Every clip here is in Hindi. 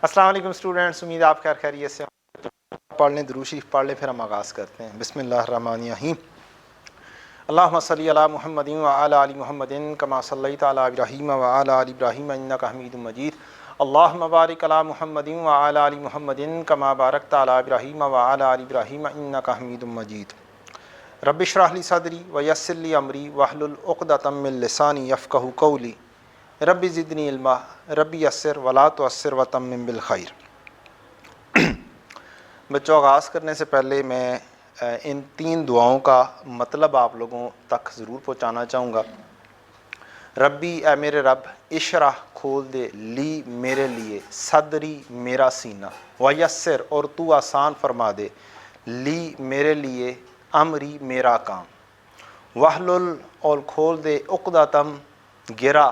अस्सलाम वालेकुम स्टूडेंट्स, उम्मीद है आप खैर खैरियत से पढ़ लें, दुरूद शरीफ पढ़ लें, फिर हम आगाज़ करते हैं। बिस्मिल्लाहिर्रहमानिर्रहीम। अल्लाहुम्मा सल्ली अला मुहम्मदिन व अला आलि मुहम्मदिन कमा सल्लैता अला इब्राहीम व अला आलि इब्राहीम इन्नका हमीदुम मजीद। अल्लाहुम्मा बारिक अला मुहम्मदिन व अला आलि मुहम्मदिन कमा बारकता अला इब्राहीम व अला आलि इब्राहीम इन्नका हमीदुम मजीद। रब्बि इश्रह ली सदरी व यस्सिर ली अमरी वहलुल उक़दतम मिन लिसानी यफ़क़हू क़ौली। रब्बि ज़िदनी इल्मा रब्बि यस्सिर वला तुअस्सिर व तम्मिम बिल खैर। बच्चों, आगाज़ करने से पहले मैं इन 3 दुआओं का मतलब आप लोगों तक ज़रूर पहुँचाना चाहूँगा। रब्बी, ए मेरे रब, इशराह खोल दे, ली मेरे लिए, सदरी मेरा सीना, वयस्सिर और तू आसान फरमा दे, ली मेरे लिए, अमरी मेरा काम, वहलुल और खोल दे, उक़दतम गिरा,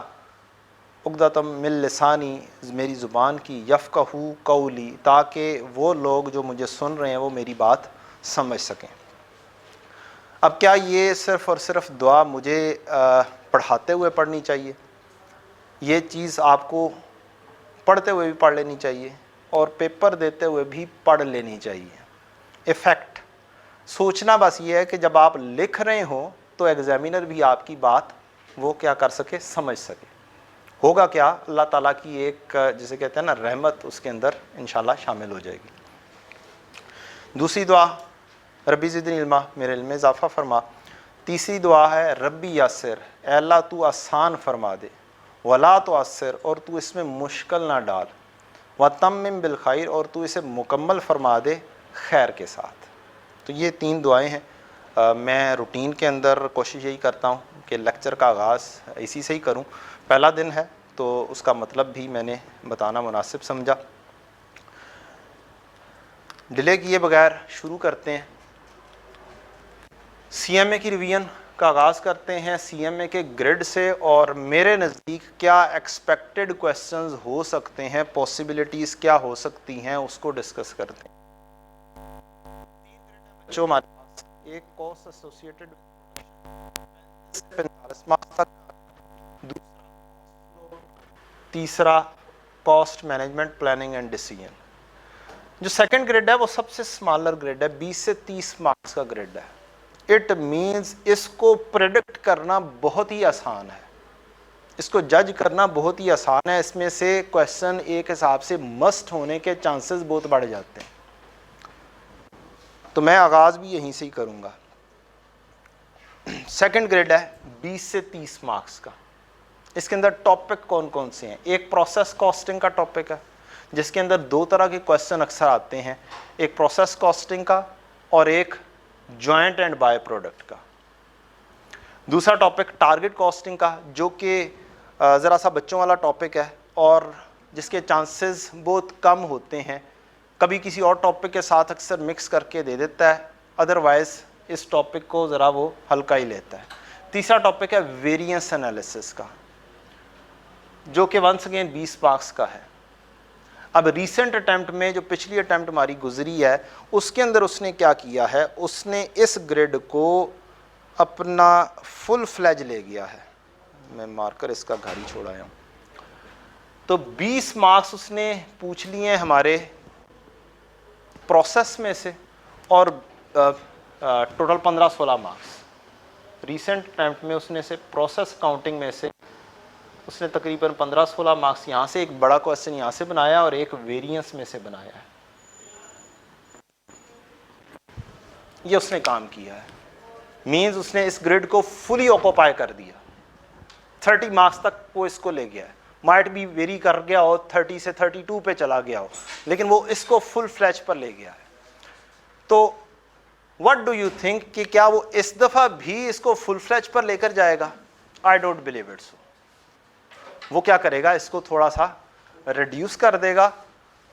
उक़दतम मिन लिसानी मेरी ज़ुबान की, यफ़क़हू क़ौली ताकि वो लोग जो मुझे सुन रहे हैं वो मेरी बात समझ सकें। अब क्या ये सिर्फ़ और सिर्फ दुआ मुझे पढ़ाते हुए पढ़नी चाहिए? ये चीज़ आपको पढ़ते हुए भी पढ़ लेनी चाहिए और पेपर देते हुए भी पढ़ लेनी चाहिए। इफ़ेक्ट सोचना बस ये है कि जब आप लिख रहे हो तो एग्ज़ामिनर भी आपकी बात वो क्या कर सके, समझ सके। होगा क्या, अल्लाह ताला की एक जिसे कहते हैं ना रहमत उसके अंदर इंशाल्लाह शामिल हो जाएगी। दूसरी दुआ रब्बी ज़िदनी इल्मा, मेरे इल्म में इजाफ़ा फरमा। तीसरी दुआ है रब्बी यासिर, ऐ अल्लाह तू आसान फरमा दे, वला तुअस्सिर और तू इसमें मुश्किल ना डाल, व तम्मिम बिल खैर और तू इसे मुकम्मल फरमा दे खैर के साथ। तो ये 3 दुआएं हैं। मैं रूटीन के अंदर कोशिश यही करता हूँ कि लेक्चर का आगाज़ इसी से ही करूँ। पहला दिन है तो उसका मतलब भी मैंने बताना मुनासिब समझा। डिले किए बगैर शुरू करते हैं। सीएमए की रिवीजन का आगाज़ करते हैं सीएमए के ग्रिड से, और मेरे नज़दीक क्या एक्सपेक्टेड क्वेश्चंस हो सकते हैं, पॉसिबिलिटीज़ क्या हो सकती हैं, उसको डिस्कस करते हैं। जो हमारे पास एक कॉस्ट एसोसिएटेड 45 मार्क्स तक, तीसरा cost management planning and decision. जो सेकंड ग्रेड है वो सबसे स्मॉलर ग्रेड है, 20 से 30 मार्क्स का ग्रेड है। इट मींस इसको प्रेडिक्ट करना बहुत ही आसान है, इसको जज करना बहुत ही आसान है। इसमें से क्वेश्चन एक हिसाब से मस्ट होने के चांसेस बहुत बढ़ जाते हैं। तो मैं आगाज़ भी यहीं से ही करूँगा। सेकंड ग्रेड है 20 से 30 मार्क्स का। इसके अंदर टॉपिक कौन कौन से हैं? एक प्रोसेस कॉस्टिंग का टॉपिक है जिसके अंदर 2 तरह के क्वेश्चन अक्सर आते हैं, एक प्रोसेस कॉस्टिंग का और एक जॉइंट एंड बाय प्रोडक्ट का। दूसरा टॉपिक टारगेट कॉस्टिंग का, जो कि ज़रा सा बच्चों वाला टॉपिक है और जिसके चांसेस बहुत कम होते हैं। कभी किसी और टॉपिक के साथ अक्सर मिक्स करके दे देता है, अदरवाइज़ इस टॉपिक को ज़रा वो हल्का ही लेता है। तीसरा टॉपिक है वेरिएंस एनालिसिस का, जो कि वंस अगेन 20 मार्क्स का है। अब रीसेंट अटैम्प्ट में, जो पिछली अटैम्प्ट हमारी गुजरी है, उसके अंदर उसने क्या किया है, उसने इस ग्रेड को अपना फुल फ्लैज ले गया है। मैं मार्कर इसका घर ही छोड़ आया हूँ। तो 20 मार्क्स उसने पूछ लिए हैं हमारे प्रोसेस में से, और टोटल 15-16 मार्क्स रीसेंट अटैम्प्ट में उसने से प्रोसेस काउंटिंग में से उसने तकरीबन 15-16 मार्क्स यहाँ से, एक बड़ा क्वेश्चन यहाँ से बनाया और एक वेरिएंस में से बनाया है। ये उसने काम किया है, मींस उसने इस ग्रिड को फुली ऑक्यूपाई कर दिया। 30 मार्क्स तक वो इसको ले गया है। माइट भी वेरी कर गया हो, 30 से 32 पे चला गया हो, लेकिन वो इसको फुल फ्लैज पर ले गया है। तो व्हाट डू यू थिंक कि क्या वो इस दफ़ा भी इसको फुल फ्लैज पर लेकर जाएगा? आई डोंट बिलीव इट सो। वो क्या करेगा, इसको थोड़ा सा रिड्यूस कर देगा।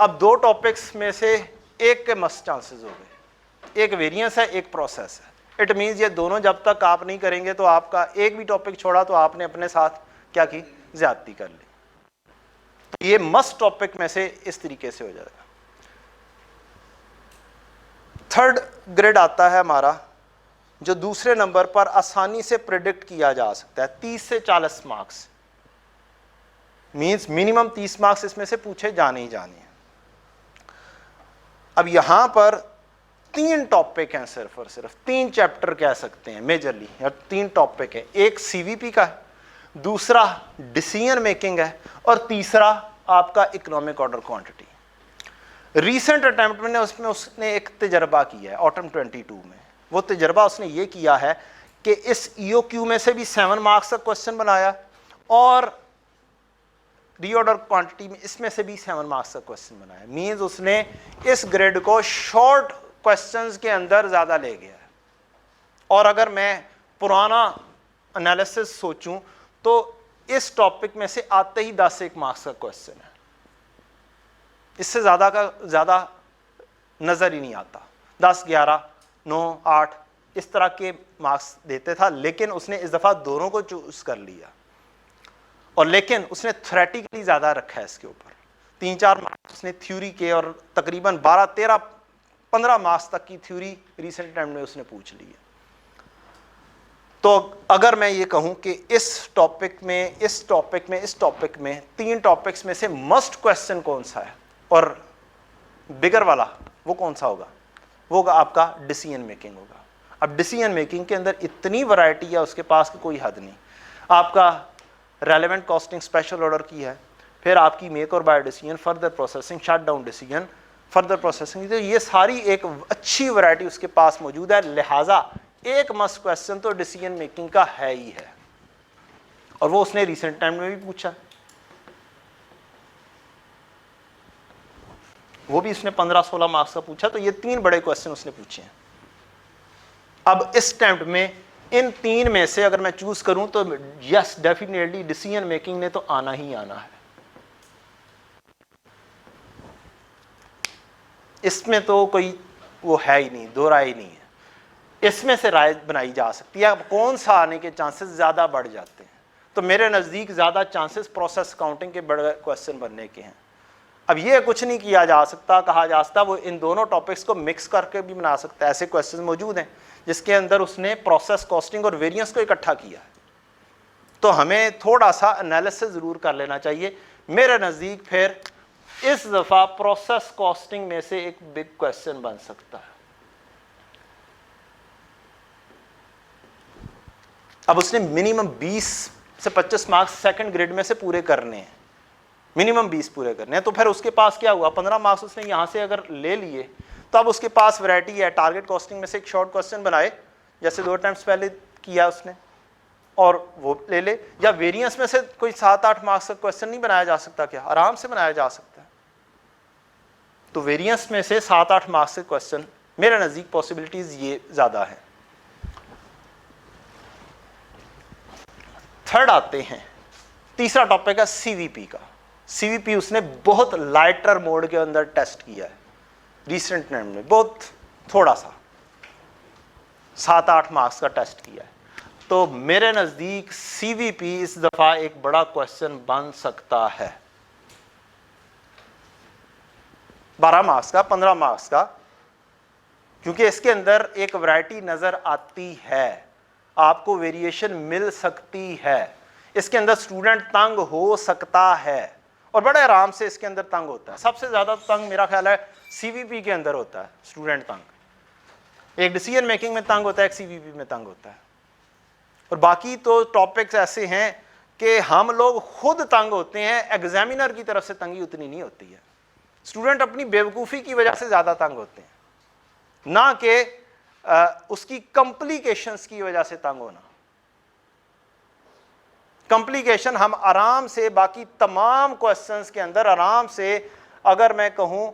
अब 2 टॉपिक्स में से एक के मस्ट चांसेस हो गए, एक वेरिएंस है, एक प्रोसेस है। इट मीन्स ये दोनों जब तक आप नहीं करेंगे तो आपका एक भी टॉपिक छोड़ा तो आपने अपने साथ क्या की, ज्यादती कर ली। तो ये मस्ट टॉपिक में से इस तरीके से हो जाएगा। थर्ड ग्रेड आता है हमारा, जो दूसरे नंबर पर आसानी से प्रिडिक्ट किया जा सकता है, 30 से 40 मार्क्स, मींस मिनिमम 30 मार्क्स इसमें से पूछे जाने ही जाने हैं। अब यहां पर 3 टॉपिक हैं, सिर्फ और सिर्फ 3 चैप्टर कह सकते हैं मेजरली, या 3 टॉपिक है। एक सीवीपी का है, दूसरा डिसीजन मेकिंग है, और तीसरा आपका economic order quantity. Recent attempt में उसमें उसने एक तजर्बा किया है ऑटम 22 में। वो तजर्बा उसने ये किया है कि इस ईओक्यू में से भी 7 मार्क्स का क्वेश्चन बनाया, और रीऑर्डर क्वांटिटी में इसमें से भी 7 मार्क्स का क्वेश्चन बनाया। मींस उसने इस ग्रेड को शॉर्ट क्वेश्चंस के अंदर ज्यादा ले गया है। और अगर मैं पुराना एनालिसिस सोचूं तो इस टॉपिक में से आते ही 10 मार्क्स का क्वेश्चन है, इससे ज्यादा का ज्यादा नजर ही नहीं आता। 10, 11, 9, 8 इस तरह के मार्क्स देते था, लेकिन उसने इस दफा दोनों को चूज कर लिया, और लेकिन उसने थ्योरेटिकली ज्यादा रखा है इसके ऊपर। 3-4 मार्क्स उसने थ्योरी के, और तकरीबन 12, 13, 15 मार्क्स तक की थ्योरी रीसेंट टाइम में उसने पूछ ली है। तो अगर मैं ये कहूं कि इस टॉपिक में 3 टॉपिक्स में से मस्ट क्वेश्चन कौन सा है और बिगर वाला वो कौन सा होगा, वो होगा आपका डिसीजन मेकिंग होगा। अब डिसीजन मेकिंग के अंदर इतनी वैरायटी है उसके पास की कोई हद नहीं। आपका रेलेवेंट कॉस्टिंग स्पेशल ऑर्डर की है, फिर आपकी मेक और buy decision, further processing, shut down decision, further processing, तो ये सारी एक अच्छी वैरायटी उसके पास मौजूद है। लिहाजा एक मस्ट क्वेश्चन तो डिसीजन मेकिंग का है ही है, और वो उसने रिसेंट टाइम में भी पूछा, वो भी उसने 15-16 मार्क्स का पूछा। तो ये 3 बड़े क्वेश्चन उसने पूछे हैं। अब इस अटेम्प्ट में इन 3 में से अगर मैं चूज करूं तो यस डेफिनेटली डिसीजन मेकिंग ने तो आना ही आना है। इसमें तो कोई वो है ही नहीं, दो राय ही नहीं है। इसमें से राय बनाई जा सकती है। अब कौन सा आने के चांसेस ज्यादा बढ़ जाते हैं, तो मेरे नजदीक ज्यादा चांसेस प्रोसेस काउंटिंग के बड़े क्वेश्चन बनने के हैं। अब ये कुछ नहीं किया जा सकता, कहा जा सकता वो इन दोनों टॉपिक्स को मिक्स करके भी बना सकता है। ऐसे क्वेश्चन मौजूद हैं जिसके अंदर उसने प्रोसेस कॉस्टिंग और वेरिएंस को इकट्ठा किया है। तो हमें थोड़ा सा एनालिसिस जरूर कर लेना चाहिए। मेरे नजदीक फिर इस दफा प्रोसेस कॉस्टिंग में से एक बिग क्वेश्चन बन सकता है। अब उसने मिनिमम 20 से 25 मार्क्स सेकंड ग्रेड में से पूरे करने हैं, मिनिमम 20 पूरे करने हैं। तो फिर उसके पास क्या हुआ, 15 मार्क्स उसने यहां से अगर ले लिए तो अब उसके पास वैरायटी है। टारगेट कॉस्टिंग में से एक शॉर्ट क्वेश्चन बनाए, जैसे 2 टाइम्स पहले किया उसने, और वो ले ले। या वेरिएंस में से कोई 7-8 मार्क्स का क्वेश्चन नहीं बनाया जा सकता क्या? आराम से बनाया जा सकता है। तो वेरिएंस में से 7-8 मार्क्स के क्वेश्चन मेरे नजदीक पॉसिबिलिटीज ये ज्यादा है। थर्ड आते हैं, तीसरा टॉपिक है सीवीपी का। सीवीपी उसने बहुत लाइटर मोड के अंदर टेस्ट किया है रिसेंट टाइम में, बहुत थोड़ा सा 7-8 मार्क्स का टेस्ट किया है। तो मेरे नजदीक सीवीपी इस दफा एक बड़ा क्वेश्चन बन सकता है, 12 मार्क्स का, 15 मार्क्स का, क्योंकि इसके अंदर एक वैरायटी नजर आती है, आपको वेरिएशन मिल सकती है। इसके अंदर स्टूडेंट तंग हो सकता है, और बड़े आराम से इसके अंदर तंग होता है। सबसे ज्यादा तंग मेरा ख्याल है सीवीपी के अंदर होता है स्टूडेंट तंग। एक डिसीजन मेकिंग में तंग होता है, एक सीवीपी में तंग होता है। और बाकी तो टॉपिक्स ऐसे हैं कि हम लोग खुद तंग होते हैं, एग्जामिनर की तरफ से तंगी उतनी नहीं होती है। स्टूडेंट अपनी बेवकूफ़ी की वजह से ज़्यादा तंग होते हैं, ना कि उसकी कॉम्प्लिकेशंस की वजह से तंग होना। कॉम्प्लिकेशन हम आराम से बाकी तमाम क्वेश्चंस के अंदर आराम से, अगर मैं कहूं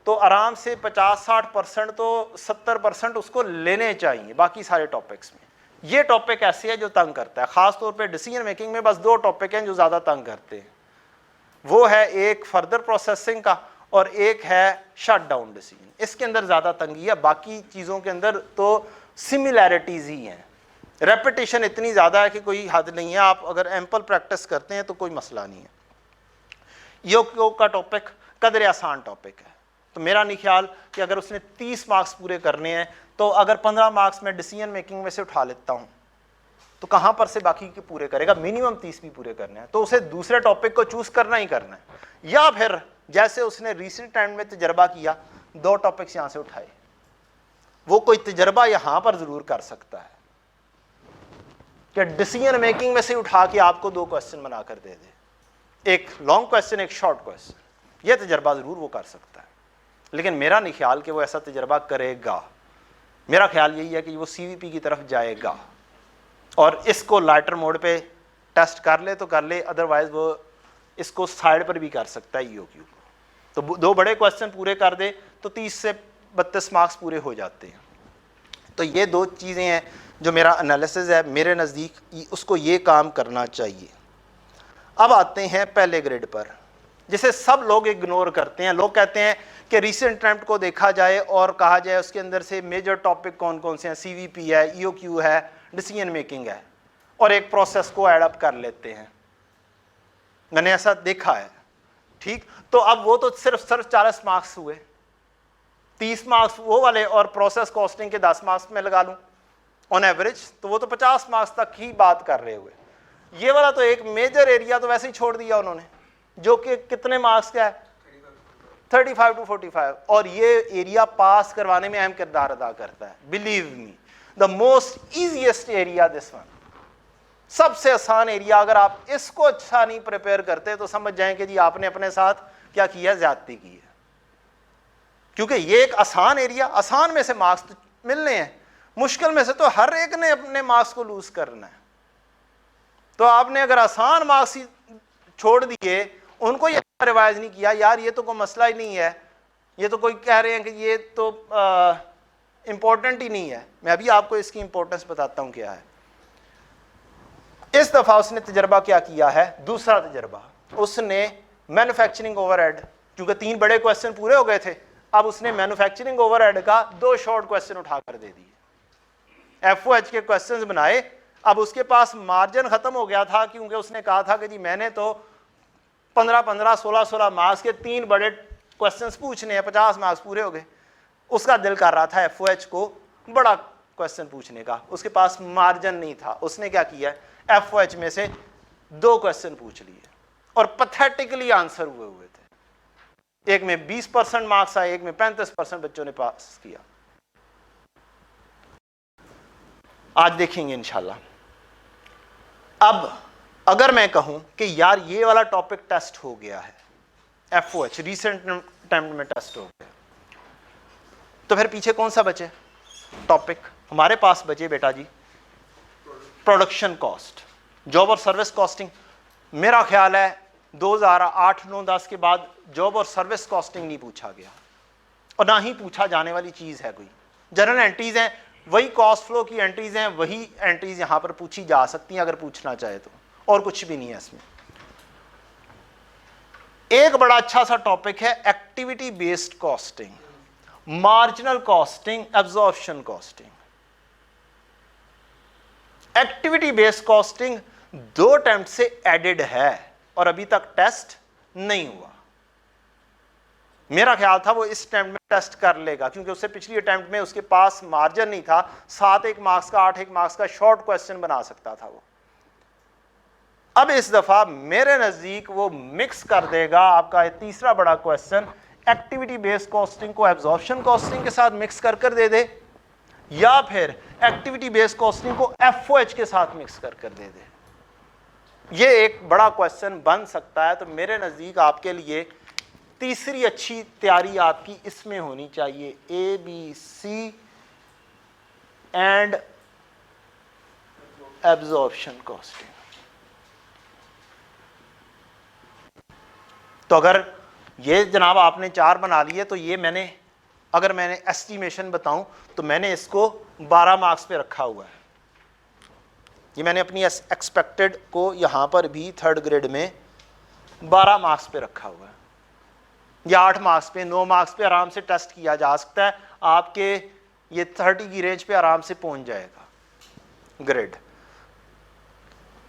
तो आराम से 50-60% तो 70% उसको लेने चाहिए बाकी सारे टॉपिक्स में। ये टॉपिक ऐसे है जो तंग करता है। खास तौर पे डिसीजन मेकिंग में बस 2 टॉपिक हैं जो ज़्यादा तंग करते हैं, वो है एक फर्दर प्रोसेसिंग का और एक है शट डाउन डिसीजन। इसके अंदर ज़्यादा तंगी है, बाकी चीज़ों के अंदर तो सिमिलैरिटीज़ ही हैं। रेपिटेशन इतनी ज़्यादा है कि कोई हद नहीं है। आप अगर एम्पल प्रैक्टिस करते हैं तो कोई मसला नहीं है। योग का टॉपिक कदर आसान टॉपिक है, तो मेरा नहीं ख्याल कि अगर उसने 30 मार्क्स पूरे करने हैं तो अगर 15 मार्क्स में डिसीजन मेकिंग में से उठा लेता हूँ तो कहाँ पर से बाकी के पूरे करेगा? मिनिमम 30 भी पूरे करने हैं, तो उसे दूसरे टॉपिक को चूज करना ही करना है। या फिर जैसे उसने रिसेंट टाइम में तजर्बा किया 2 टॉपिक्स यहां से उठाए, वो कोई तजर्बा यहां पर जरूर कर सकता है कि डिसीजन मेकिंग में से उठा के आपको 2 क्वेश्चन बनाकर दे दे, एक लॉन्ग क्वेश्चन एक शॉर्ट क्वेश्चन। यह तजर्बा जरूर वो कर सकता है, लेकिन मेरा नहीं ख्याल कि वो ऐसा तजर्बा करेगा। मेरा ख्याल यही है कि वो सीवीपी की तरफ जाएगा और इसको लाइटर मोड पे टेस्ट कर ले तो कर ले, अदरवाइज वो इसको साइड पर भी कर सकता है ईओक्यू को। तो 2 बड़े क्वेश्चन पूरे कर दे तो 30 से 32 मार्क्स पूरे हो जाते हैं। तो ये 2 चीज़ें हैं जो मेरा एनालिसिस है, मेरे नज़दीक उसको ये काम करना चाहिए। अब आते हैं पहले ग्रेड पर, जिसे सब लोग इग्नोर करते हैं। लोग कहते हैं कि रीसेंट अटेम्प्ट को देखा जाए और कहा जाए उसके अंदर से मेजर टॉपिक कौन कौन से हैं, सीवीपी है, ईओक्यू है, डिसीजन मेकिंग है, और एक प्रोसेस को एड अप कर लेते हैं। मैंने ऐसा देखा है, ठीक। तो अब वो तो सिर्फ 40 मार्क्स हुए, 30 मार्क्स वो वाले और प्रोसेस कॉस्टिंग के 10 मार्क्स में लगा लूं ऑन एवरेज, तो वो तो 50 मार्क्स तक ही बात कर रहे हुए। ये वाला तो एक मेजर एरिया तो वैसे ही छोड़ दिया उन्होंने, जो कि कितने मार्क्स का है, 35 to 45, और ये एरिया पास करवाने में अहम किरदार अदा करता है। Believe me, the most easiest area this one, सबसे आसान एरिया। अगर आप इसको अच्छा नहीं प्रिपेयर करते तो समझ जाएं कि जी आपने अपने साथ क्या किया, ज्यादती की है। क्योंकि ये एक आसान एरिया, आसान में से मार्क्स तो मिलने हैं, मुश्किल में से तो हर एक ने अपने मार्क्स को लूज करना है। तो आपने अगर आसान मार्क्स ही छोड़ दिए, उनको ये रिवाइज नहीं किया, यार ये तो कोई मसला ही नहीं है, ये तो कोई कह रहे हैं कि ये तो इंपॉर्टेंट ही नहीं है। मैं अभी आपको इसकी इंपॉर्टेंस बताता हूं क्या है। इस दफा उसने तजर्बा क्या किया है, दूसरा तजर्बा, उसने मैन्युफैक्चरिंग ओवरहेड, क्योंकि 3 बड़े क्वेश्चन पूरे हो गए थे, अब उसने मैन्युफैक्चरिंग ओवरहेड का 2 शॉर्ट क्वेश्चन उठाकर दे दिए। एफओएच के क्वेश्चंस बनाए। अब उसके पास मार्जिन खत्म हो गया था, क्योंकि उसने कहा था कि जी मैंने तो 15-15, 16-16 मार्क्स के 3 बड़े क्वेश्चंस पूछने हैं, 50 मार्क्स पूरे हो गए। उसका दिल कर रहा था एफओएच को बड़ा क्वेश्चन पूछने का, उसके पास मार्जिन नहीं था। उसने क्या किया, एफओएच में से 2 क्वेश्चन पूछ लिए और पैथेटिकली आंसर हुए थे। एक में 20% मार्क्स आए, एक में 35% बच्चों ने पास किया। आज देखेंगे इंशाल्लाह। अब अगर मैं कहूं कि यार ये वाला टॉपिक टेस्ट हो गया है, एफओएच रीसेंट अटेम्प्ट में टेस्ट हो गया, तो फिर पीछे कौन सा बचे टॉपिक? हमारे पास बचे बेटा जी प्रोडक्शन कॉस्ट, जॉब और सर्विस कॉस्टिंग। मेरा ख्याल है 2008, 9, 10 के बाद जॉब और सर्विस कॉस्टिंग नहीं पूछा गया, और ना ही पूछा जाने वाली चीज है कोई। जनरल एंट्रीज हैं, वही कॉस्ट फ्लो की एंट्रीज हैं, वही एंट्रीज यहां पर पूछी जा सकती हैं अगर पूछना चाहे तो, और कुछ भी नहीं है इसमें। एक बड़ा अच्छा सा टॉपिक है activity based costing, marginal costing, absorption costing. Activity based costing 2 attempt से एडेड है और अभी तक टेस्ट नहीं हुआ। मेरा ख्याल था वो इस अटेम्प्ट में टेस्ट कर लेगा, क्योंकि उससे पिछली अटेम्प्ट में उसके पास मार्जिन नहीं था, 7 1 मार्क्स का 8 1 मार्क्स का शॉर्ट क्वेश्चन बना सकता था वो। अब इस दफा मेरे नजदीक वो मिक्स कर देगा आपका तीसरा बड़ा क्वेश्चन, एक्टिविटी बेस्ड कॉस्टिंग को एब्जॉर्प्शन कॉस्टिंग के साथ मिक्स कर दे दे, या फिर एक्टिविटी बेस्ड कॉस्टिंग को एफओएच के साथ मिक्स कर दे दे। ये एक बड़ा क्वेश्चन बन सकता है। तो मेरे नजदीक आपके लिए तीसरी अच्छी तैयारी आपकी इसमें होनी चाहिए, ABC एंड एब्जॉर्प्शन कॉस्टिंग। तो अगर ये जनाब आपने 4 बना लिए, तो ये अगर मैंने एस्टिमेशन बताऊं तो मैंने इसको 12 मार्क्स पे रखा हुआ है। ये मैंने अपनी एक्सपेक्टेड को यहां पर भी 3rd ग्रेड में 12 मार्क्स पे रखा हुआ है, या 8 मार्क्स पे, 9 मार्क्स पे आराम से टेस्ट किया जा सकता है। आपके ये 30 की रेंज पे आराम से पहुंच जाएगा ग्रेड।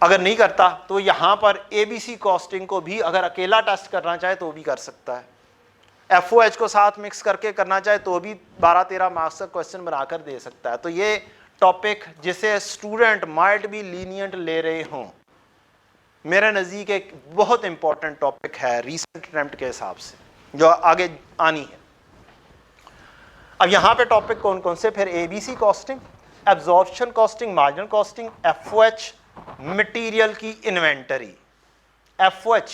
अगर नहीं करता तो यहां पर ABC कॉस्टिंग को भी अगर अकेला टेस्ट करना चाहे तो भी कर सकता है, एफओएच को साथ मिक्स करके करना चाहे तो भी 12-13 मार्क्स का क्वेश्चन बनाकर दे सकता है। तो ये टॉपिक जिसे स्टूडेंट माइट भी लीनियंट ले रहे हों, मेरे नज़दीक एक बहुत इंपॉर्टेंट टॉपिक है रीसेंट अटेम्प्ट के हिसाब से, जो आगे आनी है। अब यहाँ पे टॉपिक कौन कौन से, फिर ABC costing, absorption costing, marginal costing, FOH material की इन्वेंटरी, FOH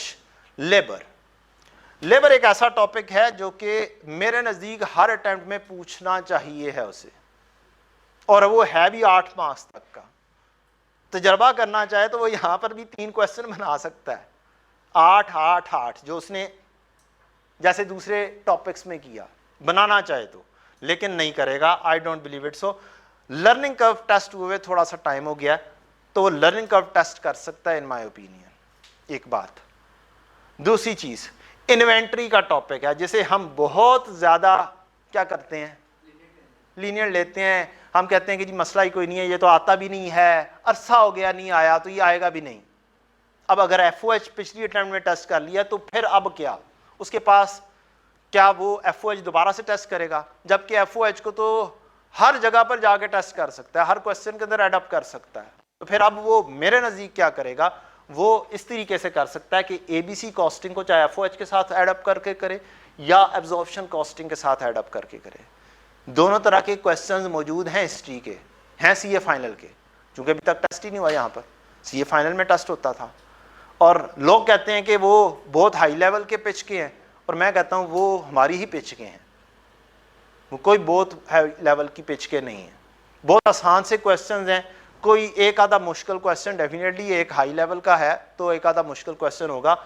लेबर। लेबर एक ऐसा टॉपिक है जो कि मेरे नज़दीक हर अटेम्प्ट में पूछना चाहिए है उसे, और वो है भी 8 मार्क्स तक का। तजर्बा करना चाहे तो वो यहाँ पर भी 3 क्वेश्चन बना सकता है, 8 8 8 जो उसने जैसे दूसरे टॉपिक्स में किया, बनाना चाहे तो, लेकिन नहीं करेगा। I don't believe it. So learning curve test हुए थोड़ा सा टाइम हो गया, तो वो लर्निंग कर्व टेस्ट कर सकता है इन माय ओपिनियन। एक बात। दूसरी चीज इन्वेंट्री का टॉपिक है, जिसे हम बहुत ज्यादा क्या करते हैं, लीनियर लेते हैं। हम कहते हैं कि जी मसला ही कोई नहीं है, ये तो आता भी नहीं है, अरसा हो गया नहीं आया तो ये आएगा भी नहीं। अब अगर FOH पिछली अटेम्प्ट में टेस्ट कर लिया तो फिर अब क्या, उसके पास क्या वो FOH दोबारा से टेस्ट करेगा, जबकि FOH को तो हर जगह पर जाके टेस्ट कर सकता है, हर क्वेश्चन के अंदर एडअप कर सकता है। तो फिर अब वो मेरे नज़दीक क्या करेगा, वो इस तरीके से कर सकता है कि ABC कॉस्टिंग को चाहे FOH के साथ एडअप करके करे या एब्जॉर्प्शन कॉस्टिंग के साथ एडअप करके करे। दोनों तरह के क्वेश्चंस मौजूद हैं हिस्ट्री के, हैं CA फाइनल के, क्योंकि अभी तक टेस्ट ही नहीं हुआ यहाँ पर, CA फाइनल में टेस्ट होता था। और लोग कहते हैं कि वो बहुत हाई लेवल के पिच के हैं, और मैं कहता हूँ वो हमारी ही पिच के हैं, वो कोई बहुत हाई लेवल की पिच के नहीं है। बहुत आसान से क्वेश्चंस हैं, कोई एक आधा मुश्किल क्वेश्चन डेफिनेटली एक हाई लेवल का है तो एक आधा मुश्किल क्वेश्चन होगा,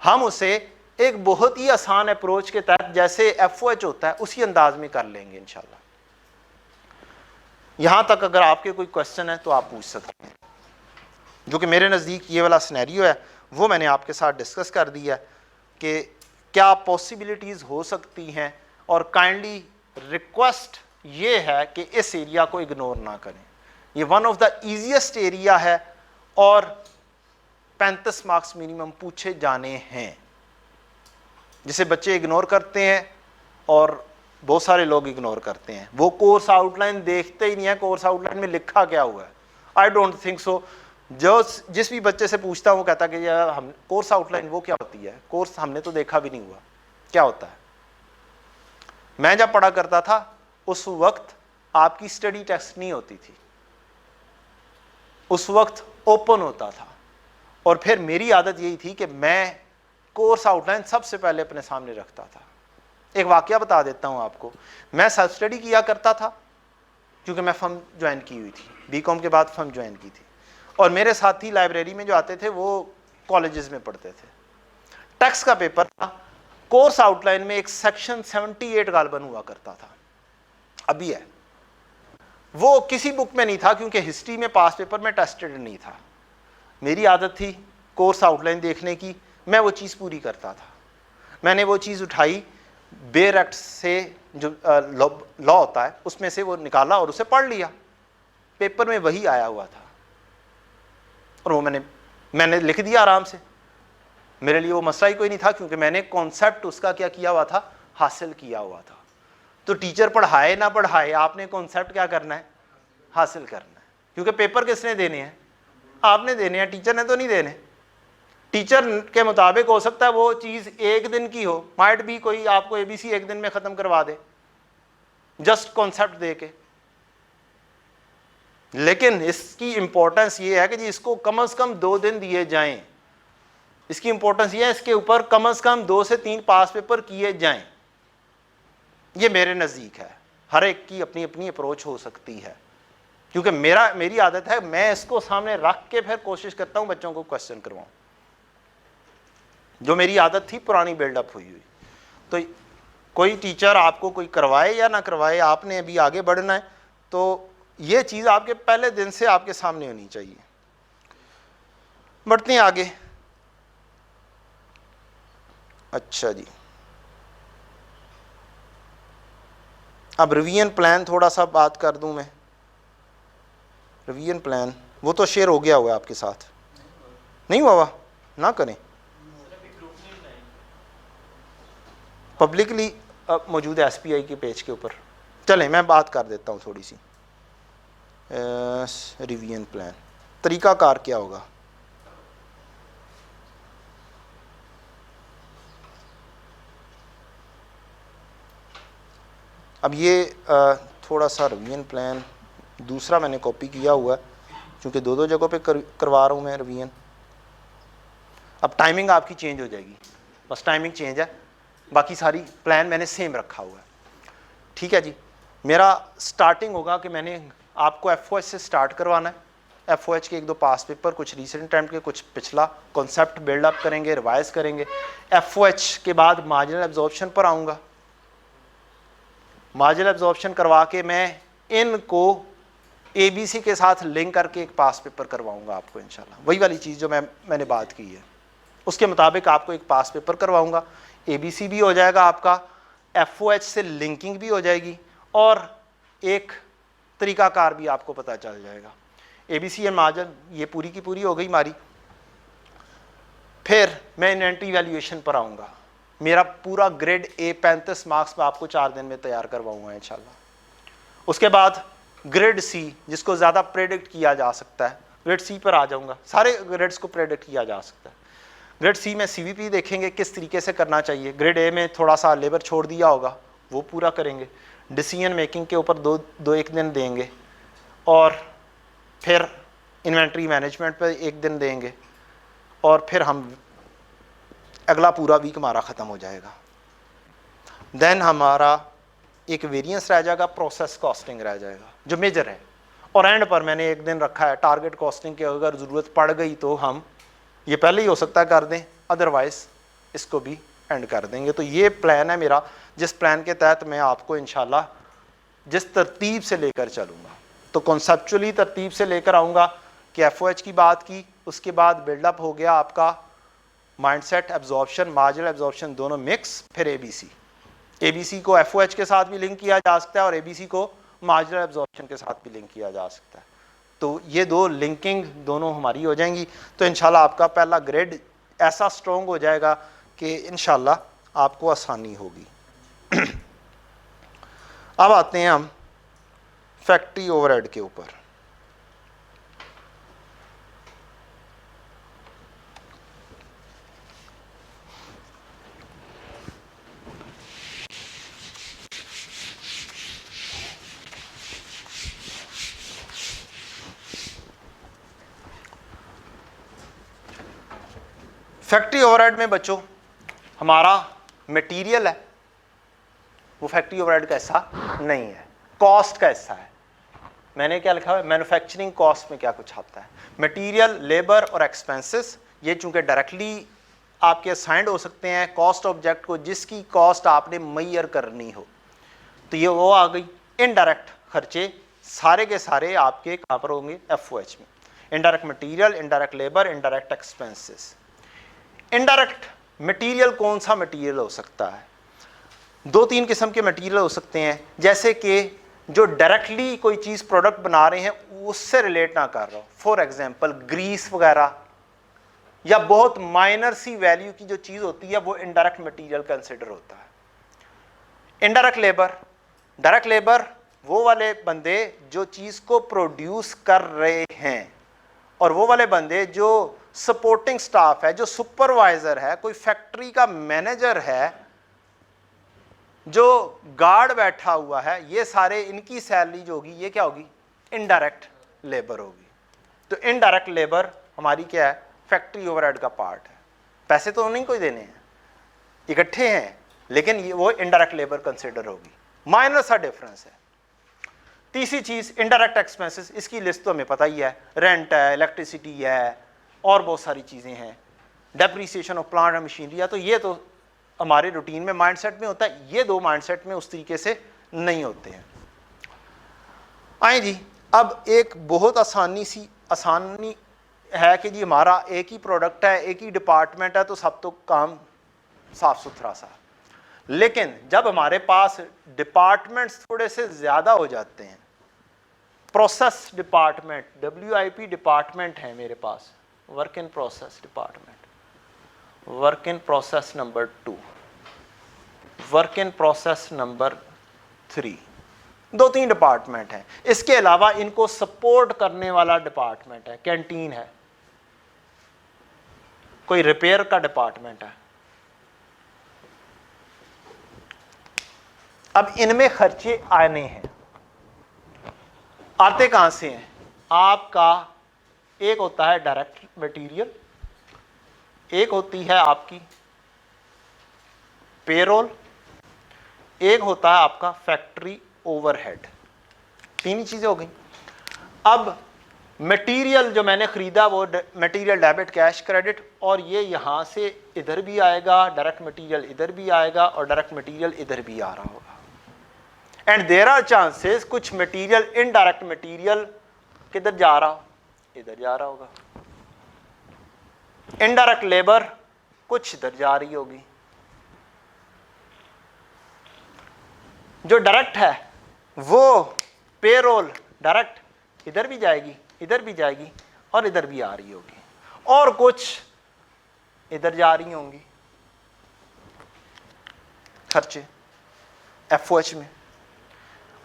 हम उसे एक बहुत ही आसान अप्रोच के तहत जैसे FOH होता है उसी अंदाज में कर लेंगे इंशाल्लाह। यहां तक अगर आपके कोई क्वेश्चन है तो आप पूछ सकते हैं, जो कि मेरे नज़दीक ये वाला सिनेरियो है वो मैंने आपके साथ डिस्कस कर दिया कि क्या पॉसिबिलिटीज़ हो सकती हैं, और काइंडली रिक्वेस्ट ये है कि इस एरिया को इग्नोर ना करें। ये one of the easiest area है और 35 मार्क्स मिनिमम पूछे जाने हैं, जिसे बच्चे इग्नोर करते हैं और बहुत सारे लोग इग्नोर करते हैं। वो कोर्स आउटलाइन देखते ही नहीं है, कोर्स आउटलाइन में लिखा क्या हुआ है। I don't think so. जो जिस भी बच्चे से पूछता हूँ वो कहता है कि यार हम कोर्स आउटलाइन वो क्या होती है, कोर्स हमने तो देखा भी नहीं हुआ क्या होता है। मैं जब पढ़ा करता था उस वक्त आपकी स्टडी टेस्ट नहीं होती थी, उस वक्त ओपन होता था, और फिर मेरी आदत यही थी कि मैं कोर्स आउटलाइन सबसे पहले अपने सामने रखता था। एक वाकया बता देता हूं आपको। मैं सेल्फ स्टडी किया करता था क्योंकि मैं फर्म ज्वाइन की हुई थी, BCom के बाद फर्म ज्वाइन की थी, और मेरे साथी लाइब्रेरी में जो आते थे वो कॉलेजेस में पढ़ते थे। टैक्स का पेपर था, कोर्स आउटलाइन में एक सेक्शन 78 गालबन हुआ करता था, अभी है, वो किसी बुक में नहीं था क्योंकि हिस्ट्री में पास पेपर में टेस्टेड नहीं था। मेरी आदत थी कोर्स आउटलाइन देखने की, मैं वो चीज़ पूरी करता था। मैंने वो चीज़ उठाई, बेयर एक्ट से जो लॉ होता है उसमें से वो निकाला और उसे पढ़ लिया, पेपर में वही आया हुआ था, और वो मैंने लिख दिया आराम से। मेरे लिए वो मसला ही कोई नहीं था क्योंकि मैंने कॉन्सेप्ट उसका क्या किया हुआ था, हासिल किया हुआ था। तो टीचर पढ़ाए ना पढ़ाए, आपने कॉन्सेप्ट क्या करना है, हासिल करना है, क्योंकि पेपर किसने देने हैं, आपने देने हैं, टीचर ने तो नहीं देने। टीचर के मुताबिक हो सकता है वो चीज़ एक दिन की हो, माइट भी कोई आपको ABC एक दिन में ख़त्म करवा दे जस्ट कॉन्सेप्ट दे के, लेकिन इसकी इंपॉर्टेंस ये है कि जी इसको कम से कम 2 दिन दिए जाएं। इसकी इंपॉर्टेंस ये है इसके ऊपर कम से कम 2 से 3 पास पेपर किए जाएं। ये मेरे नज़दीक है, हर एक की अपनी अपनी अप्रोच हो सकती है, क्योंकि मेरी आदत है मैं इसको सामने रख के फिर कोशिश करता हूं बच्चों को क्वेश्चन करवाऊं, जो मेरी आदत थी पुरानी बिल्डअप हुई हुई। तो कोई टीचर आपको कोई करवाए या ना करवाए, आपने अभी आगे बढ़ना है, तो ये चीज़ आपके पहले दिन से आपके सामने होनी चाहिए। बढ़ते हैं आगे। अच्छा जी, अब रिवीजन प्लान थोड़ा सा बात कर दूं मैं। रिवीजन प्लान वो तो शेयर हो गया हुआ है आपके साथ, नहीं हुआ ना करें, पब्लिकली मौजूद है SPI के पेज के ऊपर। चलें मैं बात कर देता हूँ थोड़ी सी। रिवीजन प्लान तरीकाकार क्या होगा। अब ये थोड़ा सा रिवीजन प्लान दूसरा मैंने कॉपी किया हुआ है, क्योंकि दो दो जगहों पे करवा रहा हूँ मैं रिवीजन। अब टाइमिंग आपकी चेंज हो जाएगी, बस टाइमिंग चेंज है, बाकी सारी प्लान मैंने सेम रखा हुआ है। ठीक है जी। मेरा स्टार्टिंग होगा कि मैंने आपको FOH से स्टार्ट करवाना है। FOH के एक दो पास पेपर, कुछ रीसेंट अटेम्प्ट के, कुछ पिछला कॉन्सेप्ट बिल्डअप करेंगे, रिवाइज करेंगे। FOH के बाद मार्जिनल एब्जॉर्प्शन पर आऊँगा। मार्जिनल एब्जॉर्प्शन करवा के मैं इनको ABC के साथ लिंक करके एक पास पेपर करवाऊंगा आपको इंशाल्लाह। वही वाली चीज़ जो मैंने बात की है, उसके मुताबिक आपको एक पास पेपर करवाऊंगा। ABC भी हो जाएगा आपका, FOH से लिंकिंग भी हो जाएगी, और एक तरीकाकार भी आपको पता चल जाएगा। ABC एंड मार्जिन ये पूरी की पूरी हो गई हमारी। फिर मैं इन्वेंटरी वैल्यूएशन पर आऊँगा। मेरा पूरा ग्रेड A 35 मार्क्स में आपको 4 दिन में तैयार करवाऊंगा इंशाल्लाह। उसके बाद ग्रेड C, जिसको ज़्यादा प्रेडिक्ट किया जा सकता है, ग्रेड C पर आ जाऊंगा। सारे ग्रेड्स को प्रेडिक्ट किया जा सकता है। ग्रेड C में CVP देखेंगे किस तरीके से करना चाहिए। ग्रेड A में थोड़ा सा लेबर छोड़ दिया होगा, वो पूरा करेंगे। डिसीजन मेकिंग के ऊपर दो एक दिन देंगे, और फिर इन्वेंट्री मैनेजमेंट पर एक दिन देंगे, और फिर हम अगला पूरा वीक हमारा ख़त्म हो जाएगा। देन हमारा एक वेरिएंस रह जाएगा, प्रोसेस कॉस्टिंग रह जाएगा जो मेजर है, और एंड पर मैंने एक दिन रखा है टारगेट कॉस्टिंग की। अगर ज़रूरत पड़ गई तो हम ये पहले ही हो सकता है कर दें, अदरवाइज़ इसको भी एंड कर देंगे। तो ये प्लान है मेरा, जिस प्लान के तहत मैं आपको इंशाल्लाह जिस तरतीब से लेकर चलूँगा। तो कॉन्सेप्चुअली तरतीब से लेकर आऊँगा कि FOH की बात की, उसके बाद बिल्डअप हो गया आपका माइंडसेट, एब्जॉर्प्शन, मार्जिनल एब्जॉर्प्शन दोनों मिक्स, फिर ABC को FOH के साथ भी लिंक किया जा सकता है, और ABC को मार्जिनल एब्जॉर्प्शन के साथ भी लिंक किया जा सकता है। तो ये दो लिंकिंग दोनों हमारी हो जाएंगी, तो इंशाल्लाह आपका पहला ग्रेड ऐसा स्ट्रॉन्ग हो जाएगा कि इंशाल्लाह आपको आसानी होगी। अब आते हैं हम फैक्ट्री ओवरहेड के ऊपर। फैक्ट्री ओवरहेड में बच्चों हमारा मटेरियल है, वो फैक्ट्री ओवरहेड का हिस्सा नहीं है, कॉस्ट का हिस्सा है। मैंने क्या लिखा है, मैन्युफैक्चरिंग कॉस्ट में क्या कुछ आता है, मटेरियल, लेबर और एक्सपेंसेस। ये चूंकि डायरेक्टली आपके असाइंड हो सकते हैं कॉस्ट ऑब्जेक्ट को, जिसकी कॉस्ट आपने मेजर करनी हो, तो ये वो आ गई। इनडायरेक्ट खर्चे सारे के सारे आपके कहाँ पर होंगे, FOH में। Indirect material, indirect labour, indirect expenses. Indirect material कौन सा मटेरियल हो सकता है, दो तीन किस्म के मटेरियल हो सकते हैं, जैसे कि जो डायरेक्टली कोई चीज़ प्रोडक्ट बना रहे हैं उससे रिलेट ना कर रहा हो, फॉर एग्जांपल ग्रीस वगैरह, या बहुत माइनर सी वैल्यू की जो चीज़ होती है वो इनडायरेक्ट मटेरियल कंसिडर होता है। इनडायरेक्ट लेबर, डायरेक्ट लेबर वो वाले बंदे जो चीज़ को प्रोड्यूस कर रहे हैं, और वो वाले बंदे जो सपोर्टिंग स्टाफ है, जो सुपरवाइजर है, कोई फैक्ट्री का मैनेजर है, जो गार्ड बैठा हुआ है, ये सारे इनकी सैलरी जो होगी ये क्या होगी, इनडायरेक्ट लेबर होगी। तो इनडायरेक्ट लेबर हमारी क्या है, फैक्ट्री ओवरहेड का पार्ट है। पैसे तो नहीं कोई देने हैं, इकट्ठे हैं, लेकिन ये वो इनडायरेक्ट लेबर कंसिडर होगी। माइनर सा डिफरेंस है। तीसरी चीज इनडायरेक्ट एक्सपेंसेस, इसकी लिस्ट तो हमें पता ही है, रेंट है, इलेक्ट्रिसिटी है, और बहुत सारी चीजें हैं, depreciation of plant and machinery है। तो ये तो हमारे रूटीन में माइंडसेट में होता है, ये दो माइंडसेट में उस तरीके से नहीं होते हैं। आए जी, अब एक बहुत आसानी है कि जी हमारा एक ही प्रोडक्ट है, एक ही डिपार्टमेंट है, तो सब तो काम साफ सुथरा सा। लेकिन जब हमारे पास डिपार्टमेंट्स थोड़े से ज्यादा हो जाते हैं, प्रोसेस डिपार्टमेंट, WIP डिपार्टमेंट है मेरे पास, work in process department, work in process number 2, work in process number 3, दो तीन डिपार्टमेंट हैं। इसके अलावा इनको सपोर्ट करने वाला डिपार्टमेंट है, कैंटीन है, कोई रिपेयर का डिपार्टमेंट है, अब इनमें खर्चे आने हैं, आते कहां से हैं? आपका एक होता है डायरेक्ट मटेरियल, एक होती है आपकी पेरोल, एक होता है आपका फैक्ट्री ओवरहेड। तीन ही चीजें हो गई। अब मटेरियल जो मैंने खरीदा वो मटेरियल डेबिट कैश क्रेडिट, और ये यहां से इधर भी आएगा, डायरेक्ट मटेरियल इधर भी आएगा और डायरेक्ट मटेरियल इधर भी आ रहा होगा। एंड देयर आर चांसेस कुछ मटेरियल इनडायरेक्ट मटेरियल किधर जा रहा हो, इधर जा रहा होगा। इनडायरेक्ट लेबर कुछ इधर जा रही होगी। जो डायरेक्ट है वो पेरोल डायरेक्ट इधर भी जाएगी, इधर भी जाएगी और इधर भी आ रही होगी, और कुछ इधर जा रही होंगी खर्चे एफओएच में,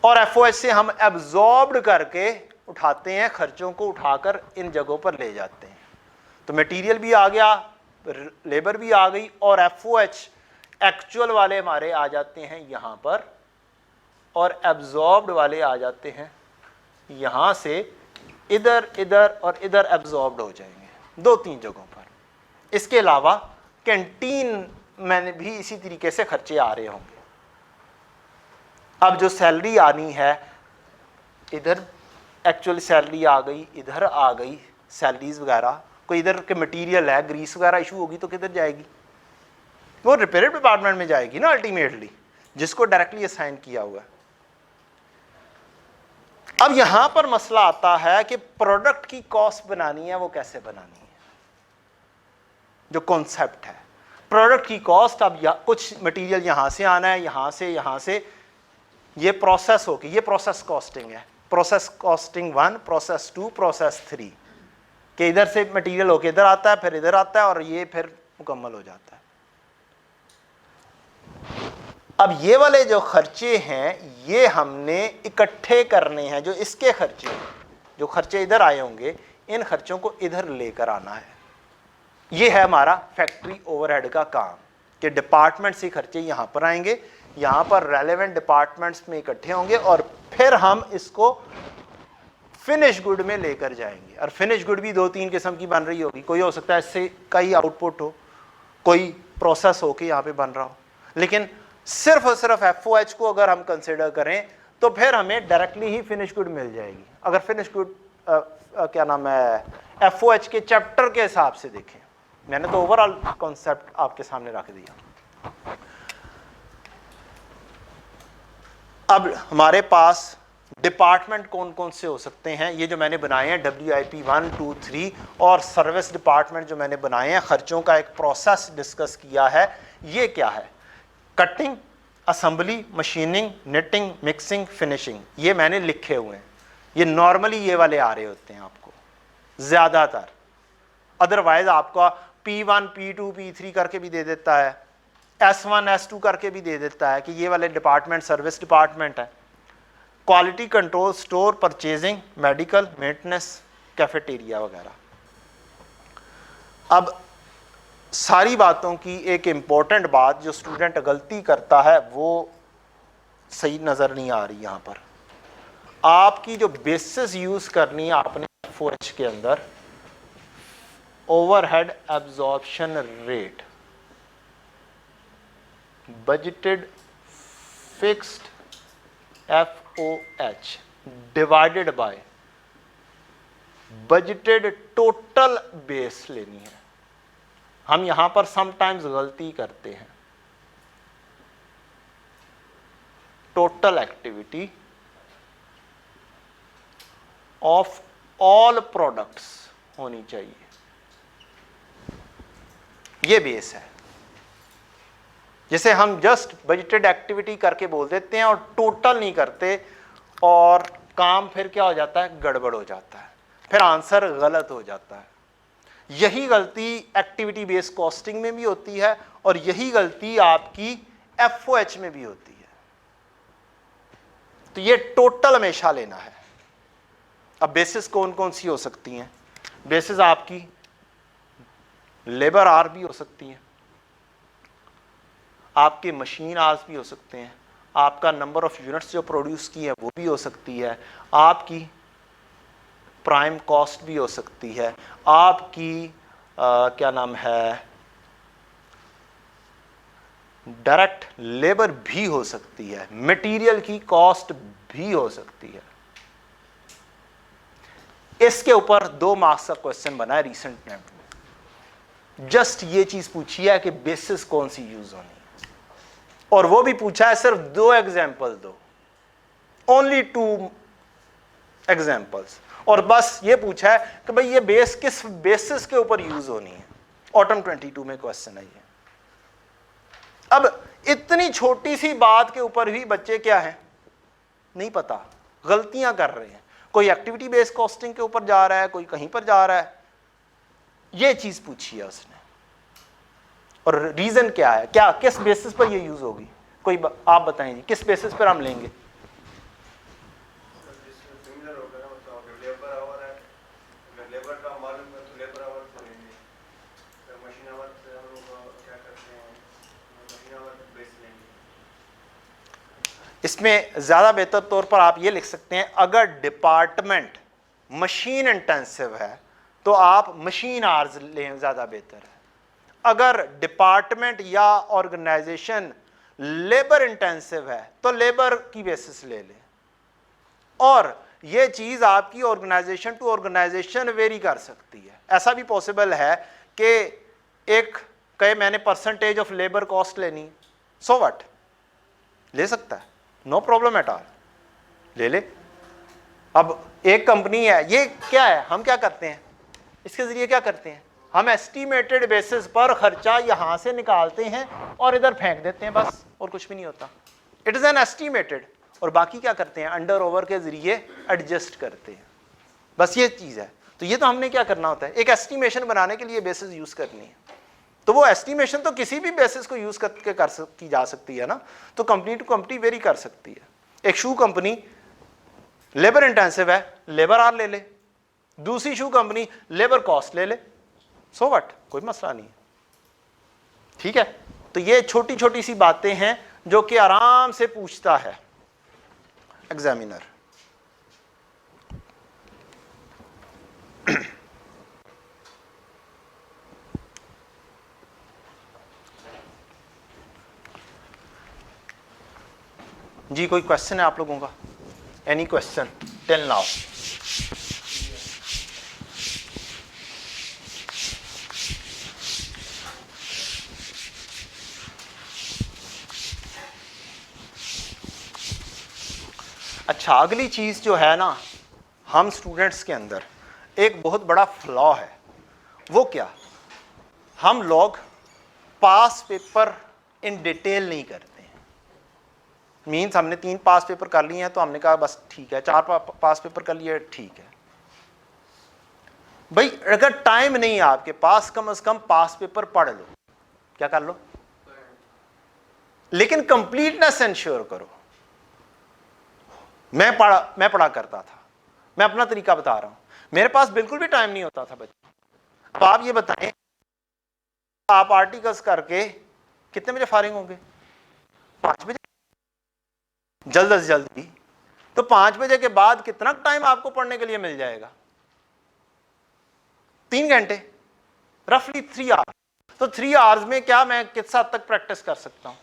और एफओएच से हम एब्जॉर्ब्ड करके उठाते हैं, खर्चों को उठाकर इन जगहों पर ले जाते हैं। तो मटेरियल भी आ गया, लेबर भी आ गई, और एफओएच एक्चुअल वाले हमारे आ जाते हैं यहां पर, और एब्जॉर्ब्ड वाले आ जाते हैं यहां से इधर, इधर और इधर एब्जॉर्ब्ड हो जाएंगे 2-3 जगहों पर। इसके अलावा कैंटीन में भी इसी तरीके से खर्चे आ रहे होंगे। अब जो सैलरी आनी है, इधर एक्चुअल सैलरी आ गई, इधर आ गई सैलरीज वगैरह, कोई इधर के मटेरियल है, ग्रीस वगैरह इशू होगी तो किधर जाएगी? वो रिपेयर डिपार्टमेंट में जाएगी ना अल्टीमेटली, जिसको डायरेक्टली असाइन किया हुआ है। अब यहां पर मसला आता है कि प्रोडक्ट की कॉस्ट बनानी है, वो कैसे बनानी है? जो कॉन्सेप्ट है प्रोडक्ट की कॉस्ट, अब कुछ मटेरियल यहां से आना है, यहां से ये प्रोसेस होगी, ये प्रोसेस कॉस्टिंग है। प्रोसेस कॉस्टिंग 1, प्रोसेस 2, प्रोसेस 3, कि इधर से मटेरियल होके इधर आता है, फिर इधर आता है, और ये फिर मुकम्मल हो जाता है। अब ये वाले जो खर्चे हैं ये हमने इकट्ठे करने हैं, जो इसके खर्चे, जो खर्चे इधर आए होंगे, इन खर्चों को इधर लेकर आना है। ये है हमारा फैक्ट्री ओवरहेड का काम, कि डिपार्टमेंट से खर्चे यहां पर आएंगे, यहां पर रेलेवेंट डिपार्टमेंट्स में इकट्ठे होंगे, और फिर हम इसको फिनिश गुड में लेकर जाएंगे। और फिनिश गुड भी 2-3 किस्म की बन रही होगी। कोई हो सकता है इससे कई आउटपुट हो, कोई प्रोसेस हो के यहाँ पे बन रहा हो, लेकिन सिर्फ और सिर्फ एफओएच को अगर हम कंसिडर करें तो फिर हमें डायरेक्टली ही फिनिश गुड मिल जाएगी। अगर फिनिश गुड क्या नाम है, एफओएच के चैप्टर के हिसाब से देखें, मैंने तो ओवरऑल कॉन्सेप्ट आपके सामने रख दिया। अब हमारे पास डिपार्टमेंट कौन कौन से हो सकते हैं? ये जो मैंने बनाए हैं WIP 1, 2, 3 और सर्विस डिपार्टमेंट जो मैंने बनाए हैं, खर्चों का एक प्रोसेस डिस्कस किया है। ये क्या है? Cutting, assembly, machining, knitting, mixing, finishing, ये मैंने लिखे हुए हैं। ये नॉर्मली ये वाले आ रहे होते हैं आपको ज़्यादातर, अदरवाइज आपका P1, P2, P3 करके भी दे देता है, S1, S2 करके भी दे देता है कि ये वाले डिपार्टमेंट सर्विस डिपार्टमेंट है। Quality control, store, purchasing, medical, maintenance, cafeteria वगैरह। अब सारी बातों की एक इम्पोर्टेंट बात जो स्टूडेंट गलती करता है वो सही नज़र नहीं आ रही यहाँ पर। आपकी जो बेसिस यूज़ करनी है आपने एफओएच के अंदर, overhead absorption rate, budgeted fixed FOH divided by budgeted total base लेनी है। हम यहां पर समटाइम्स गलती करते हैं। Total activity of all products होनी चाहिए, ये बेस है। जैसे हम जस्ट बजटेड एक्टिविटी करके बोल देते हैं और टोटल नहीं करते, और काम फिर क्या हो जाता है, गड़बड़ हो जाता है, फिर आंसर गलत हो जाता है। यही गलती एक्टिविटी बेस्ड कॉस्टिंग में भी होती है, और यही गलती आपकी एफओएच में भी होती है। तो ये टोटल हमेशा लेना है। अब बेसिस कौन कौन सी हो सकती हैं? बेसिस आपकी लेबर आर भी हो सकती हैं, आपके मशीन आवर्स भी हो सकते हैं, आपका नंबर ऑफ यूनिट्स जो प्रोड्यूस की है वो भी हो सकती है, आपकी प्राइम कॉस्ट भी हो सकती है, आपकी क्या नाम है, डायरेक्ट लेबर भी हो सकती है, मटेरियल की कॉस्ट भी हो सकती है। इसके ऊपर 2 मार्क्स का क्वेश्चन बना है रिसेंट टाइम में। जस्ट ये चीज पूछी है कि बेसिस कौन सी यूज होनी है, और वो भी पूछा है सिर्फ 2 एग्जाम्पल दो, ओनली 2 एग्जाम्पल्स, और बस ये पूछा है कि भाई ये बेस किस बेसिस के ऊपर यूज होनी है। ऑटम 22 में क्वेश्चन है ये। अब इतनी छोटी सी बात के ऊपर भी बच्चे क्या है नहीं पता, गलतियां कर रहे हैं। कोई एक्टिविटी बेस्ड कॉस्टिंग के ऊपर जा रहा है, कोई कहीं पर जा रहा है। ये चीज पूछी है उसने, और रीजन क्या है, क्या किस बेसिस पर ये यूज होगी, कोई आप बताएं जी, किस बेसिस पर हम लेंगे। इसमें ज्यादा बेहतर तौर पर आप ये लिख सकते हैं, अगर डिपार्टमेंट मशीन इंटेंसिव है तो आप मशीन आवर्स लें, ज्यादा बेहतर है। अगर डिपार्टमेंट या ऑर्गेनाइजेशन लेबर इंटेंसिव है तो लेबर की बेसिस ले लें। और ये चीज आपकी ऑर्गेनाइजेशन टू ऑर्गेनाइजेशन वेरी कर सकती है। ऐसा भी पॉसिबल है कि एक कहे मैंने परसेंटेज ऑफ लेबर कॉस्ट लेनी, सो व्हाट, ले सकता है, नो प्रॉब्लम एट ऑल, ले ले। अब एक कंपनी है, ये क्या है, हम क्या करते हैं इसके जरिए, क्या करते हैं हम एस्टिमेटेड बेसिस पर खर्चा यहां से निकालते हैं और इधर फेंक देते हैं, बस, और कुछ भी नहीं होता। इट इज एन एस्टिमेटेड, और बाकी क्या करते हैं अंडर ओवर के जरिए एडजस्ट करते हैं, बस ये चीज है। तो ये तो हमने क्या करना होता है, एक एस्टिमेशन बनाने के लिए बेसिस यूज करनी है। तो वो एस्टिमेशन तो किसी भी बेसिस को यूज करके की जा सकती है ना, तो कंपनी टू कंपनी वेरी कर सकती है। एक शू कंपनी लेबर इंटेंसिव है, लेबर आर ले ले, दूसरी शू कंपनी लेबर कॉस्ट ले ले, सो व्हाट, कोई मसला नहीं है, ठीक है। तो ये छोटी छोटी सी बातें हैं जो कि आराम से पूछता है एग्जामिनर। जी कोई क्वेश्चन है आप लोगों का, एनी क्वेश्चन टिल नाउ? अच्छा, अगली चीज जो है ना, हम स्टूडेंट्स के अंदर एक बहुत बड़ा फ्लॉ है, वो क्या, हम लोग पास पेपर इन डिटेल नहीं करते हैं। मीन्स हमने 3 पास पेपर कर लिए हैं तो हमने कहा बस ठीक है, 4 पास पेपर कर लिए ठीक है। भाई अगर टाइम नहीं है आपके पास, कम से कम पास पेपर पढ़ लो, क्या कर लो, लेकिन कंप्लीटनेस इंश्योर करो। मैं पढ़ा करता था, मैं अपना तरीका बता रहा हूं, मेरे पास बिल्कुल भी टाइम नहीं होता था बच्चों। अब आप ये बताएं, आप आर्टिकल्स करके कितने बजे फारिग होंगे? 5 बजे, जल्द से जल्दी। तो 5 बजे के बाद कितना टाइम आपको पढ़ने के लिए मिल जाएगा? 3 घंटे, रफली 3 आवर्स। तो 3 आवर्स में क्या मैं किस हद तक प्रैक्टिस कर सकता हूं?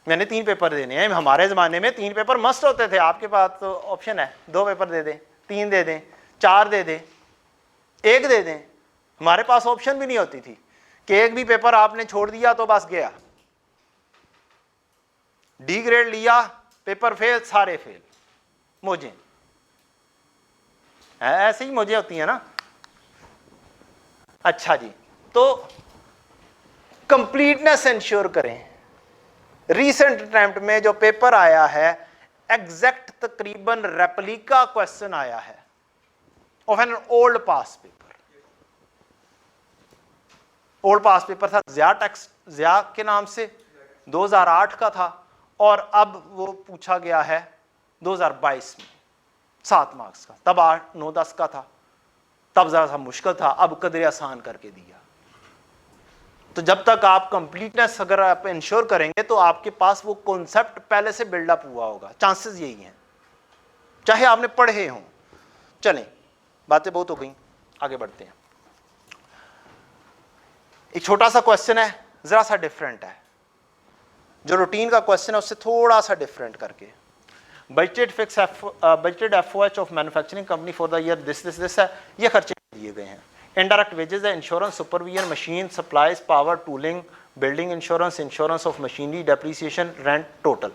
मैंने 3 पेपर देने हैं। हमारे ज़माने में 3 पेपर मस्ट होते थे। आपके पास तो ऑप्शन है, 2 पेपर दे दें, 3 दे दें, 4 दे दें, 1 दे दें। हमारे पास ऑप्शन भी नहीं होती थी कि एक भी पेपर आपने छोड़ दिया तो बस गया, डी ग्रेड लिया, पेपर फेल, सारे फेल, मौजें। ऐसे ही मौजें होती हैं ना। अच्छा जी, तो कंप्लीटनेस इंश्योर करें। रीसेंट अटेम्प्ट में जो पेपर आया है, एग्जैक्ट तकरीबन रेप्लिका क्वेश्चन आया है of an old pass paper. Old pass paper था जिया के नाम से, 2008 का था, और अब वो पूछा गया है 2022 में 7 मार्क्स का। तब 8, 9, 10 का था, तब जरा सा मुश्किल था, अब कदरे आसान करके दिया। तो जब तक आप कंप्लीटनेस अगर आप इंश्योर करेंगे तो आपके पास वो कॉन्सेप्ट पहले से बिल्डअप हुआ होगा, चांसेस यही हैं, चाहे आपने पढ़े हों। चलें, बातें बहुत हो गई, आगे बढ़ते हैं। एक छोटा सा क्वेश्चन है, जरा सा डिफरेंट है, जो रूटीन का क्वेश्चन है उससे थोड़ा सा डिफरेंट करके। Budgeted FOH of manufacturing company for the year this है, ये खर्चे दिए गए हैं। इनडायरेक्ट वेजेस है, insurance, supervision, machine, supplies, power, tooling, building insurance, insurance of machinery, depreciation, rent, total.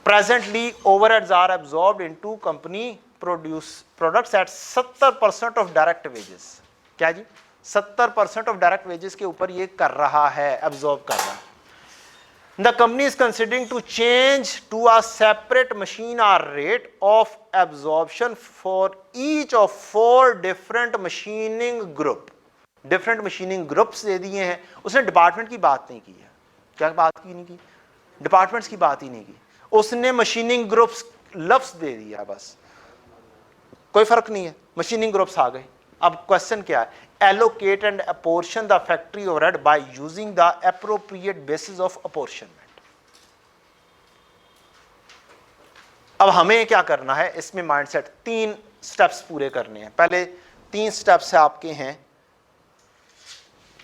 Presently overheads are absorbed into company products at 70% of direct wages. क्या जी? 70% ऑफ डायरेक्ट वेजेस के ऊपर ये कर रहा है, एब्जॉर्ब कर रहा है। The company is considering to change to a separate machine hour rate of absorption for each of 4 different machining group. Different machining groups दे दिए हैं, उसने डिपार्टमेंट की बात नहीं की है। क्या बात की नहीं की? डिपार्टमेंट्स की बात ही नहीं की, उसने मशीनिंग ग्रुप्स लफ्ज दे दिया बस, कोई फर्क नहीं है, मशीनिंग ग्रुप्स आ गए। अब क्वेश्चन क्या है? allocate and apportion the factory overhead by using the appropriate basis of apportionment। अब हमें क्या करना है इसमें? माइंडसेट 3 स्टेप्स पूरे करने हैं। पहले 3 स्टेप्स आपके हैं,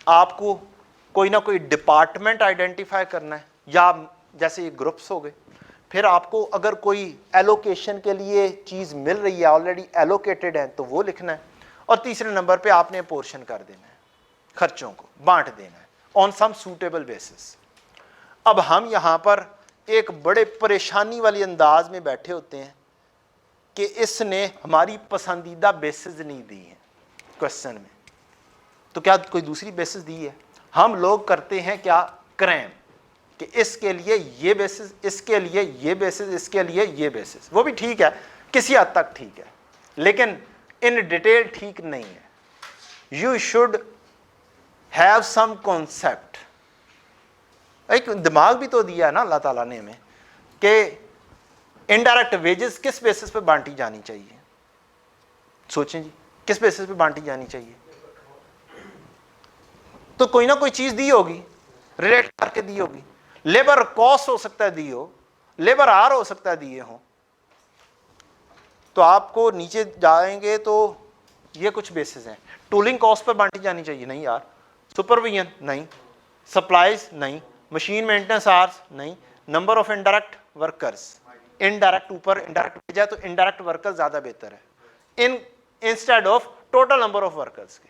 आपको कोई ना कोई डिपार्टमेंट आइडेंटिफाई करना है, या जैसे ये ग्रुप्स हो गए। फिर आपको अगर कोई एलोकेशन के लिए चीज मिल रही है, ऑलरेडी एलोकेटेड है, तो वो लिखना है। और तीसरे नंबर पे आपने पोर्शन कर देना है, खर्चों को बांट देना है ऑन सम सूटेबल बेसिस। अब हम यहां पर एक बड़े परेशानी वाली अंदाज में बैठे होते हैं कि इसने हमारी पसंदीदा बेसिस नहीं दी है क्वेश्चन में, तो क्या कोई दूसरी बेसिस दी है? हम लोग करते हैं क्या? क्रैम, कि इसके लिए ये बेसिस, इसके लिए ये बेसिस, इसके लिए ये बेसिस। वो भी ठीक है, किसी हद तक ठीक है, लेकिन इन डिटेल ठीक नहीं है। You should have some concept. एक दिमाग भी तो दिया है ना अल्लाह ताला ने हमें कि इनडायरेक्ट वेजेस किस बेसिस पे बांटी जानी चाहिए। सोचें जी, किस बेसिस पे बांटी जानी चाहिए? तो कोई ना कोई चीज दी होगी, रिलेट करके दी होगी। लेबर कॉस्ट हो सकता है दी हो, लेबर आर हो सकता है दिए हो। तो आपको नीचे जाएंगे तो ये कुछ बेसिस हैं। टूलिंग कॉस्ट पर बांटी जानी चाहिए? नहीं यार। सुपरविजन? नहीं। सप्लाईज? नहीं। Machine maintenance hours? नहीं। Number of indirect workers? Indirect ऊपर इनडायरेक्ट भेजा तो इनडायरेक्ट वर्कर्स ज्यादा बेहतर है instead of total number of workers के।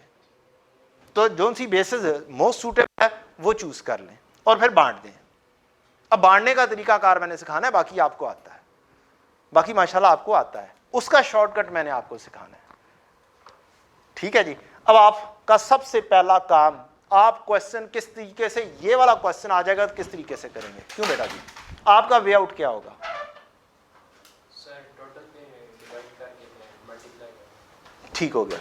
तो जो सी बेसिस मोस्ट सूटेबल है वो चूज कर लें और फिर बांट दें। अब बांटने का तरीकाकार मैंने सिखाना है, बाकी आपको आता है, बाकी माशाल्लाह आपको आता है, उसका शॉर्टकट मैंने आपको सिखाना है। ठीक है जी। अब आपका सबसे पहला काम, आप क्वेश्चन किस तरीके से, ये वाला क्वेश्चन आ जाएगा तो किस तरीके से करेंगे? क्यों बेटा जी? आपका वे आउट क्या होगा? सर टोटल पे डिवाइड करके मल्टीप्लाई। ठीक हो गया।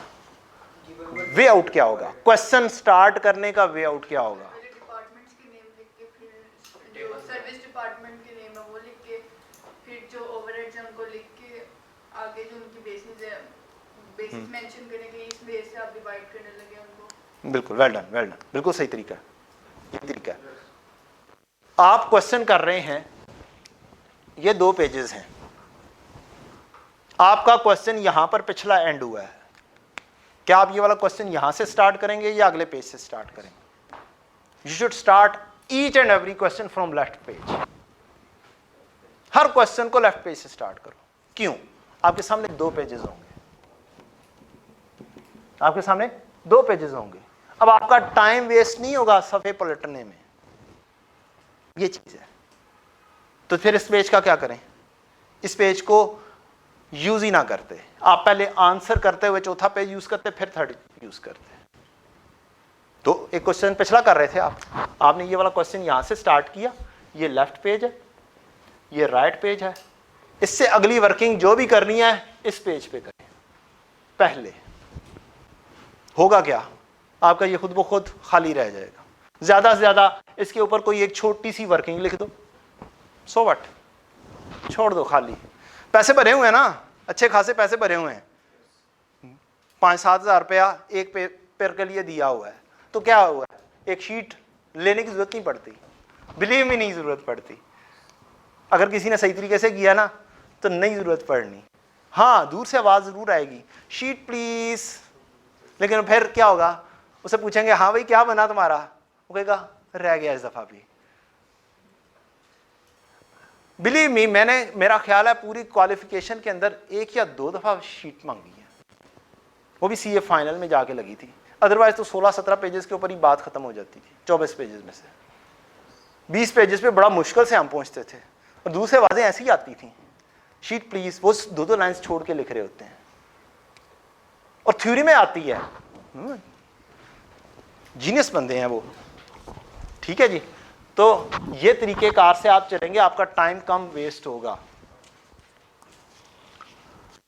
वे आउट क्या होगा? क्वेश्चन स्टार्ट करने का वे आउट क्या होगा? डिपार्टमेंट्स के नेम लिख के, फिर जो सर्विस डिपार्टमेंट के नेम है वो लिख के, फिर जो ओवरहेड्स हैं उनको लिख के, आगे जो उनकी बेसिस है बेसिस मेंशन करें कि इस बेस से आप डिवाइड करने लगे उनको। बिल्कुल, वेल डन, वेल डन, बिल्कुल सही तरीका है, ये तरीका है। आप क्वेश्चन कर रहे हैं, ये 2 पेजेस हैं, आपका क्वेश्चन यहां पर पिछला एंड हुआ है। क्या आप ये वाला क्वेश्चन यहां से स्टार्ट करेंगे या अगले पेज से स्टार्ट करेंगे? You should start each and every question from left page. Her question को लेफ्ट पेज से स्टार्ट करो। क्यों? आपके सामने 2 पेजेस होंगे, आपके सामने 2 पेजेस होंगे। अब आपका टाइम वेस्ट नहीं होगा सफ़े पलटने में, ये चीज है। तो फिर इस पेज का क्या करें? इस पेज को यूज ही ना करते, आप पहले आंसर करते हुए चौथा पेज यूज करते, फिर थर्ड यूज करते। तो एक क्वेश्चन पिछला कर रहे थे आपने ये वाला क्वेश्चन यहां से स्टार्ट किया, ये लेफ्ट पेज है, ये राइट पेज है। इससे अगली वर्किंग जो भी करनी है इस पेज पे करें। पहले होगा क्या? आपका ये खुद ब खुद खाली रह जाएगा। ज्यादा से ज्यादा इसके ऊपर कोई एक छोटी सी वर्किंग लिख दो, सो व्हाट, छोड़ दो खाली। पैसे भरे हुए हैं ना, अच्छे खासे पैसे भरे हुए हैं, 5-7 हज़ार रुपया एक पेपर के लिए दिया हुआ है। तो क्या हुआ है? एक शीट लेने की ज़रूरत नहीं पड़ती, बिलीव में नहीं ज़रूरत पड़ती। अगर किसी ने सही तरीके से किया ना तो नहीं ज़रूरत पड़नी। हाँ, दूर से आवाज़ ज़रूर आएगी, शीट प्लीज़, लेकिन फिर क्या होगा, उसे पूछेंगे हाँ भाई क्या बना तुम्हारा, वो कहेगा रह गया इस दफ़ा भी। बिलीव मी, मैंने, मेरा ख्याल है पूरी क्वालिफिकेशन के अंदर 1 या 2 दफ़ा शीट मांगी है, वो भी सीए फाइनल में जाके लगी थी। अदरवाइज तो 16-17 पेजेस के ऊपर ही बात खत्म हो जाती थी। 24 पेजेस में से 20 पेजेस पे बड़ा मुश्किल से हम पहुंचते थे, और दूसरे आवाज़ें ऐसी आती थी, शीट प्लीज, वो 2-2 लाइन्स छोड़ के लिख रहे होते हैं, और थ्योरी में आती है। जीनियस बंदे हैं वो। ठीक है जी, तो ये तरीकेकार से आप चलेंगे, आपका टाइम कम वेस्ट होगा।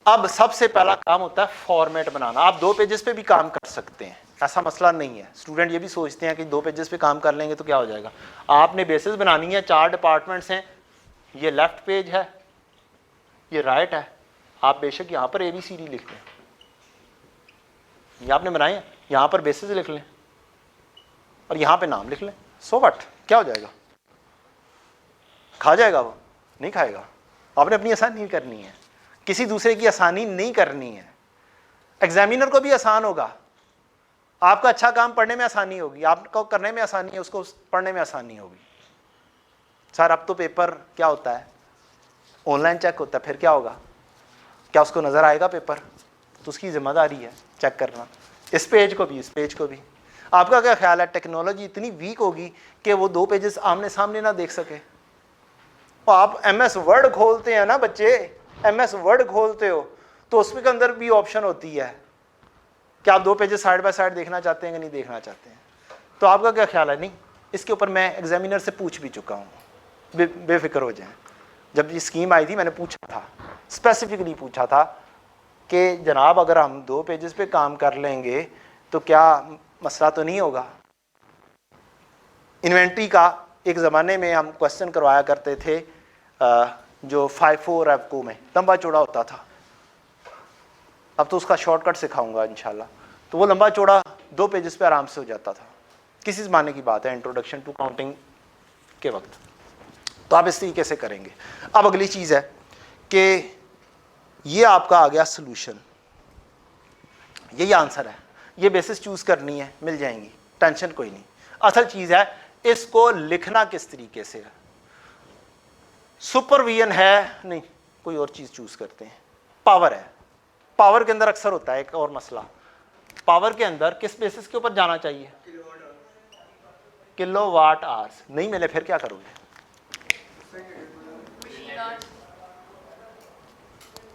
अब सबसे पहला काम होता है फॉर्मेट बनाना। आप 2 पेजेस पे भी काम कर सकते हैं, ऐसा मसला नहीं है। स्टूडेंट ये भी सोचते हैं कि 2 पेजेस पे काम कर लेंगे तो क्या हो जाएगा। आपने बेसिस बनानी है, 4 डिपार्टमेंट्स हैं, ये लेफ्ट पेज है, ये राइट है। आप बेशक यहाँ पर ABCD लिख लें, ये आपने बनाए हैं, यहाँ पर बेसिस लिख लें और यहाँ पे नाम लिख लें, सो व्हाट, क्या हो जाएगा। खा जाएगा वो? नहीं खाएगा। आपने अपनी आसानी करनी है, किसी दूसरे की आसानी नहीं करनी है। एग्जामिनर को भी आसान होगा, आपका अच्छा काम पढ़ने में आसानी होगी, आपको करने में आसानी है, उसको पढ़ने में आसानी होगी। सर अब तो पेपर क्या होता है, ऑनलाइन चेक होता है, फिर क्या होगा, क्या उसको नज़र आएगा पेपर? तो उसकी जिम्मेदारी है चेक करना, इस पेज को भी, इस पेज को भी। आपका क्या ख्याल है, टेक्नोलॉजी इतनी वीक होगी कि वो 2 पेजेस आमने सामने ना देख सके? आप MS वर्ड खोलते हैं ना बच्चे, MS वर्ड खोलते हो तो उसके अंदर भी ऑप्शन होती है कि आप 2 पेजेस साइड बाय साइड देखना चाहते हैं कि नहीं देखना चाहते हैं। तो आपका क्या ख्याल है? नहीं, इसके ऊपर मैं एग्जामिनर से पूछ भी चुका हूँ, बेफिक्र हो जाएं। जब ये स्कीम आई थी मैंने पूछा था, स्पेसिफिकली पूछा था कि जनाब अगर हम 2 पेजेस पे काम कर लेंगे तो क्या मसला तो नहीं होगा। इन्वेंट्री का एक ज़माने में हम क्वेश्चन करवाया करते थे, जो 5-4 एफको में लंबा चौड़ा होता था, अब तो उसका शॉर्टकट सिखाऊंगा इंशाल्लाह। तो वो लंबा चौड़ा 2 पेजेस पे आराम से हो जाता था, किसी ज़माने की बात है, इंट्रोडक्शन टू काउंटिंग के वक्त। तो आप इस तरीके से करेंगे। अब अगली चीज़ है कि ये आपका आ गया सोल्यूशन, यही आंसर है, ये बेसिस चूज़ करनी है, मिल जाएंगी, टेंशन कोई नहीं। असल चीज़ है इसको लिखना किस तरीके से है। सुपरविजन है नहीं, कोई और चीज़ चूज़ करते हैं। पावर है, पावर के अंदर अक्सर होता है एक और मसला, पावर के अंदर किस बेसिस के ऊपर जाना चाहिए, किलोवाट आवर्स। नहीं मिले फिर क्या करोगे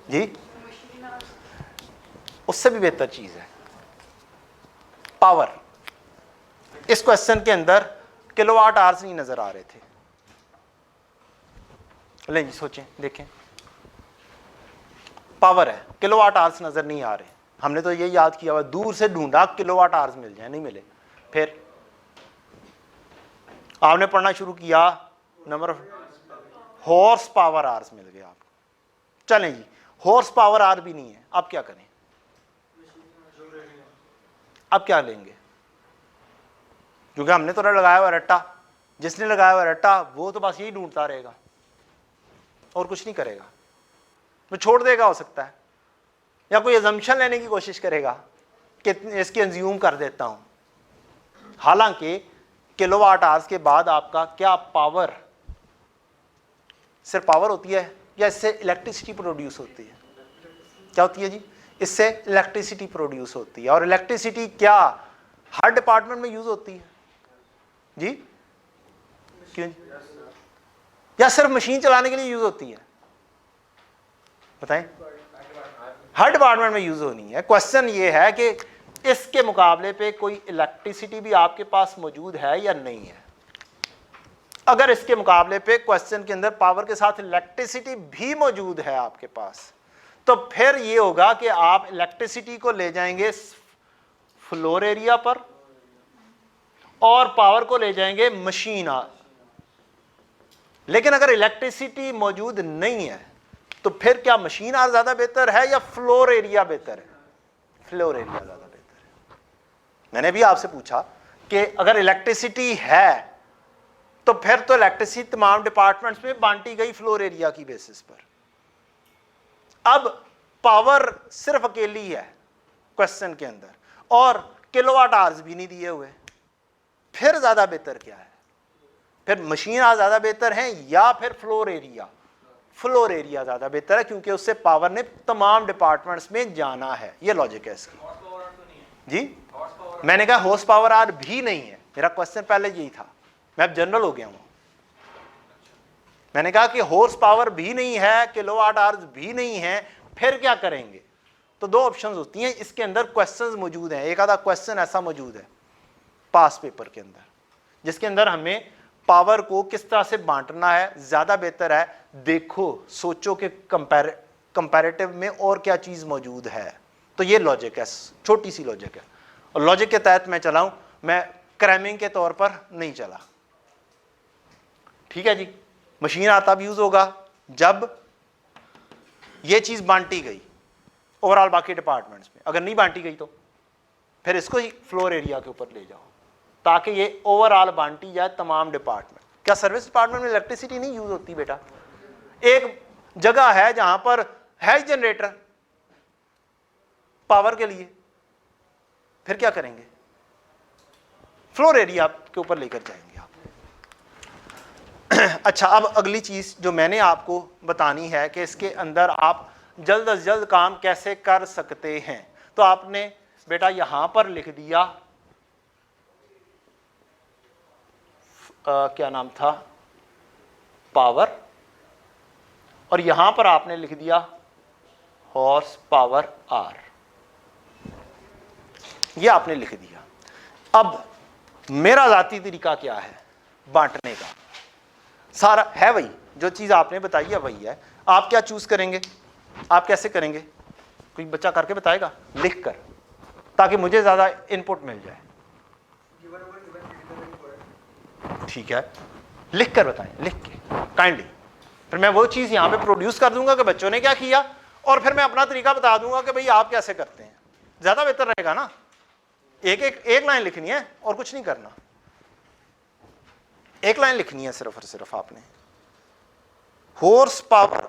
जी? उससे भी बेहतर चीज़ है पावर। इस क्वेश्चन के अंदर किलोवाट आवर्स नहीं नजर आ रहे थे, लें जी सोचें देखें, पावर है, किलोवाट आवर्स नजर नहीं आ रहे। हमने तो ये याद किया हुआ, दूर से ढूंढा किलोवाट आवर्स मिल जाए, नहीं मिले। फिर आपने पढ़ना शुरू किया, number of horse power hours मिल गए आपको। चलें जी, हॉर्स पावर आवर भी नहीं है, अब क्या करें? अब क्या लेंगे? क्योंकि हमने तो लगाया हुआ रट्टा, जिसने लगाया हुआ रट्टा वो तो बस यही ढूंढता रहेगा और कुछ नहीं करेगा, वो छोड़ देगा हो सकता है, या कोई अजम्पशन लेने की कोशिश करेगा कि इसकी अंज्यूम कर देता हूं। हालांकि किलोवाट आवर्स के बाद आपका क्या पावर, सिर्फ पावर होती है या इससे इलेक्ट्रिसिटी प्रोड्यूस होती है? क्या होती है जी? इससे इलेक्ट्रिसिटी प्रोड्यूस होती है। और इलेक्ट्रिसिटी क्या हर डिपार्टमेंट में यूज होती है जी? क्यों? या सिर्फ मशीन चलाने के लिए यूज होती है? बताएं। हर डिपार्टमेंट में यूज होनी है। क्वेश्चन ये है कि इसके मुकाबले पे कोई इलेक्ट्रिसिटी भी आपके पास मौजूद है या नहीं है। अगर इसके मुकाबले पे क्वेश्चन के अंदर पावर के साथ इलेक्ट्रिसिटी भी मौजूद है आपके पास, तो फिर ये होगा कि आप इलेक्ट्रिसिटी को ले जाएंगे फ्लोर एरिया पर और पावर को ले जाएंगे मशीन आवर। लेकिन अगर इलेक्ट्रिसिटी मौजूद नहीं है तो फिर क्या मशीन आवर ज्यादा बेहतर है या फ्लोर एरिया बेहतर है? फ्लोर एरिया ज्यादा बेहतर है। मैंने भी आपसे पूछा कि अगर इलेक्ट्रिसिटी है तो फिर तो इलेक्ट्रिसिटी तमाम डिपार्टमेंट्स में बांटी गई फ्लोर एरिया की बेसिस पर। अब पावर सिर्फ अकेली है क्वेश्चन के अंदर और किलोवाट आवर्स भी नहीं दिए हुए, फिर ज्यादा बेहतर क्या है? फिर मशीन आज ज्यादा बेहतर है या फिर फ्लोर एरिया? फ्लोर एरिया ज्यादा बेहतर है क्योंकि उससे पावर ने तमाम डिपार्टमेंट्स में जाना है। ये लॉजिक है इसकी। जी मैंने कहा हॉर्स पावर आर भी नहीं है, मेरा क्वेश्चन पहले यही था, मैं अब जनरल हो गया हूं। मैंने कहा कि हॉर्स पावर भी नहीं है, किलोवाट आवर्स भी नहीं है, फिर क्या करेंगे? तो दो ऑप्शंस होती हैं, इसके अंदर क्वेश्चंस मौजूद हैं। एक आधा क्वेश्चन ऐसा मौजूद है पास पेपर के अंदर जिसके अंदर हमें पावर को किस तरह से बांटना है ज्यादा बेहतर है, देखो सोचो कि कंपैरेटिव में और क्या चीज मौजूद है। तो ये लॉजिक है, छोटी सी लॉजिक है और लॉजिक के तहत मैं चलाऊं, मैं क्रैमिंग के तौर पर नहीं चला। ठीक है जी। मशीन आता भी यूज होगा जब ये चीज बांटी गई ओवरऑल बाकी डिपार्टमेंट्स में, अगर नहीं बांटी गई तो फिर इसको ही फ्लोर एरिया के ऊपर ले जाओ ताकि ये ओवरऑल बांटी जाए तमाम डिपार्टमेंट। क्या सर्विस डिपार्टमेंट में इलेक्ट्रिसिटी नहीं यूज होती बेटा? एक जगह है जहां पर है जनरेटर पावर के लिए, फिर क्या करेंगे? फ्लोर एरिया के ऊपर लेकर जाएंगे आप। अच्छा, अब अगली चीज जो मैंने आपको बतानी है कि इसके अंदर आप जल्द से जल्द काम कैसे कर सकते हैं। तो आपने बेटा यहां पर लिख दिया क्या नाम था, पावर, और यहां पर आपने लिख दिया हॉर्स पावर आर, ये आपने लिख दिया। अब मेरा जाती तरीका क्या है बांटने का? सारा है वही, जो चीज आपने बताई है वही है। आप क्या चूज करेंगे? आप कैसे करेंगे? कोई बच्चा करके बताएगा लिख कर, ताकि मुझे ज्यादा इनपुट मिल जाए। ठीक है, लिख कर बताएं, लिख के काइंडली। फिर मैं वो चीज यहां पे प्रोड्यूस कर दूंगा कि बच्चों ने क्या किया, और फिर मैं अपना तरीका बता दूंगा कि भाई आप कैसे करते हैं। ज्यादा बेहतर रहेगा ना। एक लाइन लिखनी है और कुछ नहीं करना, एक लाइन लिखनी है सिर्फ और सिर्फ आपने। हॉर्स पावर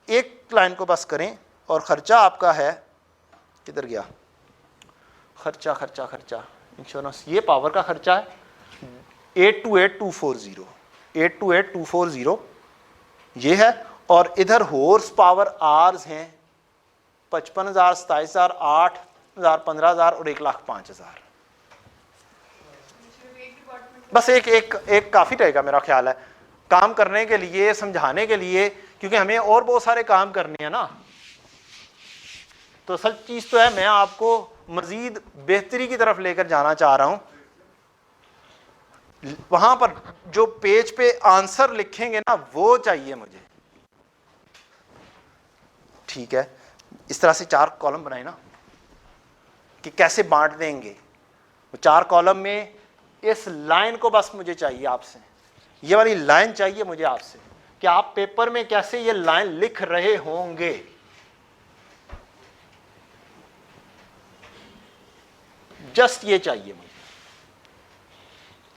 एक लाइन को बस करें, और खर्चा आपका है, किधर गया खर्चा, खर्चा खर्चा इंश्योरेंस, ये पावर का खर्चा है 828240, 828240 ये है। और इधर हॉर्स पावर आर्स हैं 55,000, 27,000, 8,000, 15,000 और 1,05,000। बस एक काफी रहेगा मेरा ख्याल है काम करने के लिए, समझाने के लिए, क्योंकि हमें और बहुत सारे काम करने हैं ना। तो असल चीज तो है, मैं आपको मजीद बेहतरी की तरफ लेकर जाना चाह रहा हूं। वहां पर जो पेज पे आंसर लिखेंगे ना, वो चाहिए मुझे। ठीक है, इस तरह से 4 कॉलम बनाए ना कि कैसे बांट देंगे। 4 कॉलम में इस लाइन को बस मुझे चाहिए आपसे, ये वाली लाइन चाहिए मुझे आपसे कि आप पेपर में कैसे ये लाइन लिख रहे होंगे। जस्ट ये चाहिए मुझे,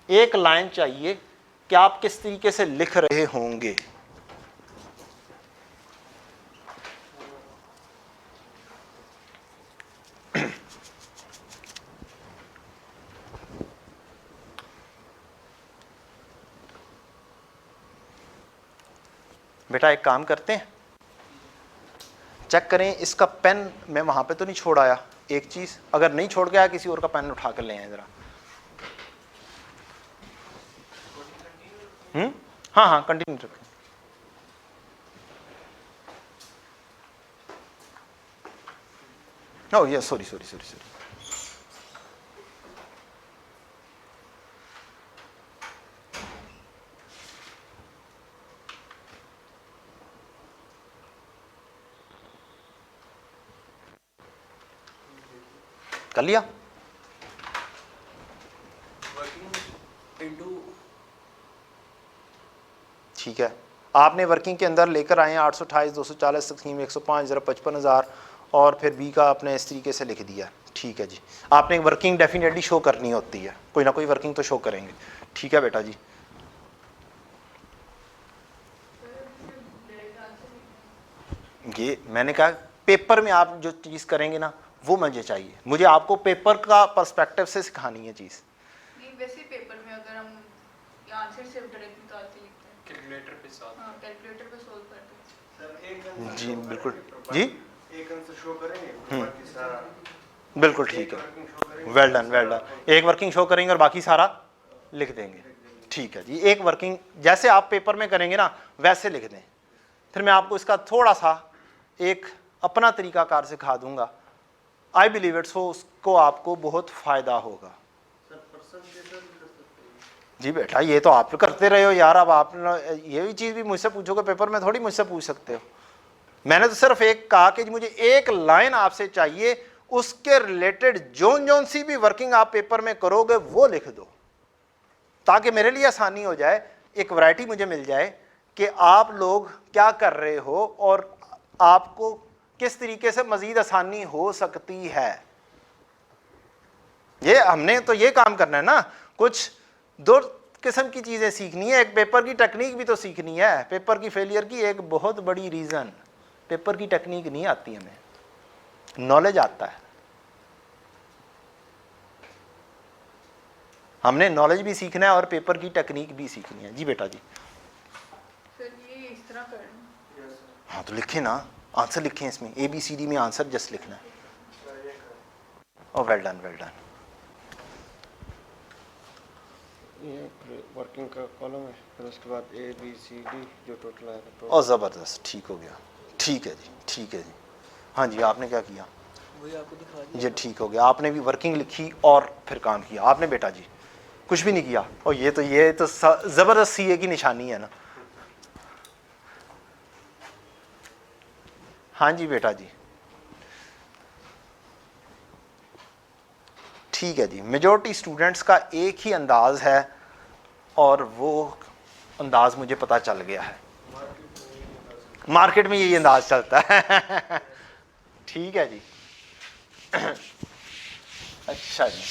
एक लाइन चाहिए कि आप किस तरीके से लिख रहे होंगे। बेटा एक काम करते हैं, चेक करें इसका पेन मैं वहां पे तो नहीं छोड़ आया। एक चीज, अगर नहीं छोड़ के आया किसी और का पेन उठा कर ले आए जरा। हाँ हाँ कंटिन्यू रखें। ओह ये सॉरी सॉरी सॉरी सॉरी, कर लिया। ठीक है, आपने वर्किंग के अंदर लेकर आए हैं 828, 240, स्कीम 105, जरा 55,000 और फिर बी का आपने इस तरीके से लिख दिया। ठीक है जी। आपने वर्किंग डेफिनेटली शो करनी होती है, कोई ना कोई वर्किंग तो शो करेंगे। ठीक है बेटा जी। ये मैंने कहा पेपर में आप जो चीज़ करेंगे ना वो मुझे चाहिए, मुझे आपको पेपर का पर्सपेक्टिव से सिखानी है चीज़। नहीं वैसे पेपर में अगर हम आंसर सिर्फ डायरेक्टली तो आते लिखते हैं, कैलकुलेटर पे सॉल्व। हाँ कैलकुलेटर पे सोल्व करते हैं। जी बिल्कुल जी, एक आंसर शो करेंगे बाकी सारा बिल्कुल ठीक है। Well done well done. एक वर्किंग शो करेंगे और बाकी सारा लिख देंगे। ठीक है जी। एक वर्किंग जैसे आप पेपर में करेंगे ना वैसे लिख दें। फिर मैं आपको इसका थोड़ा सा एक अपना तरीकाकार सिखा दूंगा। आई बिलीव इट्स हो उसको आपको बहुत फायदा होगा। जी बेटा ये तो आप करते रहे हो यार, अब आप ये भी चीज़ भी मुझसे पूछोगे पेपर में, थोड़ी मुझसे पूछ सकते हो। मैंने तो सिर्फ एक कहा कि मुझे एक लाइन आपसे चाहिए, उसके रिलेटेड जोन जोन सी भी वर्किंग आप पेपर में करोगे वो लिख दो, ताकि मेरे लिए आसानी हो जाए, एक वैरायटी मुझे मिल जाए कि आप लोग क्या कर रहे हो और आपको किस तरीके से मजीद आसानी हो सकती है। ये हमने तो ये काम करना है ना। कुछ दो किस्म की चीज़ें सीखनी है, एक पेपर की टेक्निक भी तो सीखनी है। पेपर की फेलियर की एक बहुत बड़ी रीज़न पेपर की टेक्निक नहीं आती, हमें नॉलेज आता है। हमने नॉलेज भी सीखना है और पेपर की टेक्निक भी सीखनी है। जी बेटा जी। सर ये इस तरह करना। हाँ तो लिखें ना, आंसर लिखें इसमें, ABCD में आंसर जस्ट लिखना है। ओ वेल डन वेल डन। ये वर्किंग का कॉलम है, फिर उसके बाद ABCD जो टोटल आएगा तो। और ज़बरदस्त, ठीक हो गया। ठीक है जी, ठीक है जी। हाँ जी आपने क्या किया? वही आपको दिखा दिया। ये ठीक हो गया, आपने भी वर्किंग लिखी और फिर काम किया। आपने बेटा जी कुछ भी नहीं किया। और ये तो ज़बरदस्त CA की निशानी है ना। हाँ जी बेटा जी। ठीक है जी। मेजॉरिटी स्टूडेंट्स का एक ही अंदाज है और वो अंदाज मुझे पता चल गया है, मार्केट में यही अंदाज चलता है। ठीक है जी। अच्छा जी,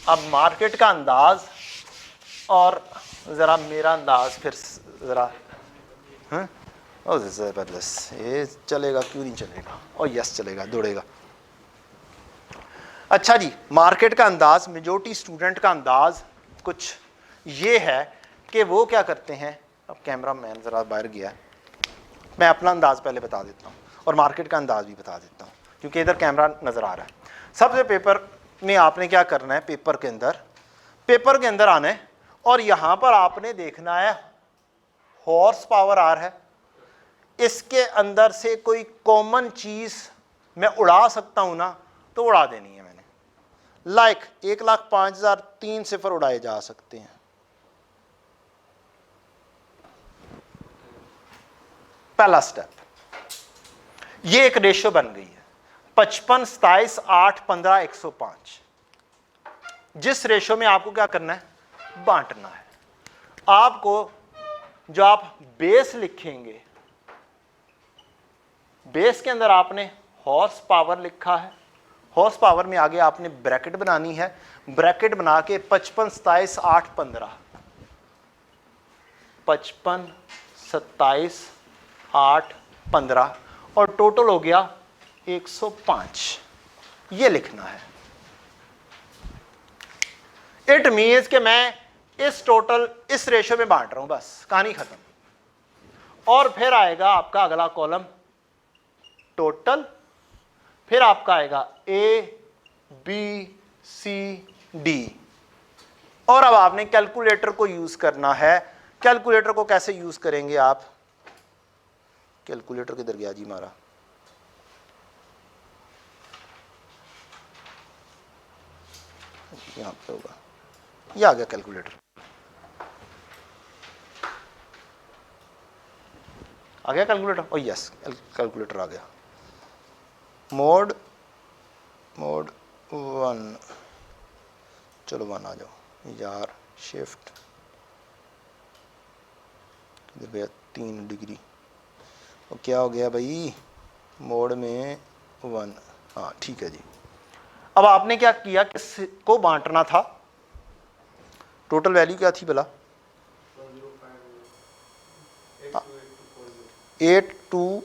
अब मार्केट का अंदाज और ज़रा मेरा अंदाज फिर ज़रा, हाँ ओ ज़बरदस्त। ये चलेगा क्यों नहीं चलेगा? ओ यस चलेगा, दौड़ेगा। अच्छा जी, मार्केट का अंदाज, मेजॉरिटी स्टूडेंट का अंदाज कुछ ये है कि वो क्या करते हैं। अब कैमरा मैन ज़रा बाहर गया, मैं अपना अंदाज़ पहले बता देता हूँ और मार्केट का अंदाज़ भी बता देता हूँ क्योंकि इधर कैमरा नज़र आ रहा है। सबसे पेपर में आपने क्या करना है, पेपर के अंदर आना है और यहाँ पर आपने देखना है हॉर्स पावर आर है। इसके अंदर से कोई कॉमन चीज़ मैं उड़ा सकता हूँ ना, तो उड़ा देनी है मैंने। लाइक 1,05,000 3 सिफर उड़ाए जा सकते हैं। पहला स्टेप, ये एक रेशियो बन गई है 55, 27, 8, 15, 105। जिस रेशियो में आपको क्या करना है, बांटना है। आपको जो आप बेस लिखेंगे, बेस के अंदर आपने हॉर्स पावर लिखा है, हॉर्स पावर में आगे आपने ब्रैकेट बनानी है। ब्रैकेट बना के 55, 27, 8, 15, 55, 27, 8, 15 और टोटल हो गया 105। ये लिखना है। इट मीन्स कि मैं इस टोटल इस रेशियो में बांट रहा हूं, बस कहानी खत्म। और फिर आएगा आपका अगला कॉलम टोटल, फिर आपका आएगा ABCD और अब आपने कैलकुलेटर को यूज करना है। कैलकुलेटर को कैसे यूज करेंगे आप? कैलकुलेटर किधर गया जी हमारा? यहां पे होगा, ये आ गया कैलकुलेटर। आ गया कैलकुलेटर? ओ यस कैलकुलेटर आ गया। मोड 1, चलो 1 आ जाओ यार। शिफ्ट किधर गया? 3 डिग्री। और क्या हो गया भाई? मोड में 1, हाँ ठीक है जी। अब आपने क्या किया, किसको बांटना था, टोटल वैल्यू क्या थी भला, 82,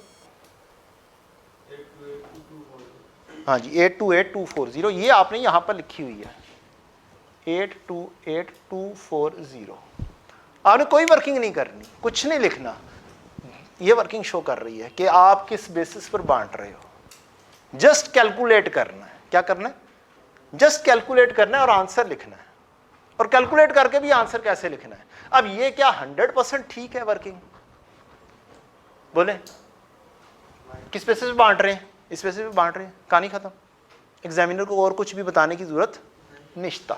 हाँ जी 828240, ये आपने यहाँ पर लिखी हुई है 828240। आपने कोई वर्किंग नहीं करनी, कुछ नहीं लिखना, ये वर्किंग शो कर रही है कि आप किस बेसिस पर बांट रहे हो। जस्ट कैलकुलेट करना है, क्या करना है, जस्ट कैलकुलेट करना है और आंसर लिखना है। और कैलकुलेट करके भी आंसर कैसे लिखना है। अब ये क्या 100% ठीक है वर्किंग, बोले किस बेसिस पे बांट रहे हैं, इस बेसिस पे बांट रहे हैं, कहानी खत्म। एग्जामिनर को और कुछ भी बताने की जरूरत निश्ता,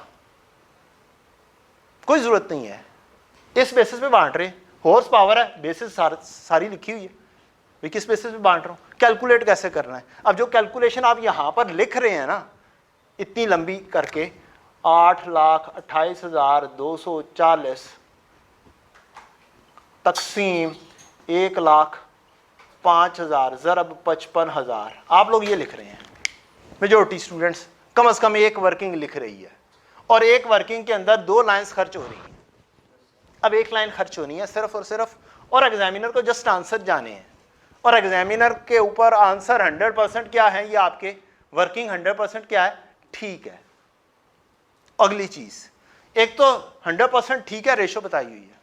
कोई जरूरत नहीं है, इस बेसिस पे बांट रहे हैं, हॉर्स पावर है, बेसिस सारी लिखी हुई है, भाई किस बेसिस पे बांट रहा हूं, कैलकुलेट कैसे करना है। अब जो कैलकुलेशन आप यहां पर लिख रहे हैं ना, इतनी लंबी करके 8,28,240 तकसीम 1,05,000 ज़रब 55,000, आप लोग ये लिख रहे हैं। मेजोरिटी स्टूडेंट्स कम से कम एक वर्किंग लिख रही है, और एक वर्किंग के अंदर 2 लाइन्स खर्च हो रही हैं। अब एक लाइन खर्च होनी है सिर्फ और सिर्फ, और एग्जामिनर को जस्ट आंसर जाने हैं, और एग्जामिनर के ऊपर आंसर 100% क्या है, ये आपके वर्किंग 100% क्या है, ठीक है। अगली चीज, एक तो 100% ठीक है, रेशो बताई हुई है,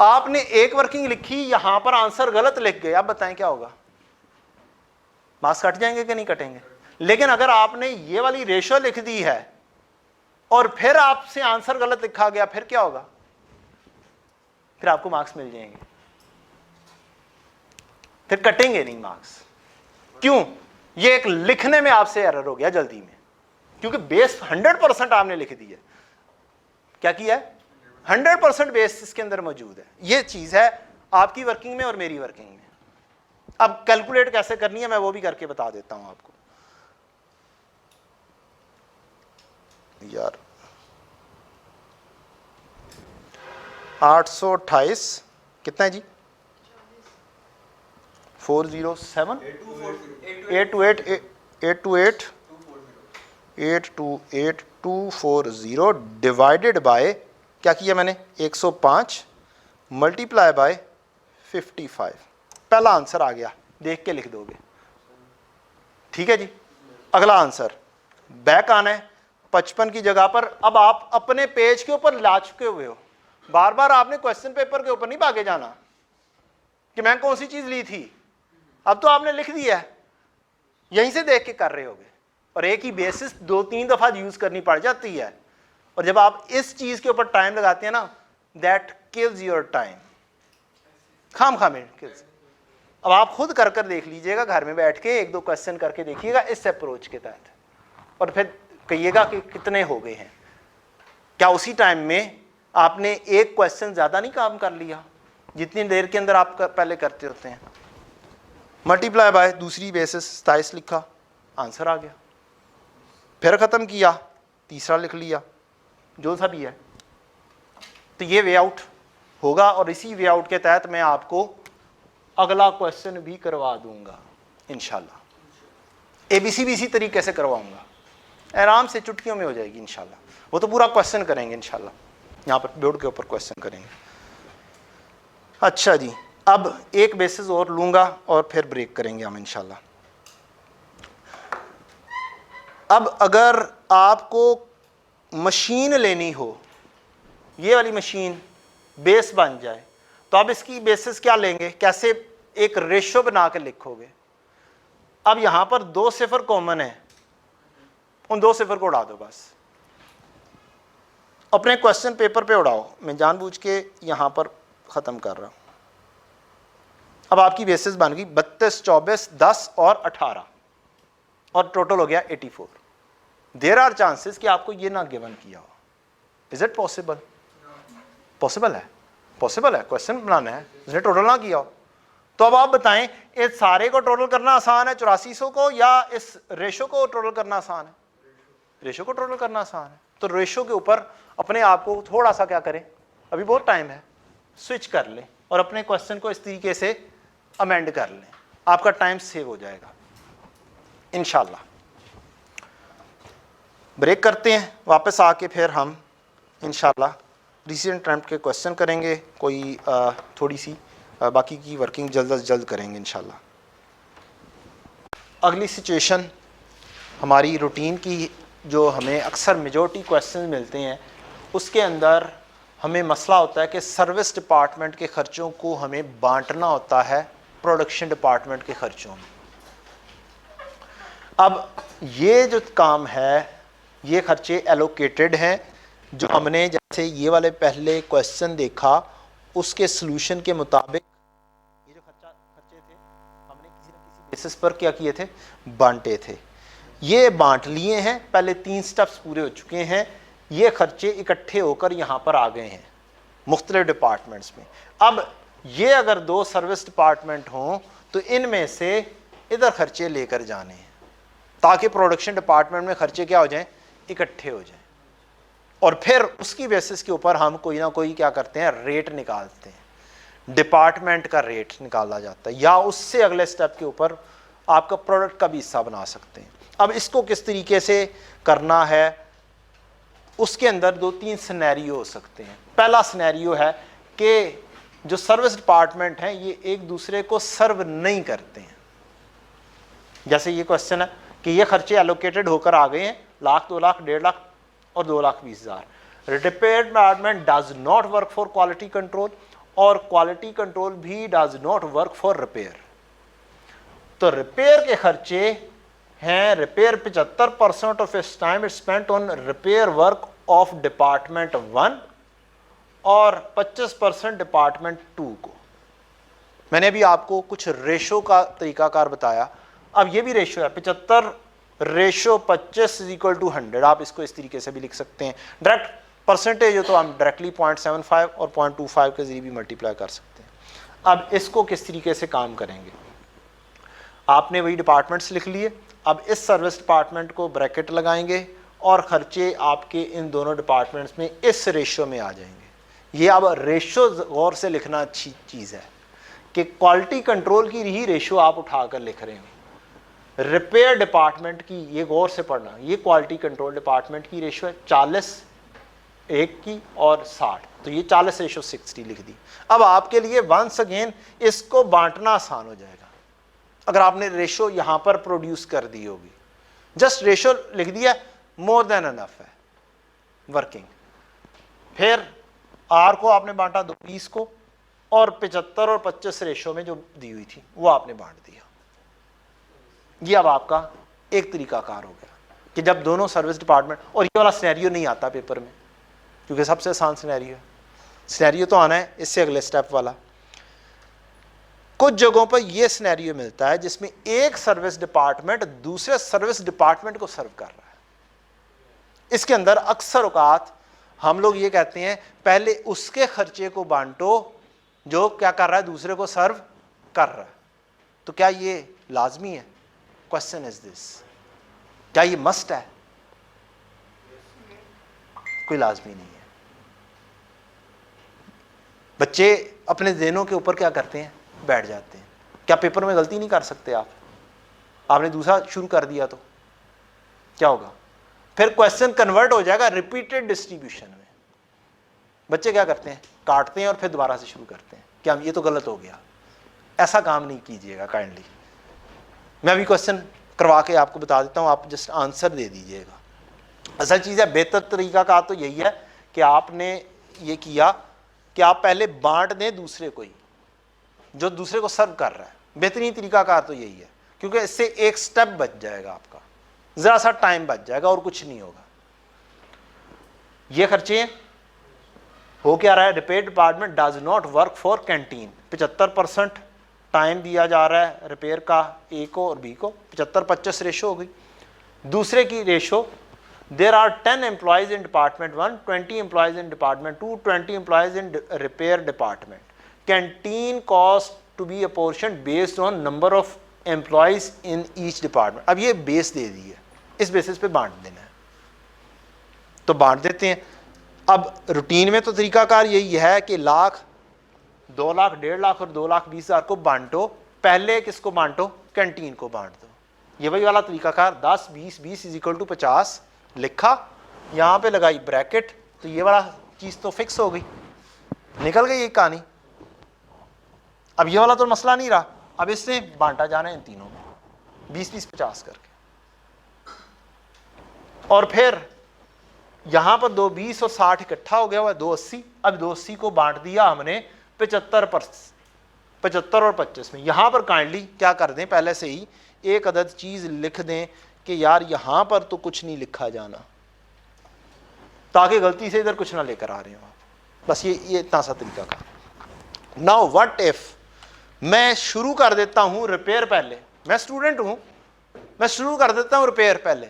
आपने एक वर्किंग लिखी, यहां पर आंसर गलत लिख गए, आप बताएं क्या होगा, मार्क्स कट जाएंगे कि नहीं कटेंगे। लेकिन अगर आपने ये वाली रेशो लिख दी है और फिर आपसे आंसर गलत लिखा गया, फिर क्या होगा, फिर आपको मार्क्स मिल जाएंगे, फिर कटेंगे नहीं मार्क्स। क्यों, ये एक लिखने में आपसे एरर हो गया जल्दी में, क्योंकि बेस 100% आपने लिख दी है, क्या किया है, 100% बेस इसके अंदर मौजूद है। ये चीज है आपकी वर्किंग में और मेरी वर्किंग में। अब कैलकुलेट कैसे करनी है मैं वो भी करके बता देता हूं आपको। यार 828 कितना है जी, 407 828,240 डिवाइडेड बाय क्या किया मैंने 105 मल्टीप्लाई बाय 55। पहला आंसर आ गया, देख के लिख दोगे, ठीक है जी। अगला आंसर बैक आना है 55 की जगह पर। अब आप अपने पेज के ऊपर ला चुके हुए हो, बार बार आपने क्वेश्चन पेपर के ऊपर नहीं भागे जाना कि मैं कौन सी चीज ली थी, अब तो आपने लिख दिया है, यहीं से देख के कर रहे होगे। और एक ही बेसिस 2-3 दफा यूज करनी पड़ जाती है, और जब आप इस चीज के ऊपर टाइम लगाते हैं ना, दैट किल्स योर टाइम, खाम में किल्स। अब आप खुद कर कर देख लीजिएगा, घर में बैठ के 1-2 क्वेश्चन करके देखिएगा इस अप्रोच के तहत, और फिर कहिएगा कि कितने हो गए हैं। क्या उसी टाइम में आपने एक क्वेश्चन ज्यादा नहीं काम कर लिया जितनी देर के अंदर आप पहले करते होते हैं। मल्टीप्लाई बाय दूसरी बेसिस 27 लिखा, आंसर आ गया, फिर खत्म किया, तीसरा लिख लिया, जो सा भी है। तो ये वे आउट होगा, और इसी वे आउट के तहत मैं आपको अगला क्वेश्चन भी करवा दूंगा इंशाल्लाह। एबीसी भी इसी तरीके से करवाऊंगा, आराम से चुटकियों में हो जाएगी इंशाल्लाह। वो तो पूरा क्वेश्चन करेंगे इंशाल्लाह, यहाँ पर बोर्ड के ऊपर क्वेश्चन करेंगे। अच्छा जी, अब एक बेसिस और लूंगा और फिर ब्रेक करेंगे हम इंशाल्लाह। अब अगर आपको मशीन लेनी हो, ये वाली मशीन बेस बन जाए, तो आप इसकी बेसिस क्या लेंगे, कैसे एक रेशो बना के लिखोगे। अब यहां पर 2 सिफर कॉमन है, उन 2 सिफर को उड़ा दो बस, अपने क्वेश्चन पेपर पे उड़ाओ, मैं जानबूझ के यहां पर खत्म कर रहा हूं। अब आपकी बेसिस बन गई 32, 24, 10 और 18, और टोटल हो गया 84। देयर आर चांसेस कि आपको ये ना गिवन किया हो। Is it possible? पॉसिबल है, पॉसिबल है, क्वेश्चन बनाना है, इसने टोटल ना किया हो। तो अब आप बताएं, इस सारे को टोटल करना आसान है 8400 को, या इस रेशो को टोटल करना आसान है? रेशो को टोटल करना आसान है। तो रेशो के ऊपर अपने आप को थोड़ा सा क्या करें, अभी बहुत टाइम है, स्विच कर लें और अपने क्वेश्चन को इस तरीके से अमेंड कर लें, आपका टाइम सेव हो जाएगा इंशाल्लाह। ब्रेक करते हैं, वापस आके फिर हम इंशाल्लाह रीसेंट अटेम्प्ट के क्वेश्चन करेंगे, कोई थोड़ी सी बाकी की वर्किंग जल्द अज जल्द करेंगे इंशाल्लाह। अगली सिचुएशन हमारी रूटीन की, जो हमें अक्सर मेजॉरिटी क्वेश्चन मिलते हैं, उसके अंदर हमें मसला होता है कि सर्विस डिपार्टमेंट के ख़र्चों को हमें बांटना होता है प्रोडक्शन डिपार्टमेंट के ख़र्चों में। अब ये जो काम है, ये खर्चे एलोकेटेड हैं, जो हमने जैसे ये वाले पहले क्वेश्चन देखा उसके सॉल्यूशन के मुताबिक ये जो खर्चे थे हमने किसी न किसी बेसिस पर क्या किए थे, बांटे थे। ये बांट लिए हैं, पहले 3 स्टेप्स पूरे हो चुके हैं, ये खर्चे इकट्ठे होकर यहाँ पर आ गए हैं मुख्तलिफ डिपार्टमेंट्स में। अब ये अगर 2 सर्विस डिपार्टमेंट हों तो इनमें से इधर खर्चे लेकर जाने हैं ताकि प्रोडक्शन डिपार्टमेंट में खर्चे क्या हो जाएं, इकट्ठे हो जाएं, और फिर उसकी बेसिस के ऊपर हम कोई ना कोई क्या करते हैं, रेट निकालते हैं, डिपार्टमेंट का रेट निकाला जाता है, या उससे अगले स्टेप के ऊपर आपका प्रोडक्ट का भी हिस्सा बना सकते हैं। अब इसको किस तरीके से करना है, उसके अंदर 2-3 सिनेरियो हो सकते हैं। पहला सिनेरियो है कि जो सर्विस डिपार्टमेंट हैं ये एक दूसरे को सर्व नहीं करते हैं। जैसे ये क्वेश्चन है कि ये खर्चे एलोकेटेड होकर आ गए हैं, 1 लाख, 2 लाख, 1.5 लाख और 2,20,000। Repair department does not work for quality control, और क्वालिटी कंट्रोल भी does not work for repair. तो रिपेयर के खर्चे हैं, repair 75% of its time it's spent on repair work of department 1 और 25% डिपार्टमेंट 2 को। मैंने अभी आपको कुछ रेशो का तरीकाकार बताया, अब ये भी रेशो है 75 रेशो 25 इज इक्वल टू 100। आप इसको इस तरीके से भी लिख सकते हैं। डायरेक्ट परसेंटेज हो तो हम डायरेक्टली 0.75 और 0.25 के जरिए भी मल्टीप्लाई कर सकते हैं। अब इसको किस तरीके से काम करेंगे, आपने वही डिपार्टमेंट्स लिख लिए, अब इस सर्विस डिपार्टमेंट को ब्रैकेट लगाएंगे और खर्चे आपके इन दोनों डिपार्टमेंट्स में इस रेशो में आ जाएंगे। ये अब रेशो गौर से लिखना अच्छी चीज़ है कि क्वालिटी कंट्रोल की ही रेशो आप उठाकर लिख रहे हैं, रिपेयर डिपार्टमेंट की ये गौर से पढ़ना, ये क्वालिटी कंट्रोल डिपार्टमेंट की रेशो है 40 1 की और 60, तो ये 40 रेशो 60 लिख दी। अब आपके लिए वंस अगेन इसको बांटना आसान हो जाएगा अगर आपने रेशो यहाँ पर प्रोड्यूस कर दी होगी। जस्ट रेशो लिख दिया, मोर देन अनफ है वर्किंग। फिर आर को आपने बांटा 20 को, और 75 और 25 रेशो में जो दी हुई थी वो आपने बांट दिया। ये अब आपका एक तरीकाकार हो गया कि जब दोनों सर्विस डिपार्टमेंट, और ये वाला सिनेरियो नहीं आता पेपर में क्योंकि सबसे आसान सिनेरियो है, सिनेरियो तो आना है इससे अगले स्टेप वाला। कुछ जगहों पर यह सिनेरियो मिलता है जिसमें एक सर्विस डिपार्टमेंट दूसरे सर्विस डिपार्टमेंट को सर्व कर रहा है। इसके अंदर अक्सर औकात हम लोग ये कहते हैं पहले उसके खर्चे को बांटो जो क्या कर रहा है, दूसरे को सर्व कर रहा है। तो क्या ये लाजमी है? क्वेश्चन इज दिस, क्या ये मस्ट है? कोई लाजमी नहीं है। बच्चे अपने ज़हनों के ऊपर क्या करते हैं, बैठ जाते हैं। क्या पेपर में गलती नहीं कर सकते आप? आपने दूसरा शुरू कर दिया तो क्या होगा, फिर क्वेश्चन कन्वर्ट हो जाएगा रिपीटेड डिस्ट्रीब्यूशन में। बच्चे क्या करते हैं, काटते हैं और फिर दोबारा से शुरू करते हैं, क्या ये तो गलत हो गया। ऐसा काम नहीं कीजिएगा काइंडली। मैं अभी क्वेश्चन करवा के आपको बता देता हूँ, आप जस्ट आंसर दे दीजिएगा। असल चीज़ है, बेहतर तरीका का तो यही है कि आपने ये किया कि आप पहले बांट दें दूसरे को ही, जो दूसरे को सर्व कर रहा है। बेहतरीन तरीका कार तो यही है, क्योंकि इससे एक स्टेप बच जाएगा, आपका ज़रा सा टाइम बच जाएगा और कुछ नहीं होगा। ये खर्चे हो क्या रहा है, repair department does not work for canteen. 75% time दिया जा रहा है रिपेयर का ए को और बी को, 75-25 रेशो हो गई। दूसरे की ratio, there are 10 employees in department 1, 20 employees in department 2, 20 employees in repair department. Canteen cost to be apportioned based on number of employees in each department. अब ये बेस दे दी है, इस बेसिस पे बांट देना है, तो बांट देते हैं। अब रूटीन में तो तरीकाकार यही है कि 1 लाख, 2 लाख, 1.5 लाख और 2,20,000 को बांटो। पहले किसको बांटो, कैंटीन को बांट दो। ये वही वाला तरीकाकार 10, 20, 20 इज इक्वल टू 50 लिखा, यहाँ पे लगाई ब्रैकेट, तो ये वाला चीज़ तो फिक्स हो गई, निकल गई ये कहानी। अब ये वाला तो मसला नहीं रहा, अब इसने बांटा जाना है इन तीनों में 20-20-50 करके। और फिर यहां पर 2 20 और 60 इकट्ठा हो गया हुआ 280। अब 280 को बांट दिया हमने 75 और 25 में। यहां पर काइंडली क्या कर दें, पहले से ही एक अदद चीज लिख दें कि यार यहां पर तो कुछ नहीं लिखा जाना, ताकि गलती से इधर कुछ ना लेकर आ रहे हो आप। बस ये इतना सा तरीका का। नाउ व्हाट इफ मैं शुरू कर देता हूं रिपेयर पहले, मैं स्टूडेंट हूं, मैं शुरू कर देता हूं रिपेयर पहले,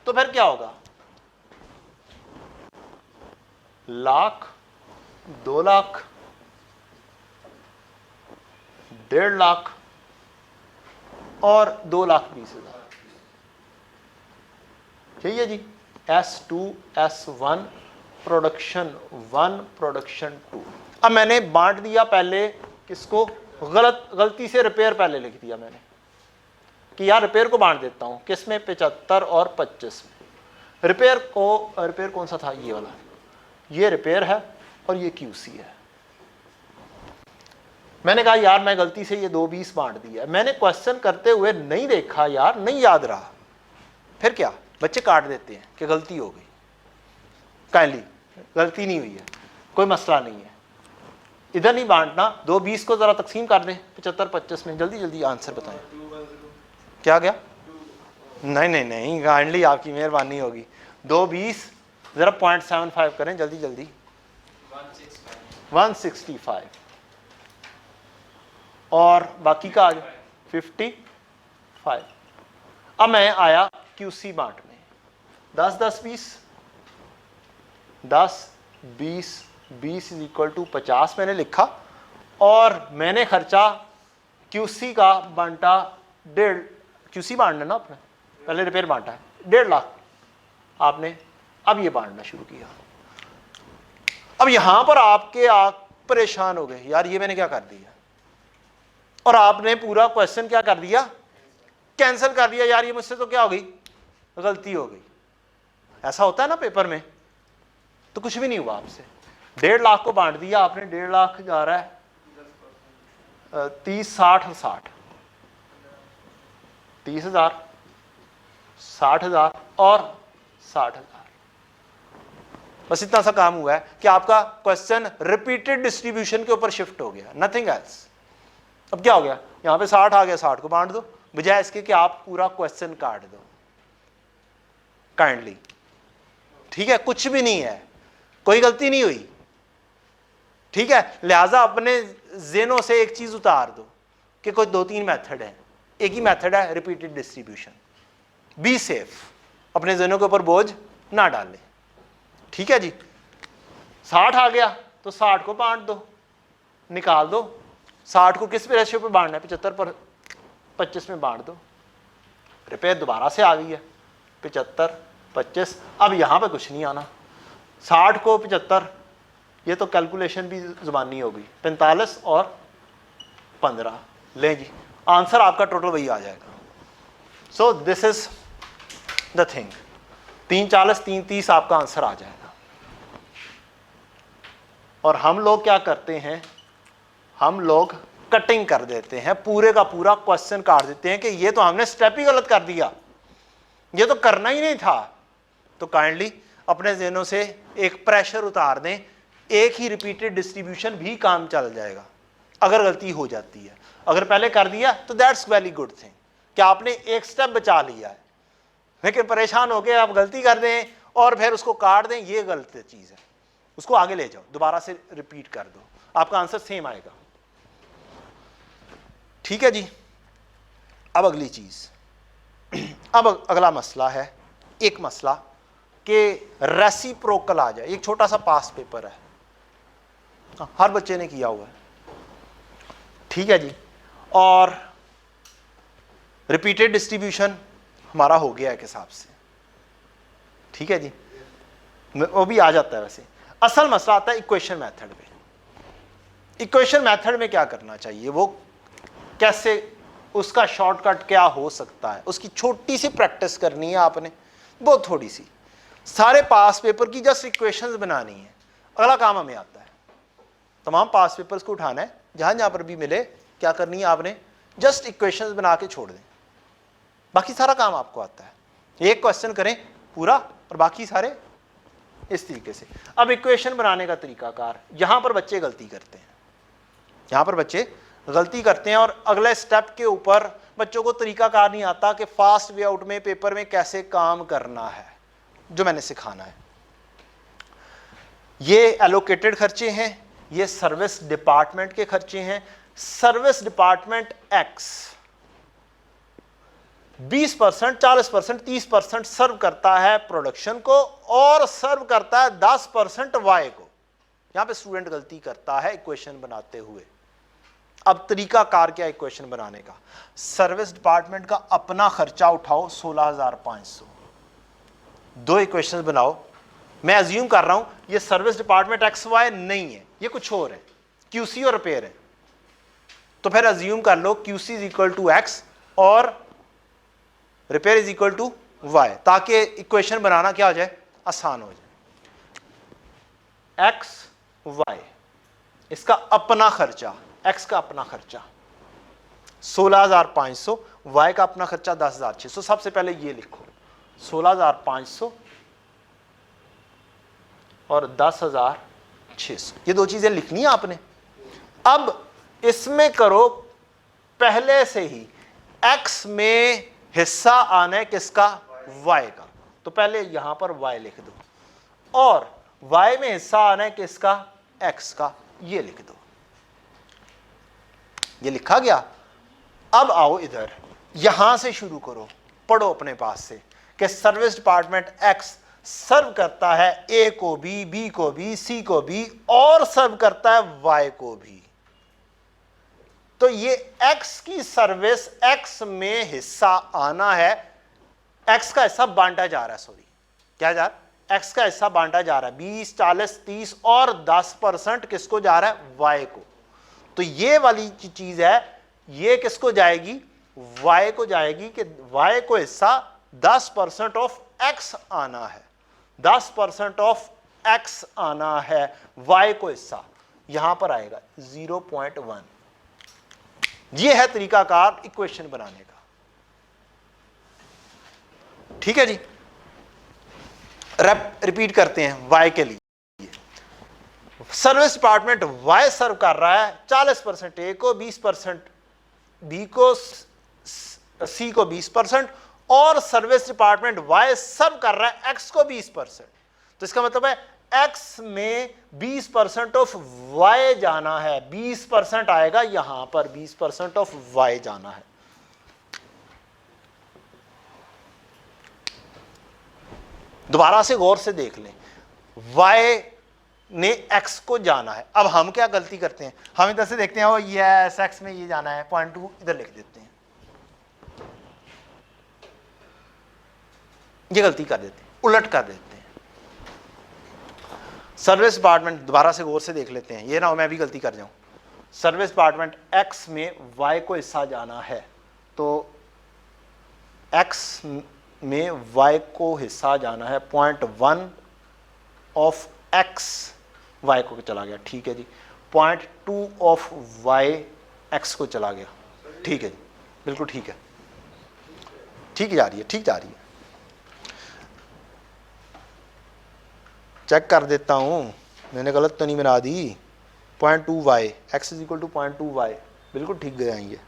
तो फिर क्या होगा? लाख, 2 लाख, 1.5 लाख और 2,20,000। चाहिए जी। S2 S1 production 1 production 2। अब मैंने बांट दिया पहले किसको, गलती से रिपेयर पहले लिख दिया मैंने कि यार रिपेयर को बांट देता हूं किस में, 75 और 25 में। रिपेयर कौन सा था, ये वाला, ये रिपेयर है और ये QC है। मैंने कहा यार मैं गलती से ये 220 बांट दिया, मैंने क्वेश्चन करते हुए नहीं देखा यार, नहीं याद रहा, फिर क्या, बच्चे काट देते हैं कि गलती हो गई। काइंडली गलती नहीं हुई है, कोई मसला नहीं है, इधर नहीं बांटना। 220 को जरा तकसीम कर दें 75-25 में, जल्दी जल्दी आंसर बताएं। क्या गया? नहीं, काइंडली आपकी मेहरबानी होगी। 220 जरा 0.75 करें, जल्दी जल्दी। 165 और बाकी का 55। अब मैं आया QC बांटने, 10-10-20, 10-20 20 इज इक्वल टू 50 मैंने लिखा, और मैंने खर्चा QC का बांटा 1.5, QC बांटना ना आपने, पहले रिपेयर बांटा है 1.5 लाख आपने, अब ये बांटना शुरू किया। अब यहां पर आप परेशान हो गए, यार ये मैंने क्या कर दिया, और आपने पूरा क्वेश्चन क्या कर दिया, कैंसिल कर दिया। यार ये मुझसे तो क्या हो गई, गलती हो गई। ऐसा होता है ना पेपर में, तो कुछ भी नहीं हुआ आपसे। 1.5 लाख को बांट दिया आपने, 1.5 लाख जा रहा है 30, 60 और 60, 30,000, 60,000 और 60,000। बस इतना सा काम हुआ है कि आपका क्वेश्चन रिपीटेड डिस्ट्रीब्यूशन के ऊपर शिफ्ट हो गया, नथिंग एल्स। अब क्या हो गया, यहां पे 60 आ गया, 60 को बांट दो, बजाय इसके कि आप पूरा क्वेश्चन काट दो। काइंडली, ठीक है, कुछ भी नहीं है, कोई गलती नहीं हुई, ठीक है। लिहाजा अपने ज़हनों से एक चीज उतार दो कि कोई 2-3 मेथड है, एक ही मेथड है रिपीटेड डिस्ट्रीब्यूशन। बी सेफ, अपने ज़हनों के ऊपर बोझ ना डालें, ठीक है जी। 60 आ गया तो 60 को बांट दो, निकाल दो। 60 को किस रेशियो पे बांटना है, 75 पर 25 में बांट दो। रिपेयर दोबारा से आ गई है, 75-25। अब यहां पे कुछ नहीं आना, 60 को 75, ये तो कैलकुलेशन भी जुबानी होगी, 45 और 15 लें जी, आंसर आपका टोटल वही आ जाएगा। So this is the thing, 340 330 आपका आंसर आ जाएगा। और हम लोग क्या करते हैं, हम लोग कटिंग कर देते हैं, पूरे का पूरा क्वेश्चन काट देते हैं कि ये तो हमने स्टेप ही गलत कर दिया, ये तो करना ही नहीं था। तो काइंडली अपने ज़हनों से एक प्रेशर उतार दें, एक ही रिपीटेड डिस्ट्रीब्यूशन भी काम चल जाएगा अगर गलती हो जाती है। अगर पहले कर दिया तो दैट्स वेरी गुड थिंग कि आपने एक स्टेप बचा लिया है, लेकिन परेशान होकर आप गलती कर दें और फिर उसको काट दें, ये गलत चीज़ है। उसको आगे ले जाओ, दोबारा से रिपीट कर दो, आपका आंसर सेम आएगा, ठीक है जी। अब अगली चीज़, अब अगला मसला है, एक मसला कि रेसिप्रोकल आ जाए। एक छोटा सा पास पेपर है, हर बच्चे ने किया हुआ है, ठीक है जी। और रिपीटेड डिस्ट्रीब्यूशन हमारा हो गया एक हिसाब से, ठीक है जी, वो भी आ जाता है। वैसे असल मसला आता है इक्वेशन मेथड में। इक्वेशन मेथड में क्या करना चाहिए, वो कैसे, उसका शॉर्टकट क्या हो सकता है, उसकी छोटी सी प्रैक्टिस करनी है आपने, बहुत थोड़ी सी, सारे पास पेपर की जस्ट इक्वेशंस बनानी है, अगला काम हमें आता है। तमाम पास पेपर्स को उठाना है, जहां जहां पर भी मिले क्या करनी है आपने, जस्ट इक्वेशंस बना के छोड़ दें, बाकी सारा काम आपको आता है। एक क्वेश्चन करें पूरा और बाकी सारे इस तरीके से। अब इक्वेशन बनाने का तरीकाकार, यहां पर बच्चे गलती करते हैं, यहां पर बच्चे गलती करते हैं और अगले स्टेप के ऊपर बच्चों को तरीकाकार नहीं आता कि फास्ट वे आउट में पेपर में कैसे काम करना है, जो मैंने सिखाना है। ये एलोकेटेड खर्चे हैं, ये सर्विस डिपार्टमेंट के खर्चे हैं। सर्विस डिपार्टमेंट एक्स 20%, 40%, 30% सर्व करता है प्रोडक्शन को और सर्व करता है 10% वाई को। यहां पे स्टूडेंट गलती करता है इक्वेशन बनाते हुए। अब तरीकाकार क्या इक्वेशन बनाने का, सर्विस डिपार्टमेंट का अपना खर्चा उठाओ 16,500, दो इक्वेशन बनाओ। मैं अज्यूम कर रहा हूं ये सर्विस डिपार्टमेंट एक्स वाई नहीं है, ये कुछ और है, क्यूसी और रिपेयर है। तो फिर अज्यूम कर लो QC is equal to X और repair is equal to Y, ताकि इक्वेशन बनाना क्या हो जाए, आसान हो जाए। एक्स वाई इसका अपना खर्चा, एक्स का अपना खर्चा 16,500, वाई का अपना खर्चा 10,600। सबसे पहले ये लिखो 16,500 और 10,600, ये दो चीजें लिखनी है आपने। अब इसमें करो पहले से ही एक्स में हिस्सा आना है किसका, वाई का, तो पहले यहां पर वाई लिख दो और वाई में हिस्सा आना है किसका, एक्स का, ये लिख दो। ये लिखा गया। अब आओ इधर, यहां से शुरू करो, पढ़ो अपने पास से कि सर्विस डिपार्टमेंट एक्स सर्व करता है ए को भी, बी को भी, सी को भी और सर्व करता है वाई को भी। तो ये एक्स की सर्विस, एक्स में हिस्सा आना है, एक्स का हिस्सा बांटा जा रहा है, सॉरी क्या जा रहा है, एक्स का हिस्सा बांटा जा रहा है 20, 40, 30 और 10% किसको जा रहा है, वाई को। तो ये वाली चीज है, ये किसको जाएगी, वाई को जाएगी, कि वाई को हिस्सा 10% ऑफ एक्स आना है, 10% ऑफ एक्स आना है, वाई को हिस्सा यहां पर आएगा 0.1। ये है तरीकाकार इक्वेशन बनाने का। ठीक है जी, रिपीट करते हैं वाई के लिए। सर्विस डिपार्टमेंट वाई सर्व कर रहा है 40% ए को, 20% बी को, सी को 20% और सर्विस डिपार्टमेंट वाई सर्व कर रहा है एक्स को 20%। तो इसका मतलब है एक्स में 20% ऑफ वाई जाना है, 20% आएगा यहां पर, 20% ऑफ वाई जाना है। दोबारा से गौर से देख लें, वाई ने एक्स को जाना है। अब हम क्या गलती करते हैं, हम इधर से देखते हैं वो यस एक्स में ये जाना है, 0.2 इधर लिख देते हैं, ये गलती कर देते हैं, उलट कर देते हैं। सर्विस डिपार्टमेंट, दोबारा से गौर से देख लेते हैं, ये ना हो मैं भी गलती कर जाऊं। सर्विस डिपार्टमेंट एक्स में वाई को हिस्सा जाना है, तो एक्स में वाई को हिस्सा जाना है 0.1 ऑफ एक्स, वाई को चला गया, ठीक है जी। 0.2 ऑफ वाई एक्स को चला गया, ठीक है जी, बिल्कुल ठीक है, ठीक जा रही है, ठीक जा रही है। चेक कर देता हूं मैंने गलत तो नहीं बना दी। 0.2 Y X is equal to 0.2 Y, बिल्कुल ठीक गए हैं, ये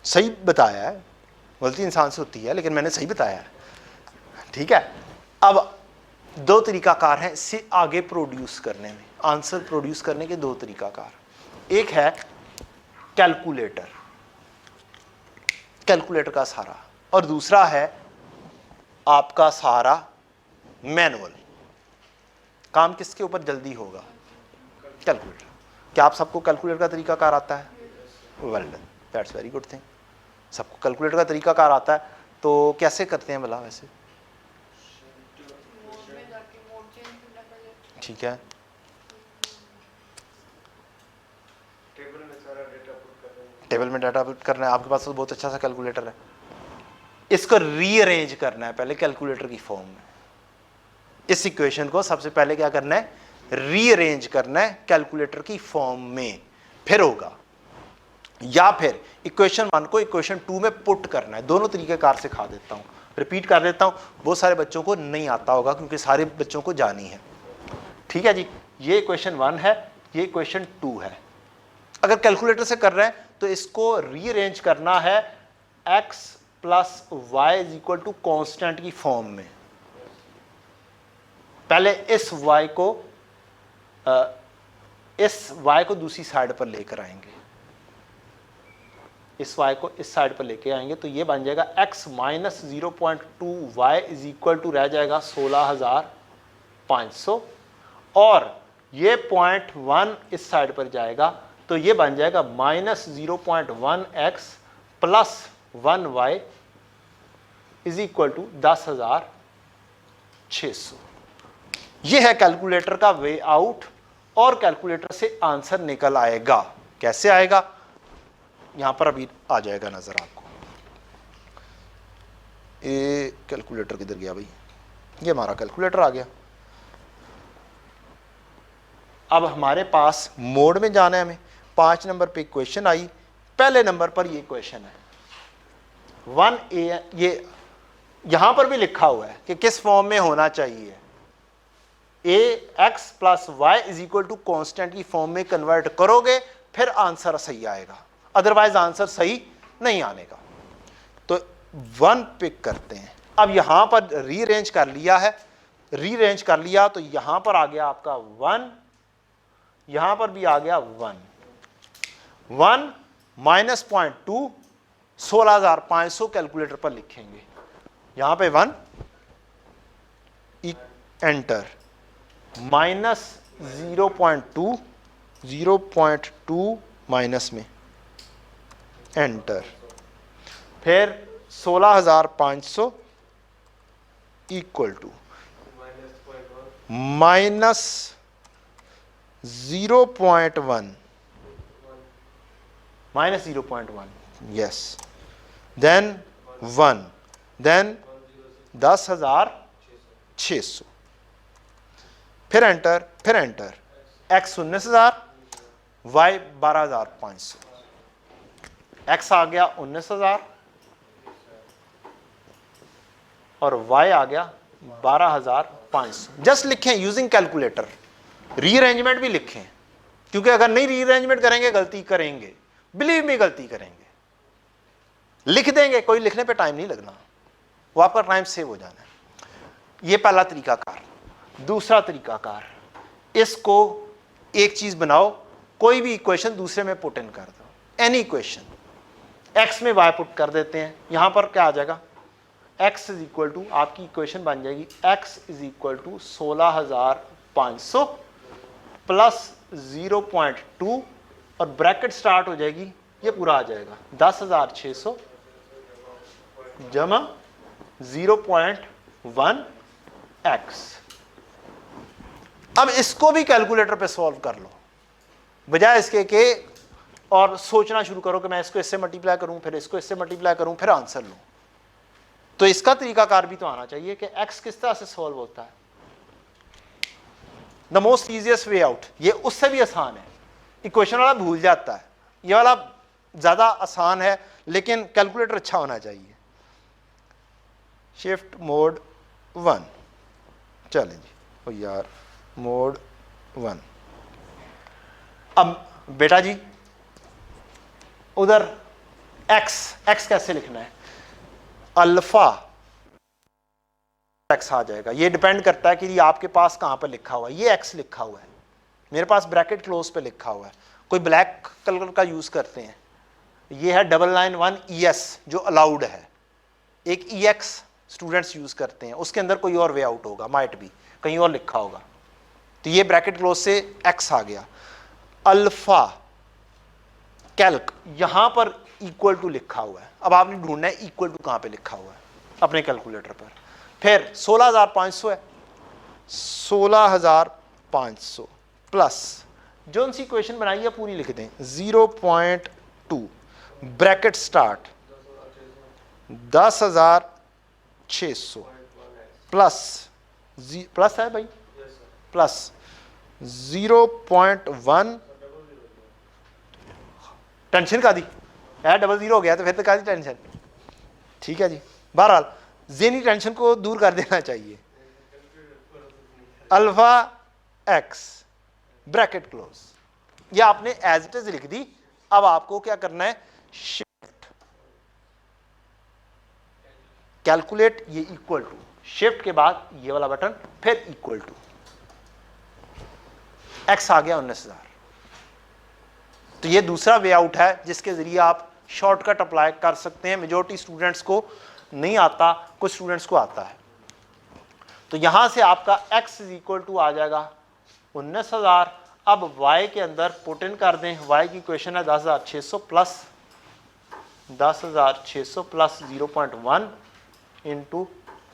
सही बताया है। गलती इंसान से होती है लेकिन मैंने सही बताया है, ठीक है। अब दो तरीकाकार हैं इससे आगे प्रोड्यूस करने में, आंसर प्रोड्यूस करने के दो तरीकाकार। एक है कैलकुलेटर, कैलकुलेटर का सहारा, और दूसरा है आपका सहारा मैनुअल। काम किसके ऊपर जल्दी होगा, कैलकुलेटर। क्या आप सबको कैलकुलेटर का तरीकाकार आता है, well done, that's very good thing. सबको कैलकुलेटर का तरीकाकार आता है, तो कैसे करते हैं भला वैसे, ठीक है, टेबल में डाटा पुट करना है। आपके पास तो बहुत अच्छा सा कैलकुलेटर है, इसको रीअरेंज करना है पहले कैलकुलेटर की फॉर्म में। इस इक्वेशन को सबसे पहले क्या करना है, रीअरेंज करना है कैलकुलेटर की फॉर्म में, फिर होगा। या फिर इक्वेशन 1 को इक्वेशन 2 में पुट करना है। दोनों तरीके कार सिखा देता हूं, रिपीट कर देता हूं, बहुत सारे बच्चों को नहीं आता होगा क्योंकि सारे बच्चों को जानी है। ठीक है जी, ये इक्वेशन 1 है, ये इक्वेशन 2 है। अगर कैलकुलेटर से कर रहे हैं तो इसको रीअरेंज करना है x plus Y is equal to constant की फॉर्म में। पहले इस y को दूसरी साइड पर लेकर आएंगे, इस y को इस साइड पर लेके आएंगे तो ये बन जाएगा x minus 0.2 y is equal to रह जाएगा 16,500 और ये 0.1 इस साइड पर जाएगा तो ये बन जाएगा minus 0.1x plus 1y is equal to 10,600। ये है कैलकुलेटर का वे आउट और कैलकुलेटर से आंसर निकल आएगा। कैसे आएगा, यहां पर अभी आ जाएगा नजर आपको। ये कैलकुलेटर किधर गया भाई, ये हमारा कैलकुलेटर आ गया। अब हमारे पास मोड में जाना है, हमें 5 नंबर पे क्वेश्चन आई। पहले नंबर पर ये क्वेश्चन है 1a, ये यहां पर भी लिखा हुआ है कि किस फॉर्म में होना चाहिए। ax plus Y is equal to constant की फॉर्म में कन्वर्ट करोगे फिर आंसर सही आएगा, अदरवाइज आंसर सही नहीं आने का। तो 1 पिक करते हैं। अब यहां पर रीअरेंज कर लिया है, रीअरेंज कर लिया तो यहां पर आ गया आपका 1, यहां पर भी आ गया 1 माइनस 0.2 16,500 कैलकुलेटर पर लिखेंगे। यहां पे 1 एंटर माइनस 0.2 माइनस में एंटर, फिर 16,500 equal to minus 0.1 yes, then 1, then 10,600, फिर एंटर, फिर एंटर, x 19,000 y 12,500, x आ गया 19,000 और y आ गया 12,500। जस्ट लिखें यूजिंग कैलकुलेटर, रीअरेंजमेंट भी लिखें क्योंकि अगर नहीं रीअरेंजमेंट करेंगे गलती करेंगे, बिलीव मी गलती करेंगे। लिख देंगे, कोई लिखने पे टाइम नहीं लगना, वो आपका टाइम सेव हो जाना है। ये पहला तरीकाकार। दूसरा तरीकाकार, इसको एक चीज बनाओ, कोई भी इक्वेशन दूसरे में पुट इन कर दो। एनी इक्वेशन, x में y पुट कर देते हैं, यहां पर क्या आ जाएगा, x इज इक्वल टू, आपकी इक्वेशन बन जाएगी x is equal to 16,500 plus 0.2 और ब्रैकेट स्टार्ट हो जाएगी, ये पूरा आ जाएगा 10,600 जमा 0.1x। अब इसको भी कैलकुलेटर पे सॉल्व कर लो, बजाय इसके के और सोचना शुरू करो कि मैं इसको इससे मल्टीप्लाई करूं, फिर इसको इससे मल्टीप्लाई करूं, फिर आंसर लूं। तो इसका तरीकाकार भी तो आना चाहिए कि x किस तरह से सॉल्व होता है। The most easiest way out, ये उससे भी आसान है। इक्वेशन वाला भूल जाता है, ये वाला ज्यादा आसान है, लेकिन कैलकुलेटर अच्छा होना चाहिए। शिफ्ट मोड 1, चलें जी, ओ यार मोड 1। अब बेटा जी उधर x कैसे लिखना है, अल्फा x आ जाएगा। ये डिपेंड करता है कि ये आपके पास कहां पर लिखा हुआ है। ये x लिखा हुआ है, मेरे पास ब्रैकेट क्लोज पे लिखा हुआ है, कोई ब्लैक कलर का यूज करते हैं। ये है 991 ES जो अलाउड है, एक EX स्टूडेंट्स यूज करते हैं, उसके अंदर कोई और वे आउट होगा, माइट भी कहीं और लिखा होगा। तो ये ब्रैकेट क्लोज से x आ गया। अल्फा कैल्क यहां पर इक्वल टू लिखा हुआ है, अब आपने ढूंढना है इक्वल टू कहां पे लिखा हुआ है अपने कैलकुलेटर पर। फिर 16,500 है, 16,500 प्लस जो सी इक्वेशन बनाई है पूरी लिख दें, 0.2 ब्रैकेट स्टार्ट 10,600 प्लस प्लस है भाई, प्लस 0.1, टेंशन का दी है, डबल जीरो हो गया तो फिर तो का दी टेंशन। ठीक है जी, बहरहाल ज़हनी टेंशन को दूर कर देना चाहिए। अल्फा एक्स ब्रैकेट क्लोज, ये आपने एज इट इज लिख दी। अब आपको क्या करना है, शिफ्ट कैलकुलेट, ये इक्वल टू, शिफ्ट के बाद ये वाला बटन, फिर इक्वल टू, एक्स आ गया 19,000। तो ये दूसरा वे आउट है जिसके जरिए आप शॉर्टकट अप्लाई कर सकते हैं। मेजॉरिटी स्टूडेंट्स को नहीं आता, कुछ स्टूडेंट्स को आता है। तो यहां से आपका x इज इक्वल टू आ जाएगा 19,000। अब y के अंदर पुट इन कर दें, y की इक्वेशन है 10,600 प्लस 10,600 प्लस 0.1 इंटू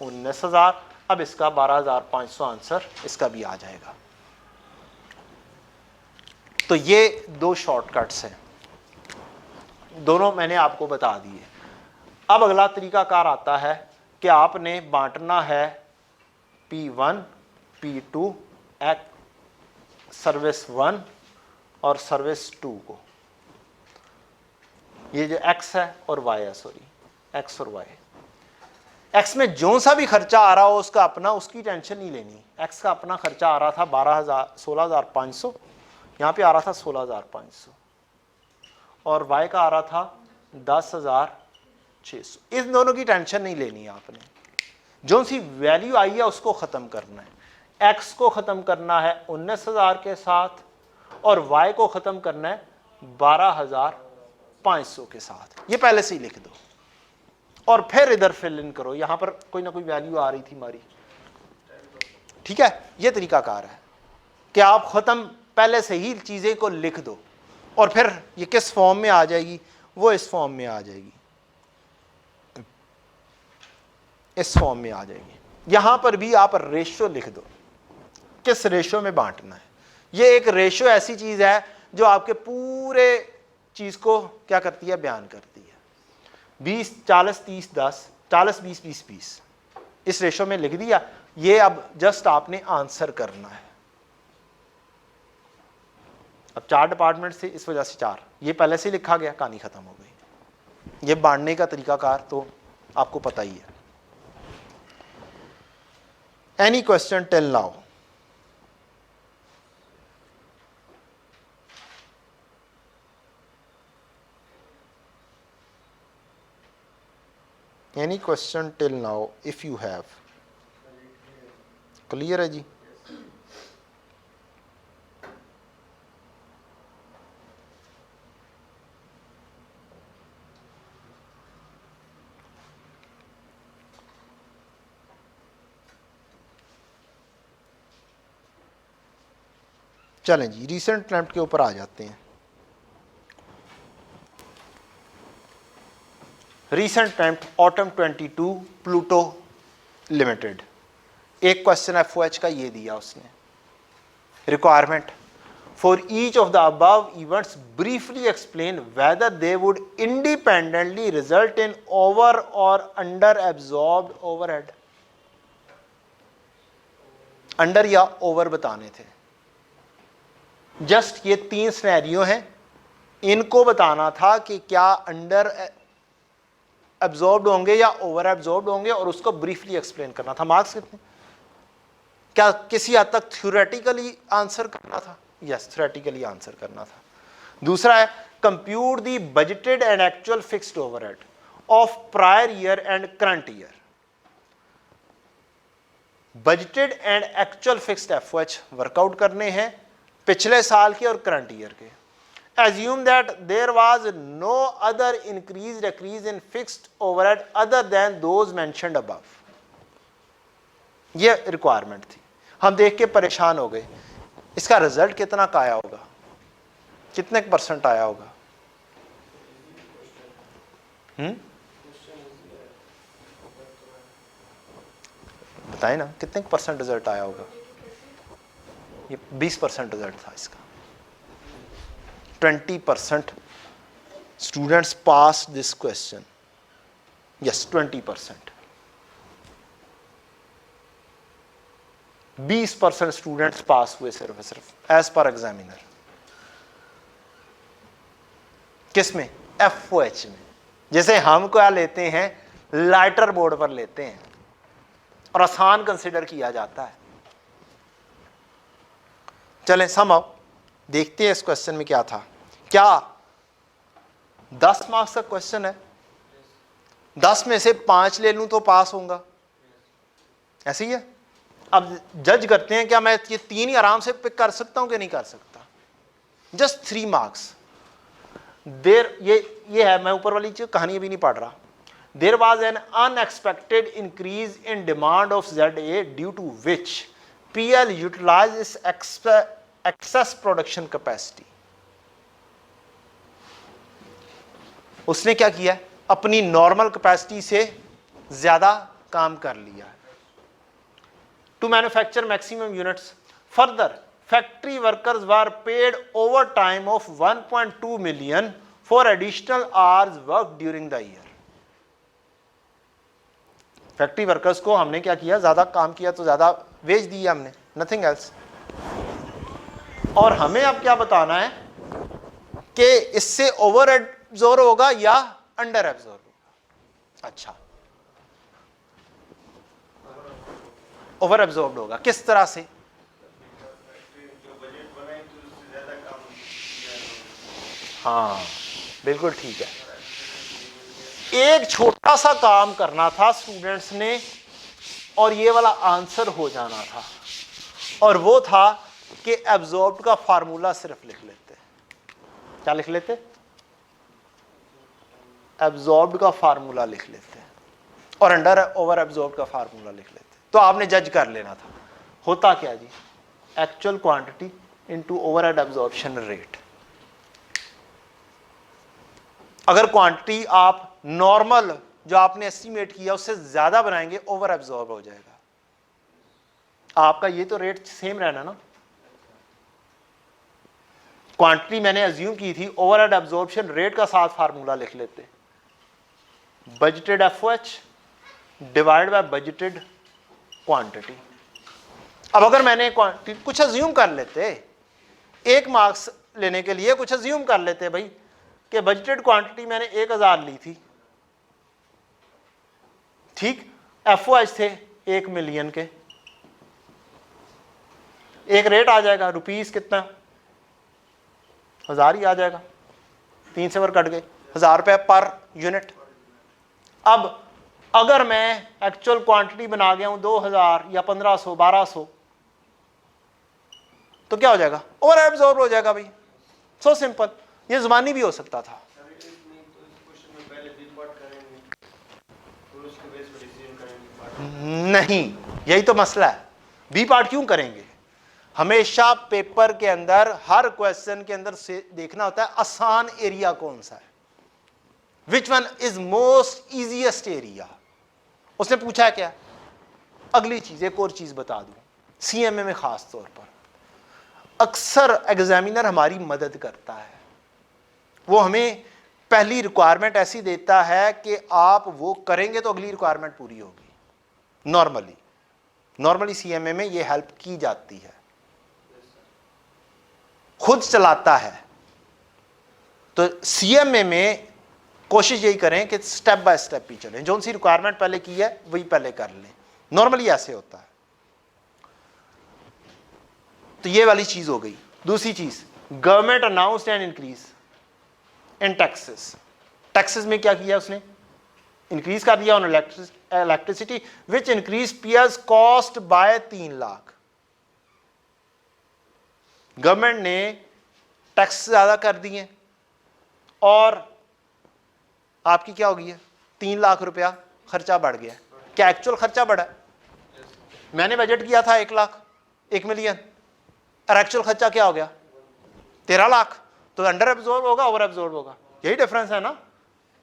19,000। अब इसका 12,500 आंसर इसका भी आ जाएगा। तो ये दो शॉर्टकट्स हैं, दोनों मैंने आपको बता दिए। अब अगला तरीकाकार आता है कि आपने बांटना है P1 P2 सर्विस 1 और सर्विस 2 को। ये जो x है और y है, सॉरी x और y, x में जो सा भी खर्चा आ रहा हो उसका अपना, उसकी टेंशन नहीं लेनी। x का अपना खर्चा आ रहा था 16,500, यहाँ पे आ रहा था 16,500, और y का आ रहा था 10,600। इन दोनों की टेंशन नहीं लेनी आपने। जो सी वैल्यू आई है उसको ख़त्म करना है। x को ख़त्म करना है 19,000 के साथ, और y को ख़त्म करना है 12,500 के साथ। ये पहले से ही लिख दो और फिर इधर फिल इन करो। यहाँ पर कोई ना कोई वैल्यू आ रही थी हमारी, ठीक है। ये तरीकाकार है कि आप ख़त्म पहले से ही चीज़ें को लिख दो, और फिर ये किस फॉर्म में आ जाएगी, वो इस फॉर्म में आ जाएगी, इस फॉर्म में आ जाएगी। यहां पर भी आप रेशो लिख दो, किस रेशो में बांटना है। ये एक रेशो ऐसी चीज है जो आपके पूरे चीज को क्या करती है, बयान करती है। 20 40 30 10, 40 20 20 20, इस रेशो में लिख दिया। ये अब जस्ट आपने आंसर करना है। अब 4 डिपार्टमेंट से, इस वजह से 4, ये पहले से लिखा गया, कहानी खत्म हो गई। ये बांटने का तरीकाकार तो आपको पता ही है। Any question till now? Any question till now if you have? Clear है जी? चलें जी, रीसेंट अटेम्प्ट के ऊपर आ जाते हैं। Recent attempt autumn 22 Pluto limited. एक क्वेश्चन FOH का ये दिया उसने, requirement for each of the above events briefly explain whether they would independently result in over और अंडर एब्जॉर्ब्ड ओवरहेड। अंडर या ओवर बताने थे। जस्ट ये 3 सिनेरियो हैं, इनको बताना था कि क्या अंडर एब्जॉर्ब्ड होंगे या ओवर एब्जॉर्ब्ड होंगे, और उसको ब्रीफली एक्सप्लेन करना था। मार्क्स कितने? क्या किसी हद तक थ्योरेटिकली आंसर करना था? यस, थ्योरेटिकली आंसर करना था। दूसरा है compute the budgeted and actual fixed overhead of prior year and current year. Budgeted and actual fixed FOH workout करने हैं, पिछले साल के और करंट ईयर के। Assume that there was no other increase decrease in fixed overhead other than those mentioned above. ये रिक्वायरमेंट थी। हम देख के परेशान हो गए, इसका रिजल्ट कितना का आया होगा, कितने % आया होगा? बताए ना, कितने % रिजल्ट आया होगा? ये 20% रिजल्ट था इसका। 20% students passed this question. Yes 20%। 20% students pass हुए सिर्फ एज पर एग्जामिनर। किसमें? FOH में। जैसे हम क्या लेते हैं, लाइटर बोर्ड पर लेते हैं और आसान कंसिडर किया जाता है। चलें सम आओ, देखते हैं इस क्वेश्चन में क्या था। क्या 10 मार्क्स का क्वेश्चन है, 10 में से 5 ले लूं तो पास होऊंगा, ऐसे ही है। अब जज करते हैं क्या मैं ये 3 ही आराम से पिक कर सकता हूं कि नहीं कर सकता। Just 3 marks. देर ये है, मैं ऊपर वाली कहानी अभी नहीं पढ़ रहा। There was an unexpected increase in demand of ZA due to which PL utilise इस एक्सेस प्रोडक्शन कैपेसिटी। उसने क्या किया, अपनी नॉर्मल कैपेसिटी से ज्यादा काम कर लिया to manufacture maximum units. Further factory workers were paid overtime of 1.2 million for additional hours worked during the year। Factory workers को हमने क्या किया, ज्यादा काम किया तो ज्यादा वेज दिया हमने, नथिंग एल्स। और हमें अब क्या बताना है कि इससे ओवर एब्जॉर्ब होगा या अंडर एब्जॉर्ब होगा। अच्छा, ओवर एब्जॉर्ब होगा, किस तरह से? हाँ बिल्कुल ठीक है। एक छोटा सा काम करना था स्टूडेंट्स ने और ये वाला आंसर हो जाना था, और वो था कि एब्जॉर्ब्ड का फार्मूला सिर्फ लिख लेते। क्या लिख लेते? एब्जॉर्ब्ड का फार्मूला लिख लेते और अंडर ओवर एब्जॉर्ब्ड का फार्मूला लिख लेते। तो आपने जज कर लेना था होता क्या जी, actual quantity into overhead absorption rate. अगर क्वांटिटी आप नॉर्मल जो आपने एस्टिमेट किया उससे ज्यादा बनाएंगे, ओवर एब्जॉर्ब हो जाएगा। आपका ये तो रेट सेम रहना ना। क्वांटिटी मैंने अज्यूम की थी, ओवरहेड एब्जॉर्प्शन रेट का साथ फार्मूला लिख लेते, budgeted FOH divide by budgeted quantity. अब अगर मैंने क्वांटिटी कुछ अज्यूम कर लेते, 1 मार्क्स लेने के लिए कुछ अज्यूम कर लेते भाई कि बजटेड क्वांटिटी मैंने 1000 ली थी, ठीक, FOH थे 1 मिलियन के, एक रेट आ जाएगा रुपीस कितना, 1000 ही आ जाएगा, 3 से वर कट गए, 1000 रुपये पर यूनिट। अब अगर मैं एक्चुअल क्वांटिटी बना गया हूं 2000 या 1500 1200, तो क्या हो जाएगा, ओवर एब्जॉर्ब हो जाएगा भाई। So simple. ये जुबानी भी हो सकता था। नहीं, यही तो मसला है, बी पार्ट क्यों करेंगे। हमेशा पेपर के अंदर हर क्वेश्चन के अंदर से देखना होता है आसान एरिया कौन सा है, which one is most easiest area. उसने पूछा है क्या, अगली चीज एक और चीज बता दूं, CMA में खास तौर पर अक्सर एग्जामिनर हमारी मदद करता है। वो हमें पहली रिक्वायरमेंट ऐसी देता है कि आप वो करेंगे तो अगली रिक्वायरमेंट पूरी होगी। नॉर्मली CMA में ये हेल्प की जाती है, खुद चलाता है। तो CMA में कोशिश यही करें कि स्टेप बाय स्टेप ही चलें, जो सी रिक्वायरमेंट पहले की है वही पहले कर लें। नॉर्मली ऐसे होता है। तो ये वाली चीज हो गई। दूसरी चीज, government announced an increase in taxes. Taxes में क्या किया उसने, इंक्रीज कर दिया on electricity which increase PS cost by 3 lakh. Government ने टैक्स ज्यादा कर दिए और आपकी क्या हो गई है, 3 लाख रुपया खर्चा बढ़ गया। क्या एक्चुअल खर्चा बढ़ा? मैंने बजट किया था 1 लाख 1 मिलियन, और एक्चुअल खर्चा क्या हो गया 13 लाख। तो अंडर एब्जॉर्ब होगा ओवर एब्जॉर्ब होगा, यही डिफरेंस है ना।